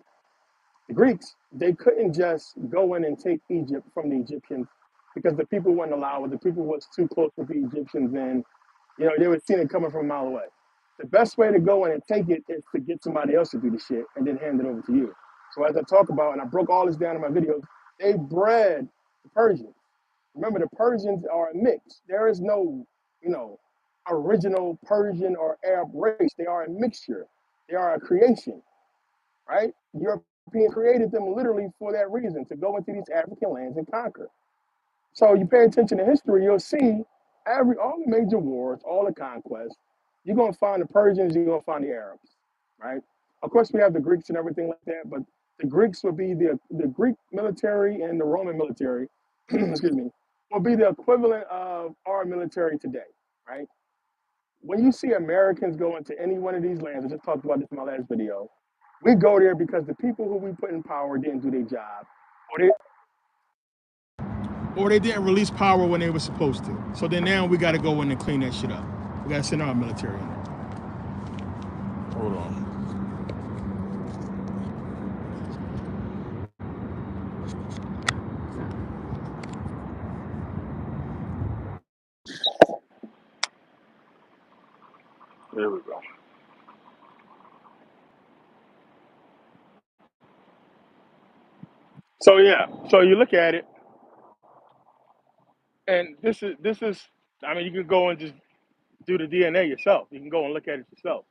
the Greeks, they couldn't just go in and take Egypt from the Egyptians because the people wouldn't allow it. The people was too close with the Egyptians, and they would see it coming from a mile away. The best way to go in and take it is to get somebody else to do the shit and then hand it over to you. So as I talk about, and I broke all this down in my videos, they bred the Persians. Remember, the Persians are a mix. There is no, you know, original Persian or Arab race. They are a mixture. They are a creation, right? European created them literally for that reason, to go into these African lands and conquer. So you pay attention to history, you'll see all the major wars, all the conquests. You're gonna find the Persians, you're gonna find the Arabs, right? Of course, we have the Greeks and everything like that, but the Greeks would be the Greek military and the Roman military, excuse me, will be the equivalent of our military today, right? When you see Americans go into any one of these lands, I just talked about this in my last video. We go there because the people who we put in power didn't do their job, or they didn't release power when they were supposed to. So then now we got to go in and clean that shit up. We got to send our military in there. Hold on. There we go. So yeah, so you look at it, and this is. I mean, you can go and just do the DNA yourself. You can go and look at it yourself.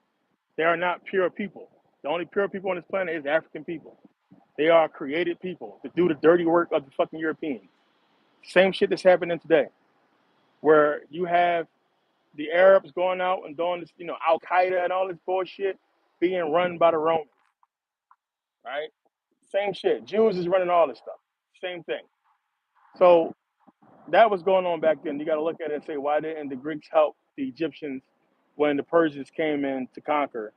They are not pure people. The only pure people on this planet is African people. They are created people to do the dirty work of the fucking Europeans. Same shit that's happening today, where you have the Arabs going out and doing this, Al Qaeda and all this bullshit being run by the Romans, right? Same shit. Jews is running all this stuff. Same thing. So that was going on back then. You got to look at it and say, why didn't the Greeks help the Egyptians when the Persians came in to conquer?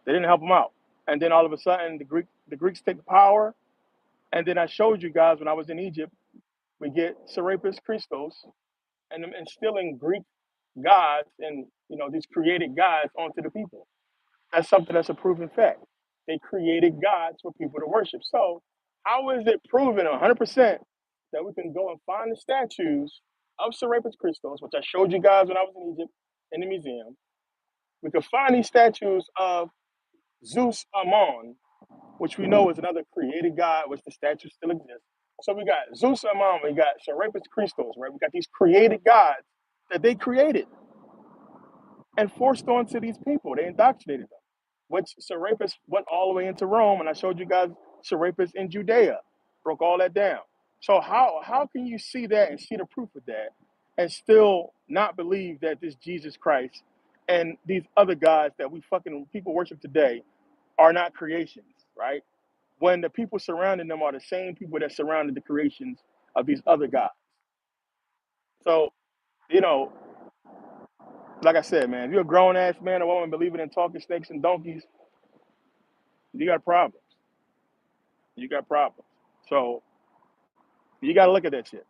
They didn't help them out. And then all of a sudden, the Greeks take the power. And then I showed you guys when I was in Egypt, we get Serapis Christos and them instilling Greek gods and these created gods onto the people. That's something that's a proven fact. They created gods for people to worship. So how is it proven 100% that we can go and find the statues of Serapis Christos, which I showed you guys when I was in Egypt in the museum? We could find these statues of Zeus Amon, which we know is another created god, which the statue still exists. So we got Zeus Amon, we got Serapis Christos, right? We got these created gods that they created and forced onto these people. They indoctrinated them, which Serapis went all the way into Rome, and I showed you guys Serapis in Judea, broke all that down. So how can you see that and see the proof of that, and still not believe that this Jesus Christ and these other gods that we fucking people worship today are not creations, right? When the people surrounding them are the same people that surrounded the creations of these other gods. So, you know, like I said, man, if you're a grown ass man or woman believing in talking snakes and donkeys, you got problems. You got problems. So you got to look at that shit.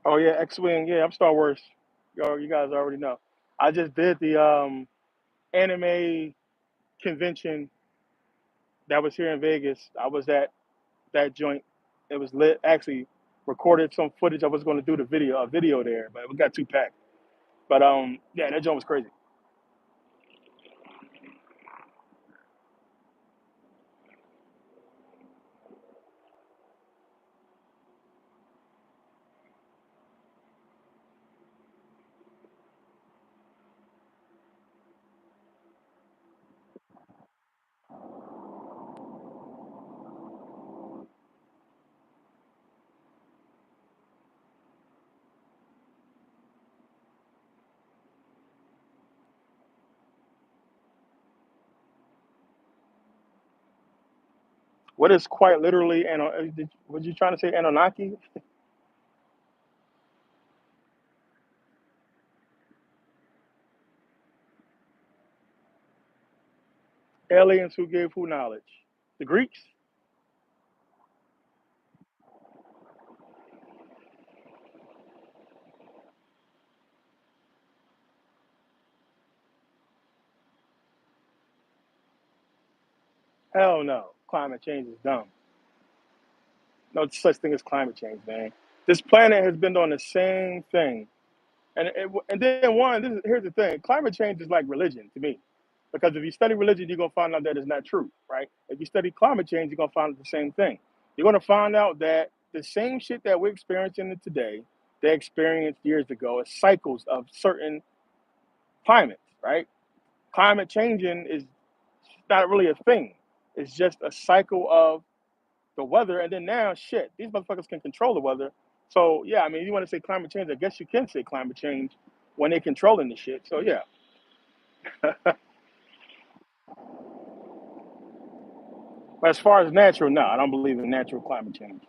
Oh yeah, X-wing. Yeah, I'm Star Wars. Yo, you guys already know. I just did the anime convention that was here in Vegas. I was at that joint. It was lit. Actually, recorded some footage. I was going to do a video there, but we got too packed. But yeah, that joint was crazy. What is quite literally, and was you trying to say Anunnaki? Aliens who gave who knowledge? The Greeks? Hell no. Climate change is dumb. No such thing as climate change, man. This planet has been doing the same thing And then here's the thing: climate change is like religion to me, because if you study religion, you're gonna find out that it's not true, right? If you study climate change, you're gonna find out the same thing. You're gonna find out that the same shit that we're experiencing today, they experienced years ago, is cycles of certain climates, right? Climate changing is not really a thing. It's just a cycle of the weather, and then now, shit, these motherfuckers can control the weather. So yeah, I mean, you want to say climate change? I guess you can say climate change when they're controlling the shit. So yeah, but as far as natural, no, I don't believe in natural climate change.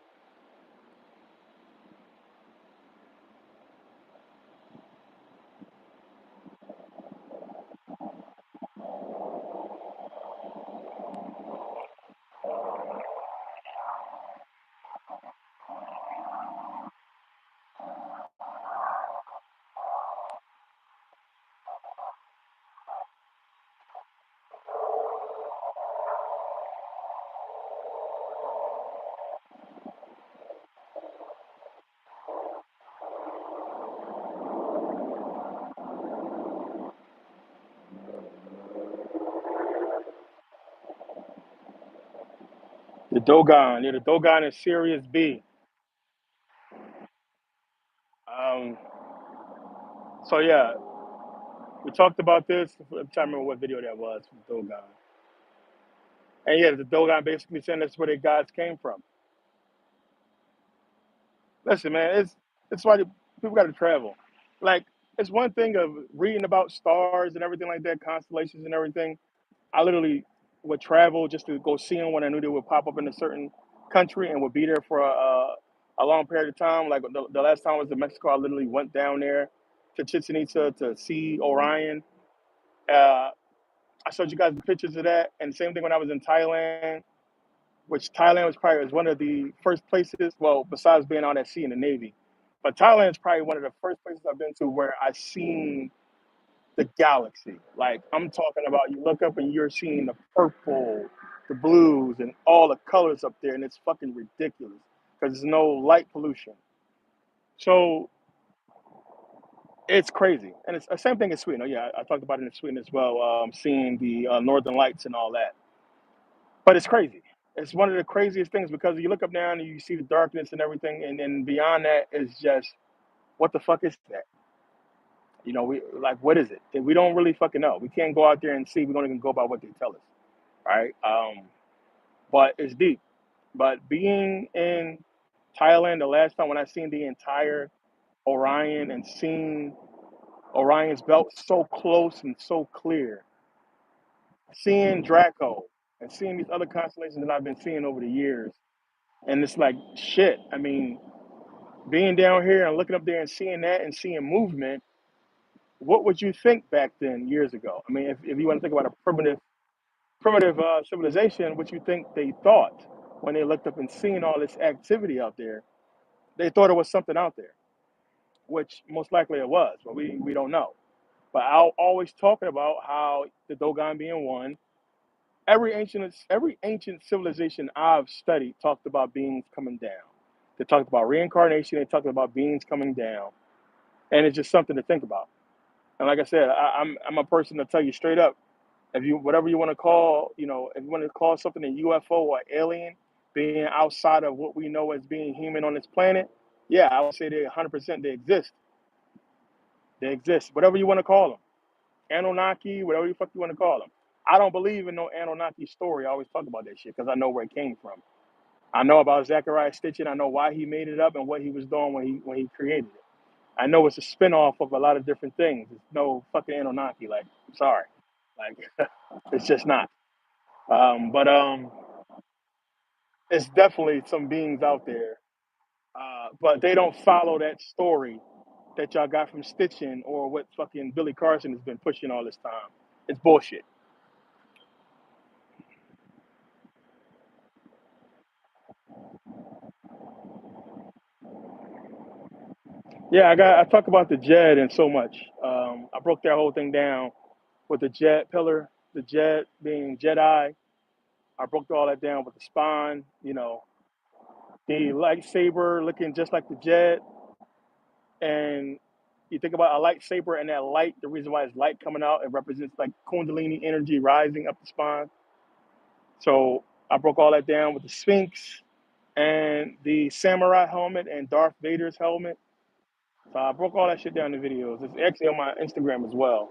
The Dogon, yeah, the Dogon is Sirius B. Um, so yeah, we talked about this. I'm trying to remember what video that was from Dogon. And yeah, the Dogon basically saying that's where the gods came from. Listen, man, it's why people got to travel. Like, it's one thing of reading about stars and everything like that, constellations and everything. I literally would travel just to go see them when I knew they would pop up in a certain country and would be there for a long period of time. Like the last time I was in Mexico, I literally went down there to Chichen Itza to see Orion. Uh, I showed you guys the pictures of that, and same thing when I was in Thailand, which Thailand was one of the first places. Well, besides being on that sea in the Navy, but Thailand is probably one of the first places I've been to where I seen the galaxy. Like, I'm talking about, you look up and you're seeing the purple, the blues, and all the colors up there, and it's fucking ridiculous because there's no light pollution. So it's crazy, and it's the same thing in Sweden. Oh, yeah, I talked about it in Sweden as well, seeing the Northern Lights and all that. But it's crazy. It's one of the craziest things because you look up now and you see the darkness and everything, and then beyond that is just what the fuck is that? We like, what is it? We don't really fucking know. We can't go out there and see. We don't even go by what they tell us, right? But it's deep. But being in Thailand the last time when I seen the entire Orion and seeing Orion's belt so close and so clear, seeing Draco and seeing these other constellations that I've been seeing over the years, and it's like shit. I mean, being down here and looking up there and seeing that and seeing movement, what would you think back then years ago? I mean, if you want to think about a primitive civilization, what you think they thought when they looked up and seen all this activity out there? They thought it was something out there, which most likely it was, but we don't know. But I'll always talking about how the Dogon being one. Every ancient civilization I've studied talked about beings coming down. They talked about reincarnation. They talked about beings coming down, and it's just something to think about. And like I said, I'm a person to tell you straight up. If you whatever you want to call, if you want to call something a UFO or alien, being outside of what we know as being human on this planet, yeah, I would say they 100% they exist. They exist. Whatever you want to call them, Anunnaki, whatever the fuck you want to call them. I don't believe in no Anunnaki story. I always talk about that shit because I know where it came from. I know about Zachariah Stitchin. I know why he made it up and what he was doing when he created it. I know it's a spinoff of a lot of different things. It's no fucking Anunnaki. Like, I'm sorry, like it's just not. But it's definitely some beings out there, but they don't follow that story that y'all got from Stitching or what fucking Billy Carson has been pushing all this time. It's bullshit. Yeah, I talk about the Jed and so much. I broke that whole thing down with the Jed pillar, the Jed being Jedi. I broke all that down with the spine, the lightsaber looking just like the Jed, and You think about a lightsaber and that light, the reason why it's light coming out, it represents like Kundalini energy rising up the spine. So I broke all that down with the Sphinx and the samurai helmet and Darth Vader's helmet. So I broke all that shit down in videos. It's actually on my Instagram as well.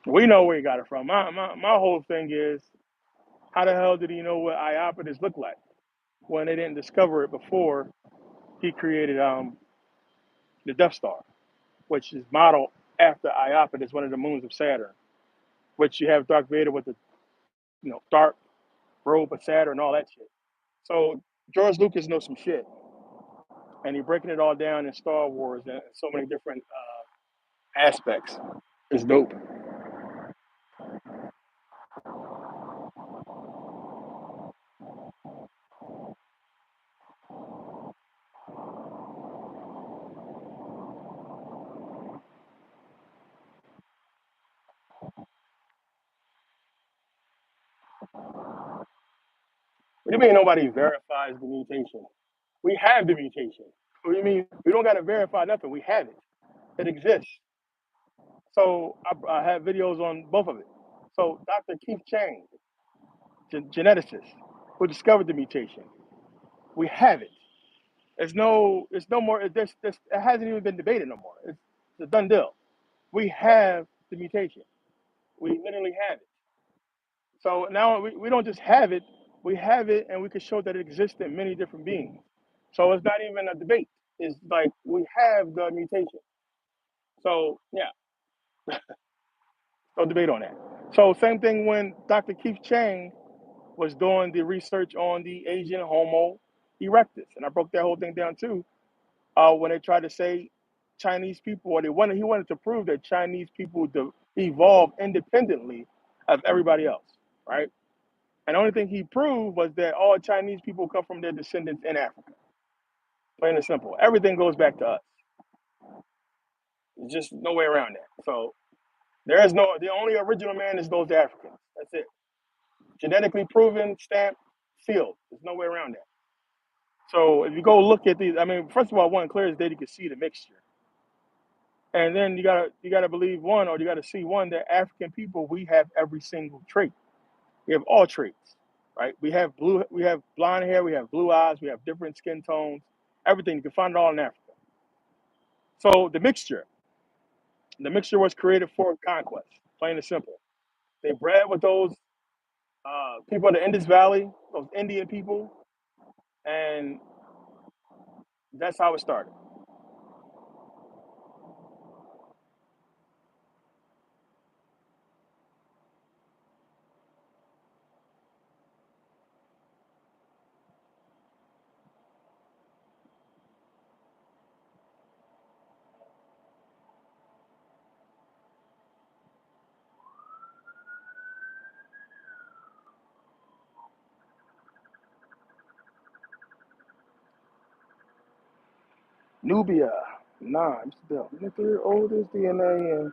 We know where he got it from. My whole thing is, how the hell did he know what Iapetus looked like when they didn't discover it before he created the Death Star, which is modeled after Iapetus, one of the moons of Saturn, which you have Darth Vader with the dark robe of Saturn and all that shit. So George Lucas knows some shit, and he breaking it all down in Star Wars and so many different aspects. It's dope. What do you mean nobody verifies the mutation? We have the mutation. What do you mean? We don't got to verify nothing. We have it. It exists. So I have videos on both of it. So Dr. Keith Chang, geneticist, who discovered the mutation, we have it. It's no more. It hasn't even been debated no more. It's a done deal. We have the mutation. We literally have it. So now we don't just have it. We have it, and we can show that it exists in many different beings. So it's not even a debate. It's like we have the mutation. So yeah, no debate on that. So same thing when Dr. Keith Chang was doing the research on the Asian Homo erectus, and I broke that whole thing down too. When they tried to say Chinese people, or he wanted to prove that Chinese people evolved independently of everybody else, right? And the only thing he proved was that all Chinese people come from their descendants in Africa. Plain and simple. Everything goes back to us. There's just no way around that. So the only original man is those Africans. That's it. Genetically proven, stamped, sealed. There's no way around that. So if you go look at these, I mean, first of all, one clear as day you can see the mixture, and then you gotta believe one, or you gotta see one, that African people, we have every single trait. We have all traits, right? We have blonde hair, we have blue eyes, we have different skin tones, everything. You can find it all in Africa. So the mixture was created for conquest, plain and simple. They bred with those people in the Indus Valley, those Indian people, and that's how it started. Nubia, nah, I'm still. Nuclear oldest DNA and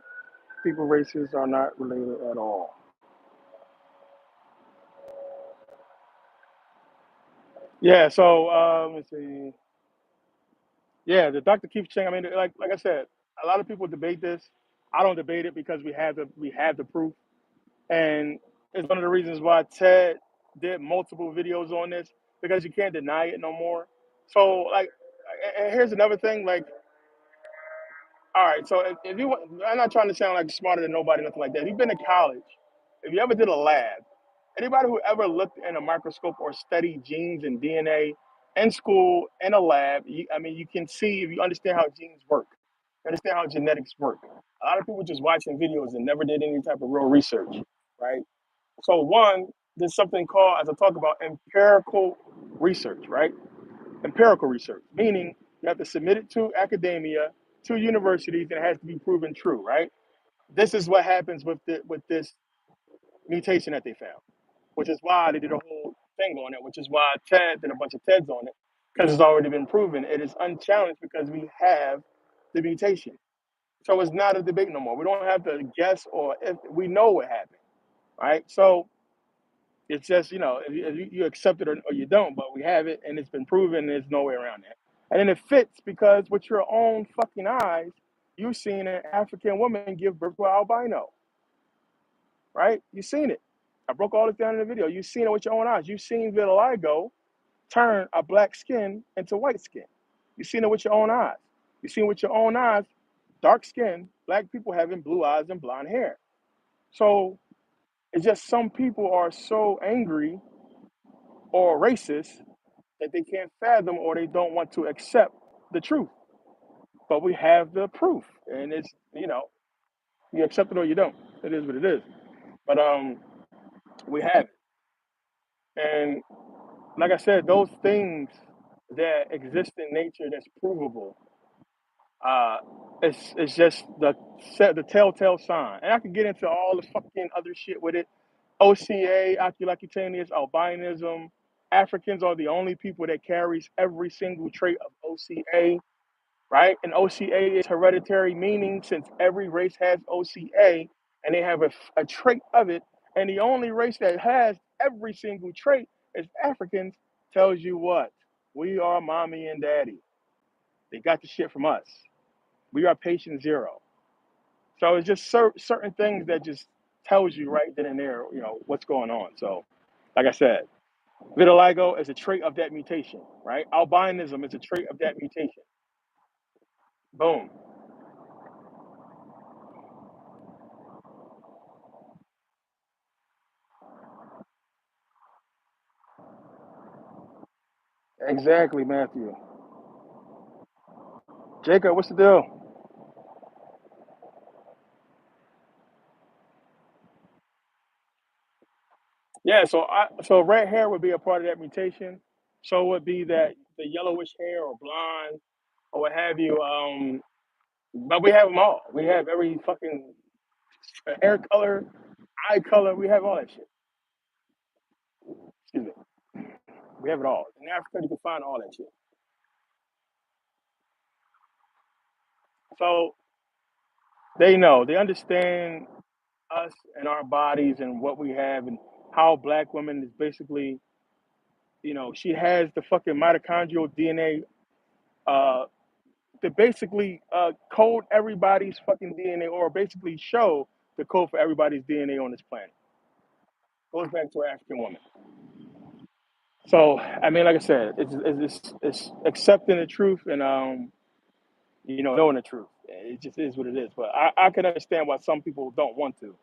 people races are not related at all. Yeah, so let's see. Yeah, the Dr. Keith Chang. I mean, like I said, a lot of people debate this. I don't debate it because we have the proof, and it's one of the reasons why Ted did multiple videos on this, because you can't deny it no more. So like, and here's another thing. Like, all right, so if you, I'm not trying to sound like smarter than nobody, nothing like that. If you've been to college, if you ever did a lab, anybody who ever looked in a microscope or studied genes and DNA in school in a lab, I mean, you can see, if you understand how genes work, understand how genetics work. A lot of people just watching videos and never did any type of real research, right? So one, there's something called, as I talk about, empirical research, right? Empirical research, meaning you have to submit it to academia, to universities, and it has to be proven true, right? This is what happens with this mutation that they found, which is why they did a whole thing on it, which is why Ted did a bunch of TEDs on it, because it's already been proven. It is unchallenged because we have the mutation. So it's not a debate no more. We don't have to guess, or if we know what happened, right? So it's just, if you accept it, or you don't, but we have it and it's been proven, and there's no way around that. And then it fits because with your own fucking eyes, You've seen an African woman give birth to an albino, right? You've seen it. I broke all this down in the video. You've seen it with your own eyes. You've seen vitiligo turn a black skin into white skin. You've seen it with your own eyes. You've seen with your own eyes, dark skin, black people having blue eyes and blonde hair. So it's just some people are so angry or racist that they can't fathom or they don't want to accept the truth. But we have the proof, and it's you accept it or you don't. It is what it is. But we have it, and like I said, those things that exist in nature that's provable, uh, it's just the telltale sign. And I could get into all the fucking other shit with it. OCA, oculocutaneous albinism. Africans are the only people that carries every single trait of OCA, right? And OCA is hereditary, meaning since every race has OCA and they have a trait of it, and the only race that has every single trait is Africans, tells you what? We are mommy and daddy. They got the shit from us. We are patient zero. So it's just certain things that just tells you right then and there, what's going on. So, like I said, vitiligo is a trait of that mutation, right? Albinism is a trait of that mutation. Boom. Exactly, Matthew. Jacob, what's the deal? Yeah, so red hair would be a part of that mutation. So it would be that the yellowish hair or blonde or what have you. But we have them all. We have every fucking hair color, eye color. We have all that shit. Excuse me. We have it all. In Africa, you can find all that shit. So they know. They understand us and our bodies and what we have and how black women is basically, she has the fucking mitochondrial DNA uh, to basically code everybody's fucking DNA or basically show the code for everybody's DNA on this planet. Goes back to an African woman. So I mean, like I said, it's accepting the truth and knowing the truth. It just is what it is. But I can understand why some people don't want to,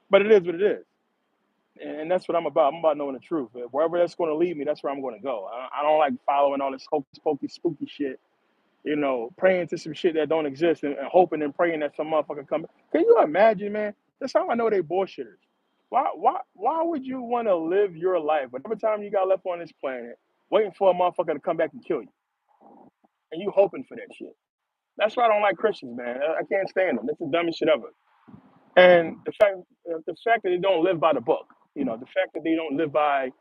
but it is what it is. And that's what I'm about. I'm about knowing the truth. Wherever that's going to lead me, that's where I'm going to go. I don't like following all this hocus pocus spooky shit. Praying to some shit that don't exist and hoping and praying that some motherfucker come. Can you imagine, man? That's how I know they bullshitters. Why would you want to live your life, but every time you got left on this planet, waiting for a motherfucker to come back and kill you, and you hoping for that shit? That's why I don't like Christians, man. I can't stand them. It's the dumbest shit ever. And the fact that they don't live by the book, the fact that they don't live by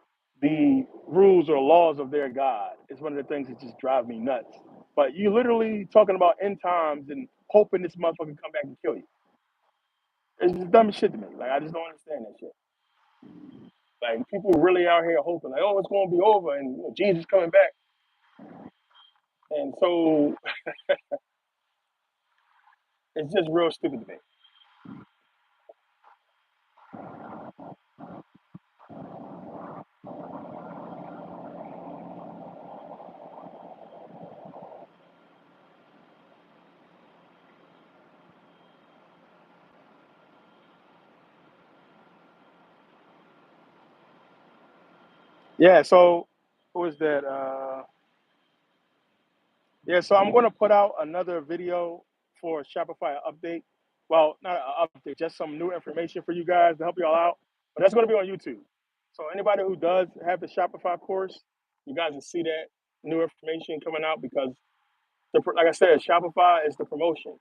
the rules or laws of their God is one of the things that just drive me nuts. But you literally talking about end times and hoping this motherfucker come back and kill you. It's just dumb as shit to me. Like I just don't understand that shit. Like people really out here hoping like, oh, it's gonna be over and Jesus coming back. And so it's just real stupid to me. Yeah, so what was that? Yeah, so I'm going to put out another video for Shopify update. Well, not an update, just some new information for you guys to help y'all out. But that's going to be on YouTube. So anybody who does have the Shopify course, you guys will see that new information coming out because, like I said, Shopify is the promotion.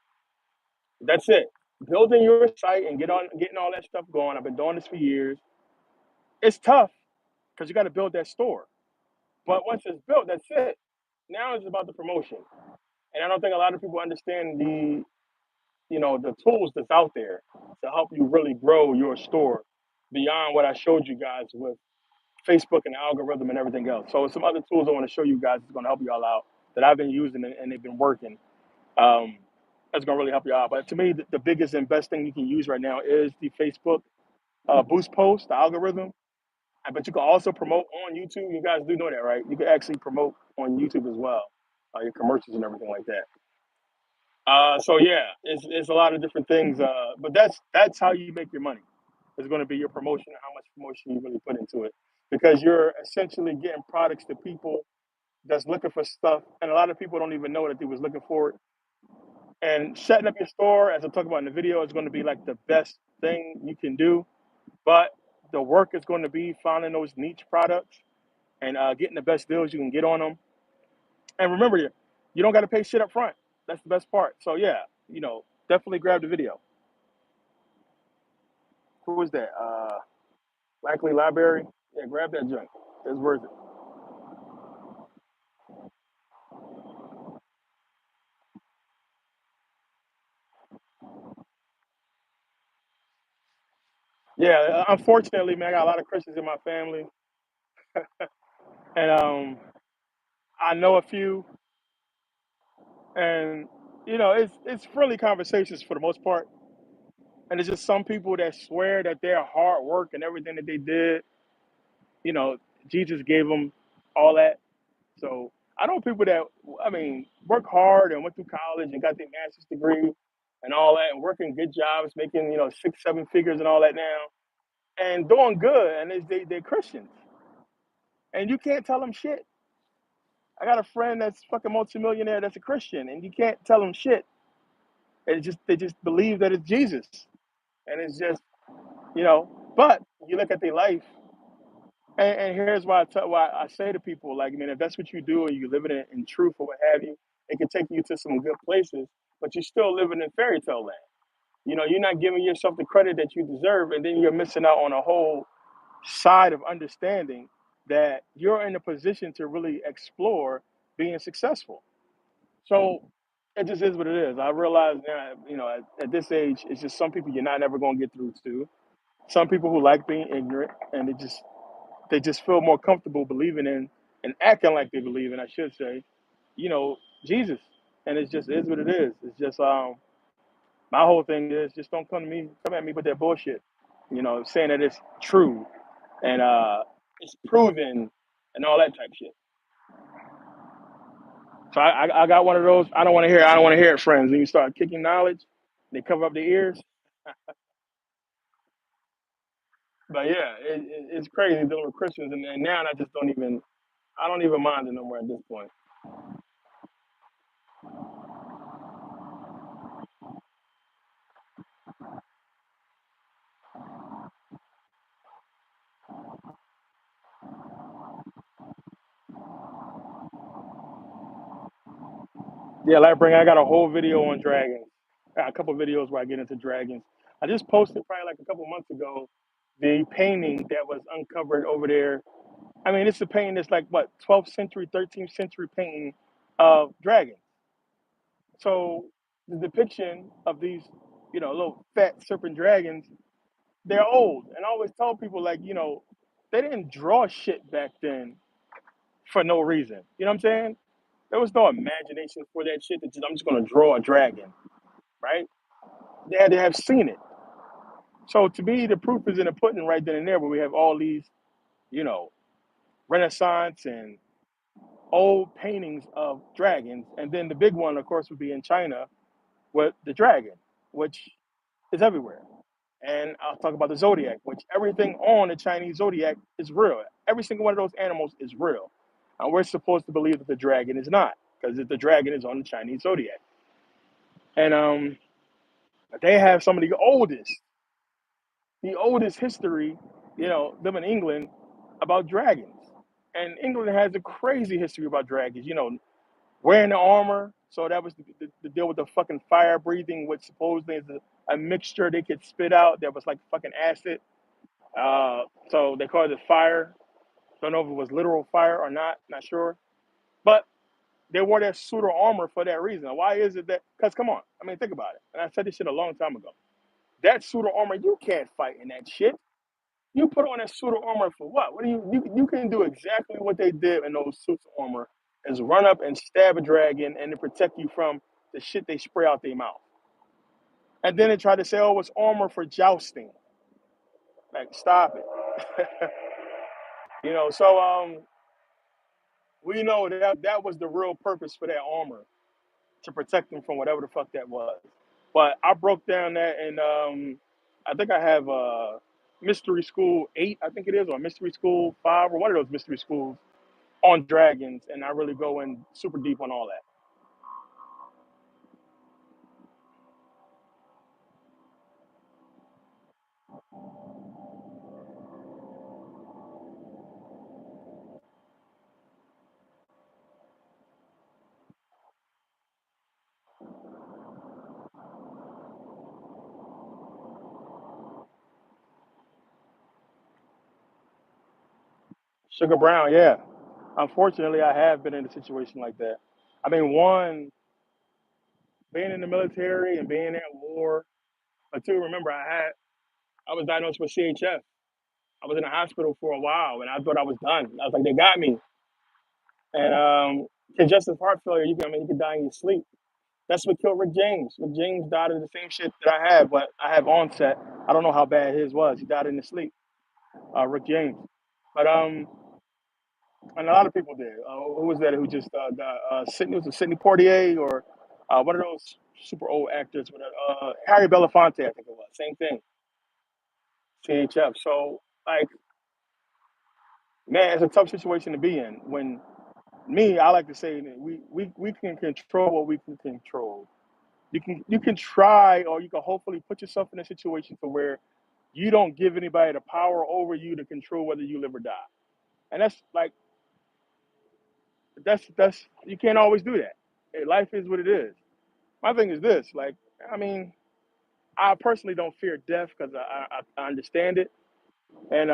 That's it. Building your site and getting all that stuff going. I've been doing this for years. It's tough because you got to build that store. But once it's built, that's it. Now it's about the promotion. And I don't think a lot of people understand the tools that's out there to help you really grow your store beyond what I showed you guys with Facebook and algorithm and everything else. So some other tools I want to show you guys is going to help you all out that I've been using and they've been working. Um, That's gonna really help you out. But to me, the biggest and best thing you can use right now is the Facebook boost post, the algorithm. But you can also promote on YouTube. You guys do know that, right? You can actually promote on YouTube as well, your commercials and everything like that. So yeah, it's a lot of different things. But that's how you make your money. It's going to be your promotion and how much promotion you really put into it, because you're essentially getting products to people that's looking for stuff, and a lot of people don't even know that they was looking for it. And setting up your store, as I talk about in the video, is going to be like the best thing you can do. But the work is going to be finding those niche products and getting the best deals you can get on them. And remember, you don't got to pay shit up front. That's the best part. So yeah, definitely grab the video. Who was that? Likely Library. Yeah, grab that junk. It's worth it. Yeah, unfortunately, man, I got a lot of Christians in my family, and I know a few, and it's friendly conversations for the most part. And it's just some people that swear that their hard work and everything that they did, you know, Jesus gave them all that. So I know people that, I mean, work hard and went through college and got their master's degree and all that, and working good jobs, making 6, 7 figures and all that now, and doing good, and they're Christians, and you can't tell them shit. I got a friend that's fucking multimillionaire that's a Christian, and you can't tell them shit. They just believe that it's Jesus, and it's just But you look at their life, and here's why I say to people, like, man, if that's what you do and you live in truth or what have you, it can take you to some good places, but you're still living in fairy tale land. You're not giving yourself the credit that you deserve, and then you're missing out on a whole side of understanding that you're in a position to really explore being successful. So it just is what it is. I realize now, at this age, it's just some people you're not ever going to get through to. Some people who like being ignorant, and they just feel more comfortable believing in and acting like they believe in, I should say, you know, Jesus. And it just is what it is. It's just my whole thing is just don't come at me with that bullshit. Saying that it's true and it's proven and all that type shit. So I got one of those. I don't want to hear it, friends. When you start kicking knowledge, they cover up their ears. But yeah, it's crazy dealing with Christians, and now I don't even mind it no more at this point. Yeah, I got a whole video on dragons. I got a couple videos where I get into dragons. I just posted probably like a couple months ago the painting that was uncovered over there. I mean, it's a painting that's like what 12th century, 13th century painting of dragons. So the depiction of these, little fat serpent dragons, they're old. And I always tell people like, they didn't draw shit back then for no reason. You know what I'm saying? There was no imagination for that shit. I'm just gonna draw a dragon, right? They had to have seen it. So to me, the proof is in the pudding right then and there, where we have all these, you know, Renaissance and old paintings of dragons, and then the big one, of course, would be in China with the dragon, which is everywhere. And I'll talk about the zodiac, which everything on the Chinese zodiac is real. Every single one of those animals is real. And we're supposed to believe that the dragon is not, because the dragon is on the Chinese zodiac. And they have some of the oldest history, them in England about dragons. And England has a crazy history about dragons, wearing the armor. So that was the deal with the fucking fire breathing, which supposedly is a mixture they could spit out that was like fucking acid. So they called it fire. Don't know if it was literal fire or not, not sure. But they wore that suit of armor for that reason. Why is it that? Because come on, I mean, think about it. And I said this shit a long time ago. That suit of armor, you can't fight in that shit. You put on that suit of armor for what? What do you can do exactly what they did in those suits of armor is run up and stab a dragon and to protect you from the shit they spray out their mouth. And then they try to say, oh, it's armor for jousting. Like, stop it. So we know that was the real purpose for that armor, to protect them from whatever the fuck that was. But I broke down that, and I think I have Mystery School 8, I think it is, or Mystery School 5, or one of those mystery schools on dragons, and I really go in super deep on all that. Sugar Brown, yeah. Unfortunately, I have been in a situation like that. I mean, one, being in the military and being at war, but two, remember, I was diagnosed with CHF. I was in the hospital for a while, and I thought I was done. I was like, they got me. And congestive heart failure, you can die in your sleep. That's what killed Rick James. Rick James died of the same shit that I had, but I have onset. I don't know how bad his was. He died in his sleep. Rick James. But and a lot of people did. Who was that? Who just died? Sydney, was it Sidney Poitier, or one of those super old actors? With Harry Belafonte, I think it was. Same thing. CHF. So like, man, it's a tough situation to be in. When me, I like to say that we can control what we can control. You can try, or you can hopefully put yourself in a situation to where you don't give anybody the power over you to control whether you live or die. And that's like, that's you can't always do that. Life is what it is. My thing is this, like, I mean, I personally don't fear death because I understand it, and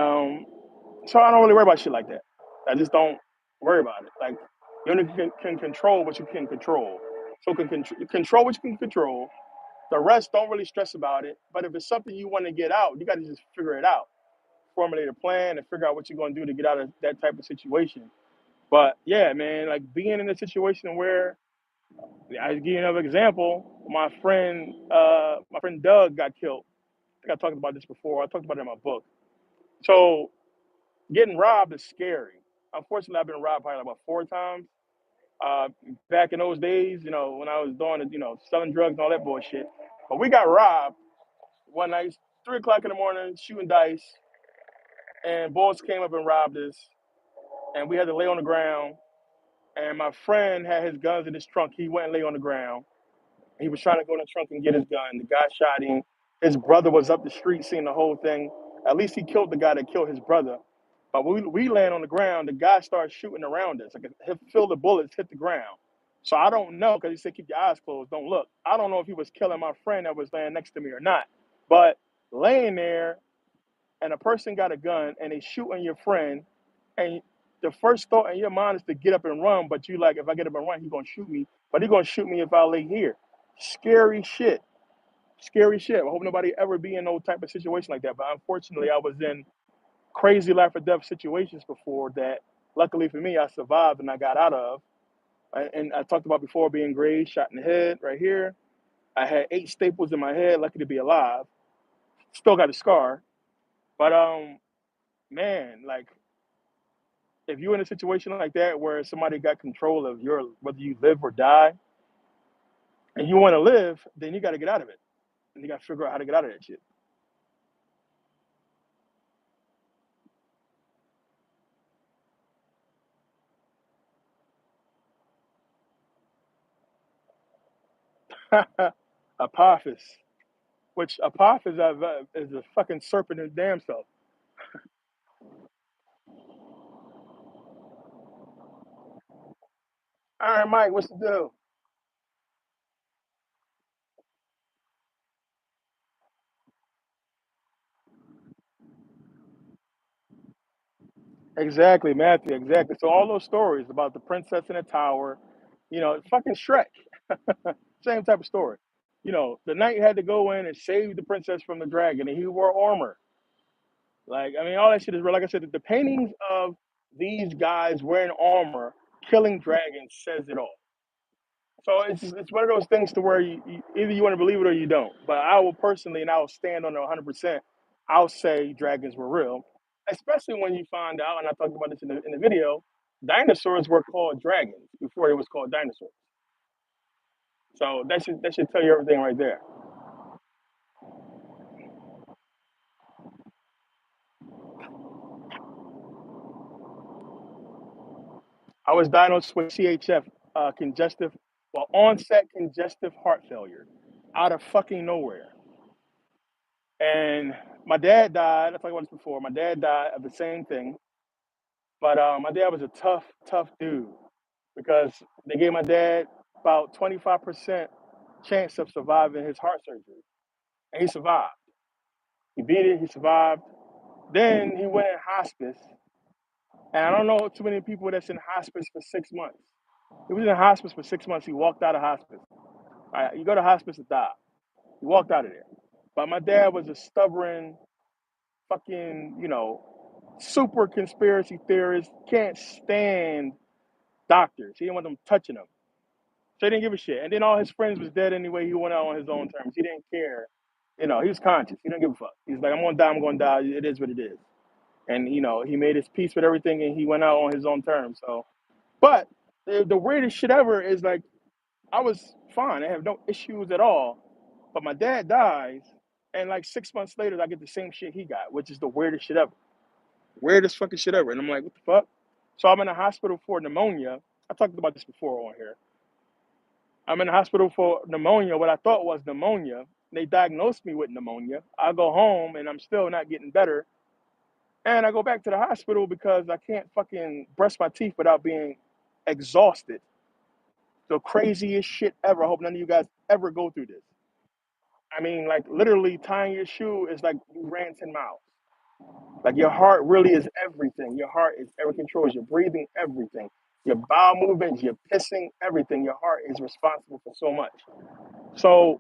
so I don't really worry about shit like that. I just don't worry about it. Like, you only can control what you can control. So control what you can control. The rest, don't really stress about it. But if it's something you want to get out, you got to just figure it out, formulate a plan, and figure out what you're going to do to get out of that type of situation. But yeah, man, like being in a situation where, I give you another example. My friend Doug got killed. I think I talked about this before. I talked about it in my book. So getting robbed is scary. Unfortunately, I've been robbed probably like about 4 times. Uh, Back in those days, when I was doing, selling drugs and all that bullshit. But we got robbed one night, 3 o'clock in the morning, shooting dice, and boys came up and robbed us, and we had to lay on the ground. And my friend had his guns in his trunk. He went and lay on the ground. He was trying to go in the trunk and get his gun. The guy shot him. His brother was up the street seeing the whole thing. At least he killed the guy that killed his brother. But when we land on the ground, the guy started shooting around us. Like, feel the bullets hit the ground. So I don't know, because he said keep your eyes closed, don't look. I don't know if he was killing my friend that was laying next to me or not. But laying there, and a person got a gun and they shooting your friend, and the first thought in your mind is to get up and run, but you like, if I get up and run, he's gonna shoot me. But he's gonna shoot me if I lay here. Scary shit. Scary shit. I hope nobody ever be in no type of situation like that. But unfortunately, I was in crazy life or death situations before that. Luckily for me, I survived and I got out of. And I talked about before being grazed, shot in the head right here. I had 8 staples in my head. Lucky to be alive. Still got a scar. But man, like, if you're in a situation like that where somebody got control of your, whether you live or die, and you want to live, then you got to get out of it, and you got to figure out how to get out of that shit. Apophis, which Apophis is a fucking serpent in damn self. All right, Mike, what's the deal? Exactly, Matthew. Exactly. So all those stories about the princess in the tower, fucking Shrek, same type of story. The knight had to go in and save the princess from the dragon, and he wore armor. Like, I mean, all that shit is real. Like I said, the paintings of these guys wearing armor, killing dragons, says it all. So it's one of those things to where either you want to believe it or you don't. But I will personally, and I will stand on it 100%. I'll say dragons were real, especially when you find out, and I talked about this in the video. Dinosaurs were called dragons before it was called dinosaurs. So that should tell you everything right there. I was diagnosed with CHF, congestive, well, onset congestive heart failure, out of fucking nowhere. And my dad died. I talked about this before. My dad died of the same thing, but my dad was a tough, tough dude because they gave my dad about 25% chance of surviving his heart surgery, and he survived. He beat it. He survived. Then he went in hospice, and I don't know too many people that's in hospice for 6 months. He was in hospice for 6 months. He walked out of hospice. All right, you go to hospice to die. He walked out of there. But my dad was a stubborn, fucking, super conspiracy theorist. Can't stand doctors. He didn't want them touching him. So he didn't give a shit. And then all his friends was dead anyway. He went out on his own terms. He didn't care. He was conscious. He didn't give a fuck. He's like, I'm gonna die. I'm gonna die. It is what it is. And he made his peace with everything, and he went out on his own terms. So, but the weirdest shit ever is like I was fine. I have no issues at all. But my dad dies, and like 6 months later, I get the same shit he got, which is the weirdest shit ever. Weirdest fucking shit ever. And I'm like, what the fuck? So I'm in the hospital for pneumonia. I talked about this before on here. I'm in the hospital for pneumonia, what I thought was pneumonia. They diagnosed me with pneumonia. I go home and I'm still not getting better. And I go back to the hospital because I can't fucking brush my teeth without being exhausted. The craziest shit ever. I hope none of you guys ever go through this. I mean, like literally tying your shoe is like you ran 10 miles. Like your heart really is everything. Your heart is every controls your breathing, everything. Your bowel movements, your pissing, everything. Your heart is responsible for so much. So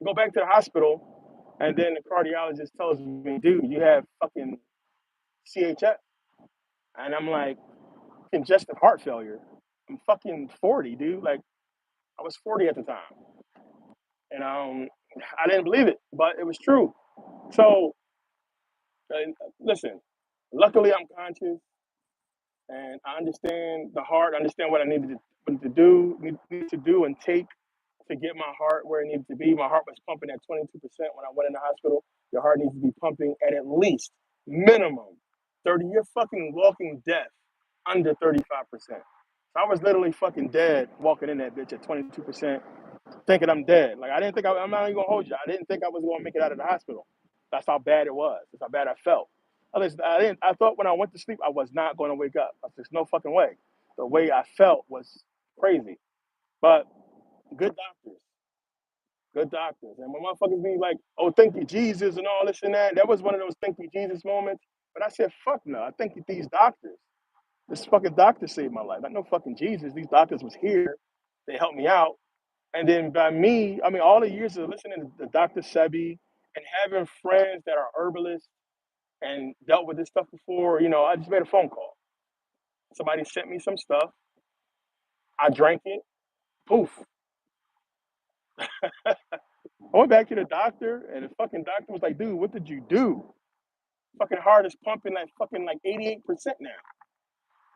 go back to the hospital, and then the cardiologist tells me, dude, you have fucking CHF. And I'm like, congestive heart failure. I'm fucking 40, dude. Like, I was 40 at the time. And I didn't believe it, but it was true. So, listen, luckily I'm conscious and I understand the heart, I understand what I need to do and take to get my heart where it needs to be. My heart was pumping at 22% when I went in the hospital. Your heart needs to be pumping at least minimum 30. You're fucking walking death under 35%. So I was literally fucking dead walking in that bitch at 22%, thinking I'm dead. Like I didn't think I'm not even gonna hold you. I didn't think I was gonna make it out of the hospital. That's how bad it was. That's how bad I felt. I thought when I went to sleep I was not gonna wake up. There's no fucking way. The way I felt was crazy. But good doctors, good doctors. And when motherfuckers be like, oh, thank you, Jesus, and all this and that, that was one of those thank you, Jesus moments. But I said, fuck no, I thank you, these doctors. This fucking doctor saved my life. Not no fucking Jesus. These doctors was here. They helped me out. And then by me, I mean, all the years of listening to Dr. Sebi and having friends that are herbalists and dealt with this stuff before, I just made a phone call. Somebody sent me some stuff. I drank it. Poof. I went back to the doctor, and the fucking doctor was like, dude, what did you do? Fucking heart is pumping like fucking like 88% now.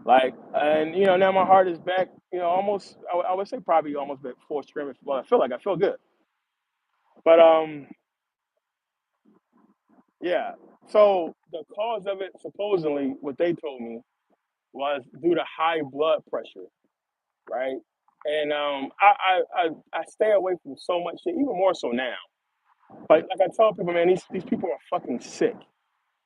Like, and now my heart is back, almost, I would say probably almost back full strength. Well, I feel good. But, yeah. So the cause of it, supposedly, what they told me was due to high blood pressure, right? And I stay away from so much shit, even more so now. But like I tell people, man, these people are fucking sick.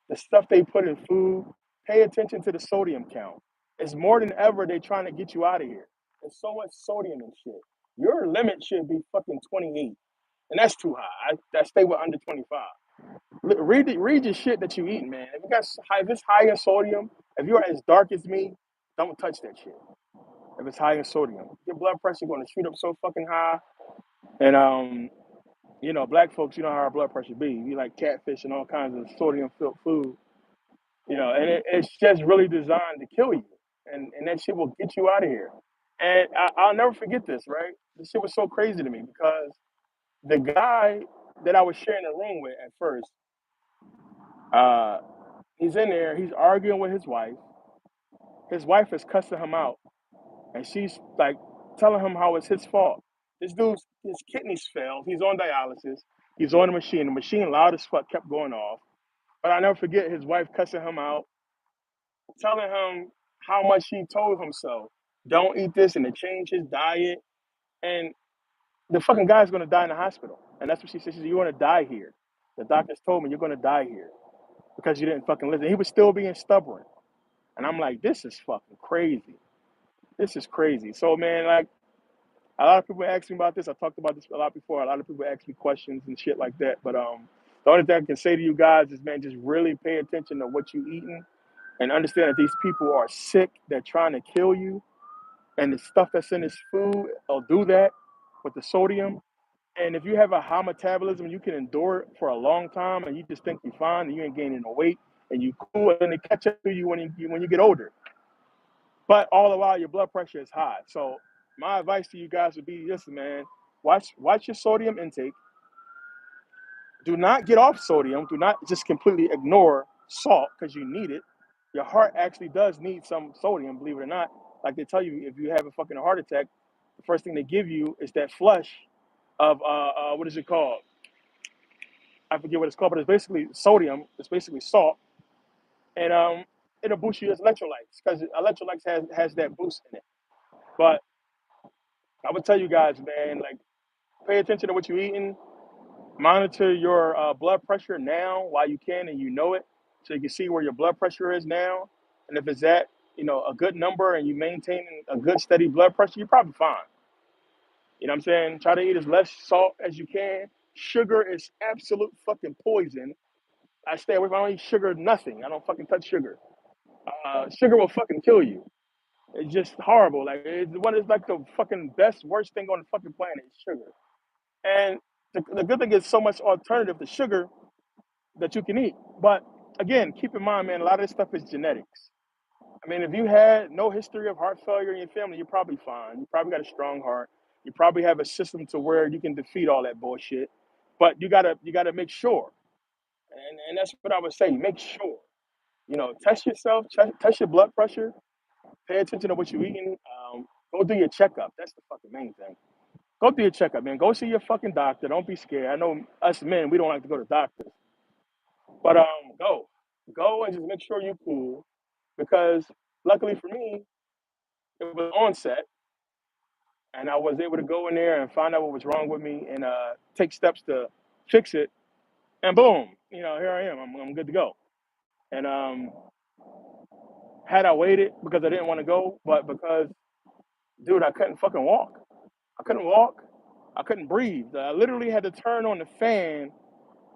The stuff they put in food, pay attention to the sodium count. It's more than ever they trying to get you out of here. There's so much sodium and shit. Your limit should be fucking 28, and that's too high. I stay with under 25. Read your shit that you eating, man. If it's high in sodium, if you're as dark as me, don't touch that shit. If it's high in sodium, your blood pressure going to shoot up so fucking high. And black folks, you know how our blood pressure be. We like catfish and all kinds of sodium filled food. And it's just really designed to kill you, and that shit will get you out of here. And I'll never forget this, right? This shit was so crazy to me because the guy that I was sharing a room with at first, uh, he's in there, he's arguing with his wife. His wife is cussing him out, and she's like telling him how it's his fault. This dude's his kidneys failed. He's on dialysis. He's on the machine. The machine loud as fuck kept going off. But I never forget his wife cussing him out, telling him how much he told himself, don't eat this and to change his diet. And the fucking guy's gonna die in the hospital. And that's what she said. She said, you're gonna die here. The doctors told me you're gonna die here because you didn't fucking listen. He was still being stubborn. And I'm like, this is fucking crazy. This is crazy. So man, like a lot of people ask me about this. I talked about this a lot before. A lot of people ask me questions and shit like that. But the only thing I can say to you guys is, man, just really pay attention to what you're eating and understand that these people are sick. They're trying to kill you, and the stuff that's in this food will do that with the sodium. And if you have a high metabolism, you can endure it for a long time, and you just think you're fine, and you ain't gaining no weight, and you cool, and they catch up to you when you get older. But all the while, your blood pressure is high. So my advice to you guys would be this, man: watch your sodium intake. Do not get off sodium. Do not just completely ignore salt because you need it. Your heart actually does need some sodium, believe it or not. Like they tell you, if you have a fucking heart attack, the first thing they give you is that flush of what is it called? I forget what it's called, but it's basically sodium. It's basically salt, and it'll boost you as electrolytes because electrolytes has that boost in it. But I would tell you guys, man, like pay attention to what you're eating. Monitor your blood pressure now while you can and you know it, so you can see where your blood pressure is now. And if it's at a good number and you maintain a good steady blood pressure, you're probably fine. You know what I'm saying? Try to eat as less salt as you can. Sugar is absolute fucking poison. I stay away from. I don't eat sugar, nothing. I don't fucking touch sugar. Sugar will fucking kill you. It's just horrible. Like it's what is like the fucking best worst thing on the fucking planet is sugar. And the good thing is so much alternative to sugar that you can eat. But again, keep in mind, man, a lot of this stuff is genetics. I mean, if you had no history of heart failure in your family, you're probably fine. You probably got a strong heart. You probably have a system to where you can defeat all that bullshit. But you gotta make sure. And that's what I would say. Make sure. Test yourself, test your blood pressure, pay attention to what you're eating. Go do your checkup. That's the fucking main thing. Go do your checkup, man. Go see your fucking doctor. Don't be scared. I know us men, we don't like to go to doctors. But go and just make sure you're cool, because luckily for me, it was onset, and I was able to go in there and find out what was wrong with me and take steps to fix it. And boom, here I am. I'm good to go. And had I waited because I didn't want to go, but because dude, I couldn't fucking walk. I couldn't walk. I couldn't breathe. I literally had to turn on the fan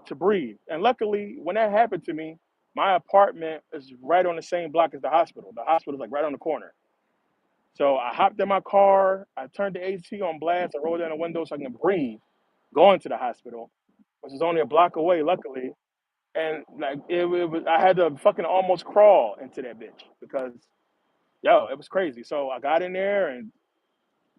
to breathe. And luckily, when that happened to me, my apartment is right on the same block as the hospital. The hospital is like right on the corner. So I hopped in my car. I turned the AC on blast. I rolled down the window so I can breathe, going to the hospital, which is only a block away, luckily. And like it was, I had to fucking almost crawl into that bitch because it was crazy. So I got in there, and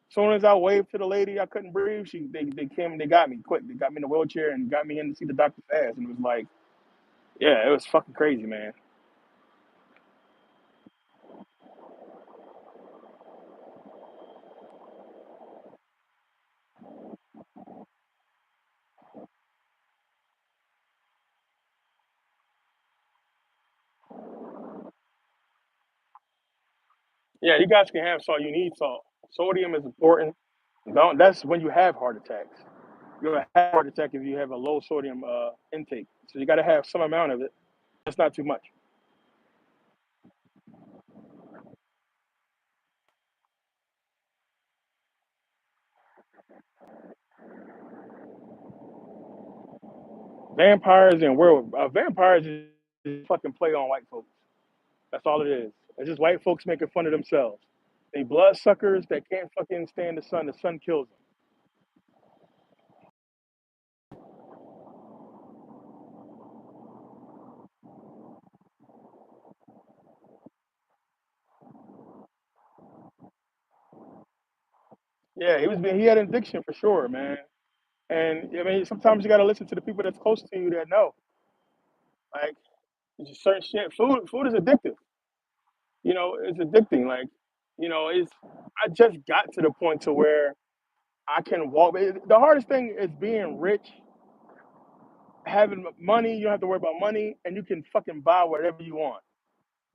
as soon as I waved to the lady, I couldn't breathe. They came and they got me quick. They got me in a wheelchair and got me in to see the doctor fast. And it was like, yeah, it was fucking crazy, man. Yeah, you guys can have salt. You need salt. Sodium is important. Don't. That's when you have heart attacks. You'll have a heart attack if you have a low sodium intake. So you got to have some amount of it. That's not too much. Vampires and werewolves. Vampires is fucking play on white folks. That's all it is. It's just white folks making fun of themselves. They blood suckers that can't fucking stand the sun. The sun kills them. Yeah, he had an addiction for sure, man. And I mean, sometimes you got to listen to the people that's close to you that know. Like, it's just certain shit. Food is addictive. It's addicting. Like, it's. I just got to the point to where I can walk. The hardest thing is being rich, having money. You don't have to worry about money, and you can fucking buy whatever you want.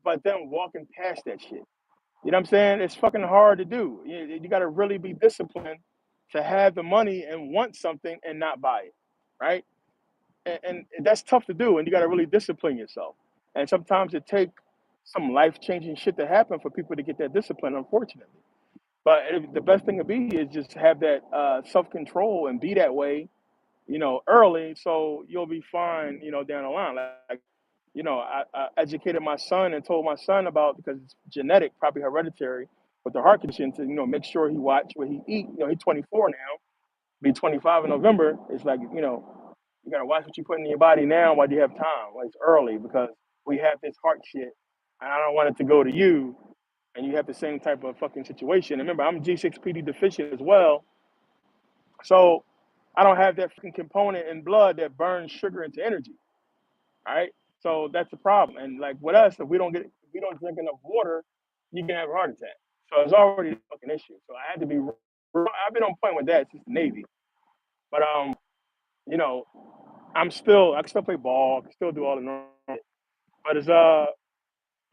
But then walking past that shit. You know what I'm saying? It's fucking hard to do. You got to really be disciplined to have the money and want something and not buy it, right? And that's tough to do, and you got to really discipline yourself. And sometimes it takes some life changing shit to happen for people to get that discipline, unfortunately. But the best thing to be is just have that self control and be that way, early, so you'll be fine, down the line. Like, I educated my son and told my son about, because it's genetic, probably hereditary, with the heart condition, to make sure he watch what he eat. He's 24 now, be 25 in November. It's like, you gotta watch what you put in your body now while you have time. Like, it's early, because we have this heart shit, and I don't want it to go to you, and you have the same type of fucking situation. And remember, I'm G6PD deficient as well, so I don't have that fucking component in blood that burns sugar into energy. All right, so that's the problem. And like with us, if we don't drink enough water, you can have a heart attack. So it's already a fucking issue. So I had to be. I've been on point with that since the Navy, but you know, I can still play ball, I can still do all the normal, but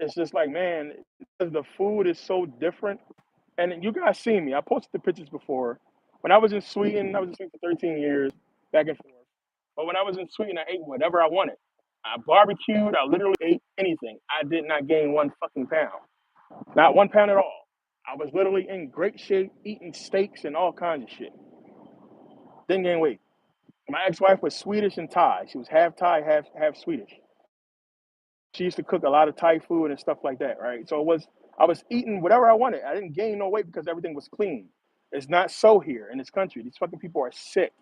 it's just like, man, because the food is so different. And you guys seen me. I posted the pictures before. When I was in Sweden, I was in Sweden for 13 years, back and forth. But when I was in Sweden, I ate whatever I wanted. I barbecued. I literally ate anything. I did not gain 1 fucking pound, not 1 pound at all. I was literally in great shape, eating steaks and all kinds of shit. Didn't gain weight. My ex-wife was Swedish and Thai. She was half Thai, half Swedish. She used to cook a lot of Thai food and stuff like that, right? So I was eating whatever I wanted. I didn't gain no weight because everything was clean. It's not so here in this country. These fucking people are sick.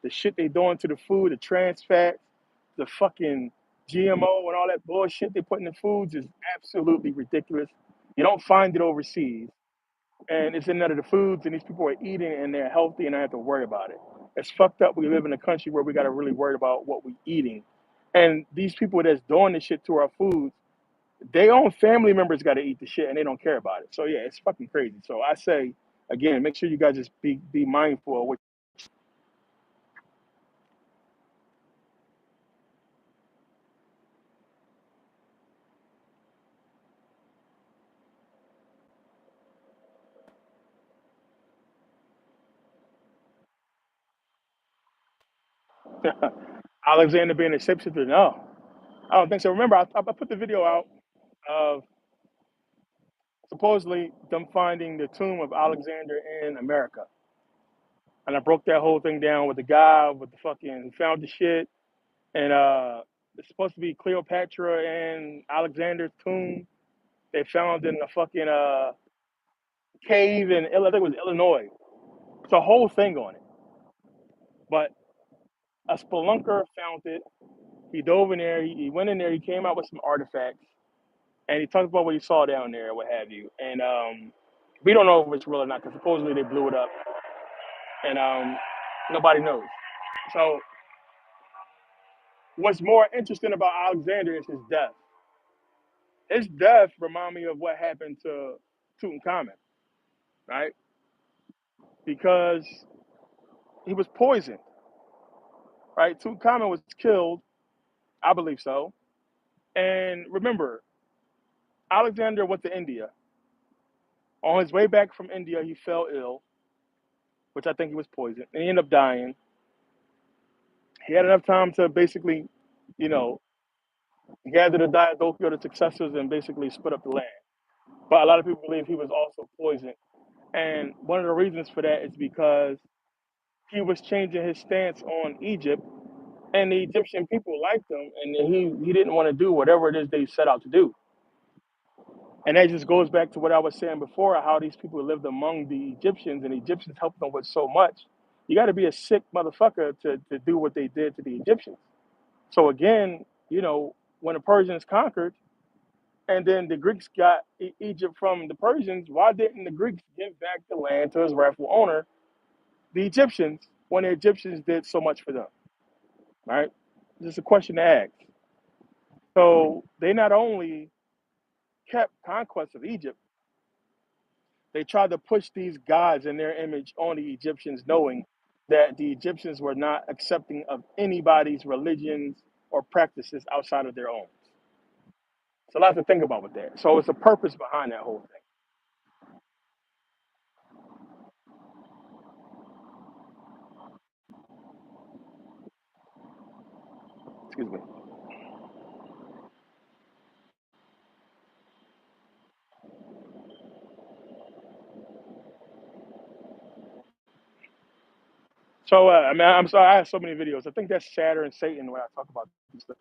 The shit they doing to the food, the trans fats, the fucking GMO and all that bullshit they put in the foods is absolutely ridiculous. You don't find it overseas, and it's in none of the foods, and these people are eating and they're healthy, and I have to worry about it. It's fucked up. We live in a country where we got to really worry about what we're eating, and these people that's doing this shit to our foods, their own family members got to eat the shit, and they don't care about it. So yeah, it's fucking crazy. So I say again, make sure you guys just be mindful of what. Alexander being a shapeshifter? No, I don't think so. Remember, I put the video out of supposedly them finding the tomb of Alexander in America, and I broke that whole thing down with the guy with the fucking who found the shit, and it's supposed to be Cleopatra and Alexander's tomb. They found in a fucking cave in I think it was Illinois. It's a whole thing on it, but a spelunker found it. He dove in there. He went in there. He came out with some artifacts, and he talked about what he saw down there, what have you. And we don't know if it's real or not, because supposedly they blew it up, and nobody knows. So what's more interesting about Alexander is his death. His death reminded me of what happened to Tutankhamun, right? Because he was poisoned, right? Tutankhamun was killed, I believe so. And remember, Alexander went to India. On his way back from India, he fell ill, which I think he was poisoned, and he ended up dying. He had enough time to basically, you know, gather the Diadochi, the successors, and basically split up the land. But a lot of people believe he was also poisoned. And one of the reasons for that is because he was changing his stance on Egypt, and the Egyptian people liked him, and he didn't want to do whatever it is they set out to do. And that just goes back to what I was saying before, how these people lived among the Egyptians, and the Egyptians helped them with so much. You got to be a sick motherfucker to do what they did to the Egyptians. So again, when the Persians conquered, and then the Greeks got Egypt from the Persians. Why didn't the Greeks give back the land to its rightful owner, the Egyptians, when the Egyptians did so much for them? Right? Just a question to ask. So they not only kept conquest of Egypt, they tried to push these gods in their image on the Egyptians, knowing that the Egyptians were not accepting of anybody's religions or practices outside of their own. It's a lot to think about with that. So it's a purpose behind that whole thing. Excuse me. So I mean, I'm sorry, I have so many videos. I think that's Shatter and Satan when I talk about this stuff.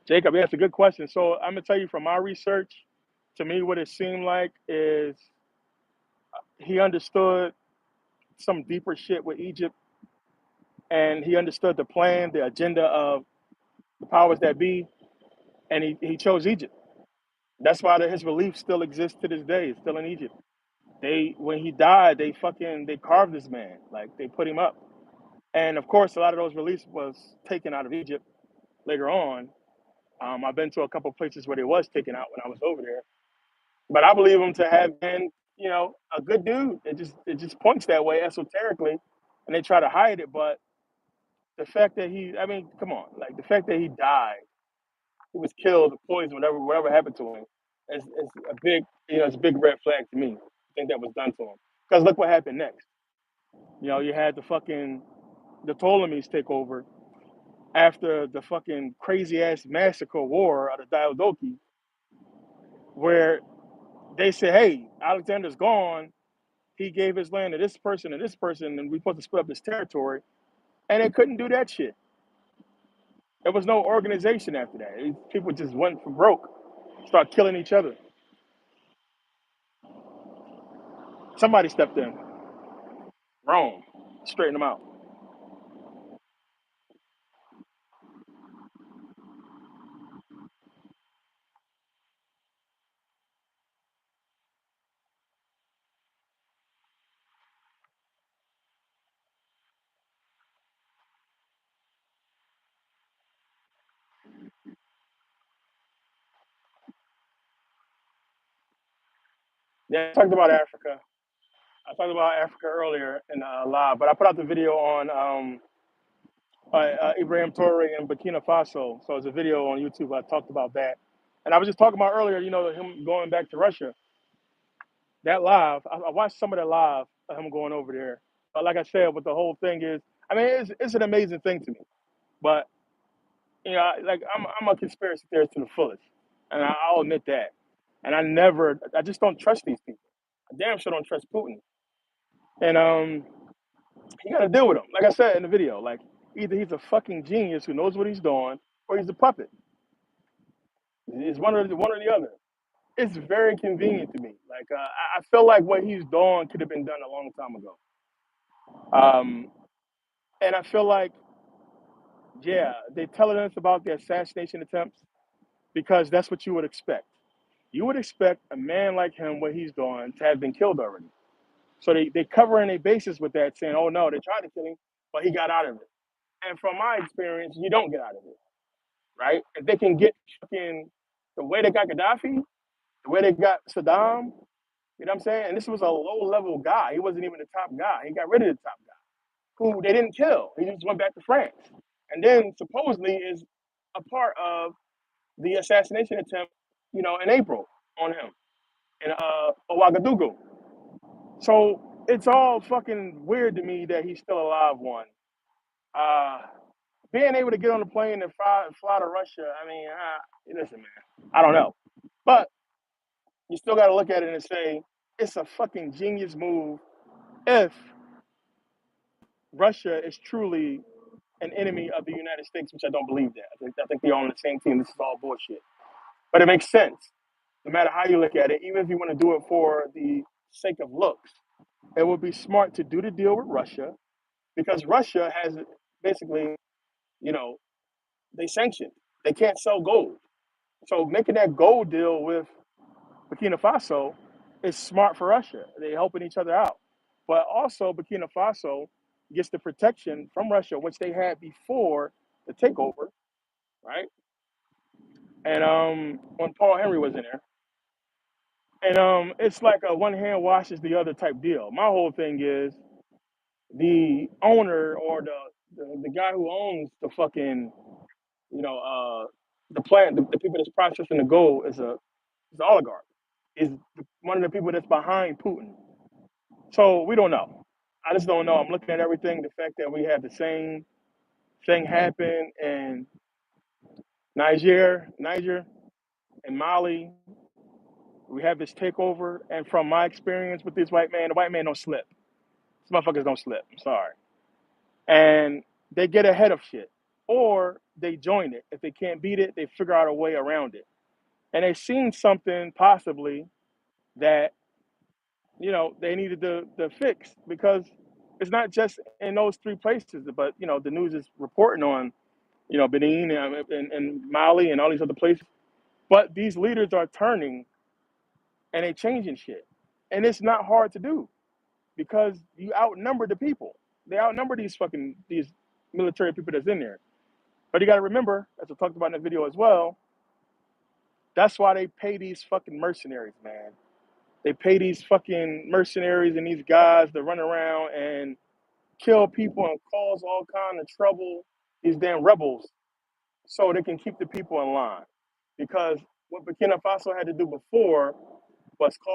Jacob, yeah, it's a good question. So I'm gonna tell you from my research, to me, what it seemed like is he understood some deeper shit with Egypt, and he understood the plan, the agenda of the powers that be, and he chose Egypt. That's why his belief still exists to this day. It's still in Egypt. They when he died, they carved this man, like they put him up. And of course, a lot of those beliefs was taken out of Egypt later on. I've been to a couple places where it was taken out when I was over there, but I believe him to have been, a good dude. It just points that way esoterically, and they try to hide it. But the fact that I mean, come on, like the fact that he died, he was killed, poisoned, whatever happened to him, is a big, it's a big red flag to me. I think that was done to him. Because look what happened next. You had the Ptolemies take over after the fucking crazy ass massacre war of the Diadochi, where they said, "Hey, Alexander's gone. He gave his land to this person and this person, and we're supposed to split up this territory." And they couldn't do that shit. There was no organization after that. People just went for broke, start killing each other. Somebody stepped in. Rome, straighten them out. Yeah, I talked about Africa. I talked about Africa earlier in live, but I put out the video on Ibrahim Traore in Burkina Faso. So it's a video on YouTube. I talked about that, and I was just talking about earlier. Him going back to Russia. That live, I watched some of that live of him going over there. But like I said, what the whole thing is, I mean, it's an amazing thing to me. But like I'm a conspiracy theorist to the fullest, and I'll admit that. And I just don't trust these people. I damn sure don't trust Putin. And you got to deal with him. Like I said in the video, like either he's a fucking genius who knows what he's doing, or he's a puppet. It's one or the other. It's very convenient to me. Like I feel like what he's doing could have been done a long time ago. Um, and I feel like, yeah, they're telling us about the assassination attempts because that's what you would expect. You would expect a man like him, what he's doing, to have been killed already. So they covering their bases with that, saying, "Oh no, they tried to kill him, but he got out of it." And from my experience, you don't get out of it, right? If they can get fucking the way they got Gaddafi, the way they got Saddam, you know what I'm saying? And this was a low level guy. He wasn't even the top guy. He got rid of the top guy, who they didn't kill. He just went back to France, and then supposedly is a part of the assassination attempt, in April on him in Ouagadougou. So it's all fucking weird to me that he's still alive. One, uh, being able to get on the plane and fly to Russia. I mean, listen, man, I don't know, but you still got to look at it and say it's a fucking genius move if Russia is truly an enemy of the United States, which I don't believe that. I think they're on the same team. This is all bullshit, but it makes sense no matter how you look at it. Even if you want to do it for the sake of looks, it would be smart to do the deal with Russia because Russia has basically you know, they sanctioned. They can't sell gold. So making that gold deal with Burkina Faso is smart for Russia. They're helping each other out. But also Burkina Faso gets the protection from Russia, which they had before the takeover, right? And when Paul Henry was in there. And it's like a one hand washes the other type deal. My whole thing is the owner or the guy who owns the fucking, you know, the plant, the people that's processing the gold is the oligarch. Is one of the people that's behind Putin. So we don't know. I just don't know. I'm looking at everything. The fact that we had the same thing happen in Niger, and Mali. We have this takeover, and from my experience with this white man, the white man don't slip. These motherfuckers don't slip. I'm sorry. And they get ahead of shit, or they join it. If they can't beat it, they figure out a way around it. And they seen something possibly that they needed to fix because it's not just in those three places, but the news is reporting on Benin and Mali and all these other places. But these leaders are turning and they changing shit, and it's not hard to do because you outnumber the people. They outnumber these military people that's in there. But you got to remember, as I talked about in the video as well, that's why they pay these fucking mercenaries, man. They pay these fucking mercenaries and these guys to run around and kill people and cause all kind of trouble. These damn rebels, so they can keep the people in line. Because what Burkina Faso had to do before was cause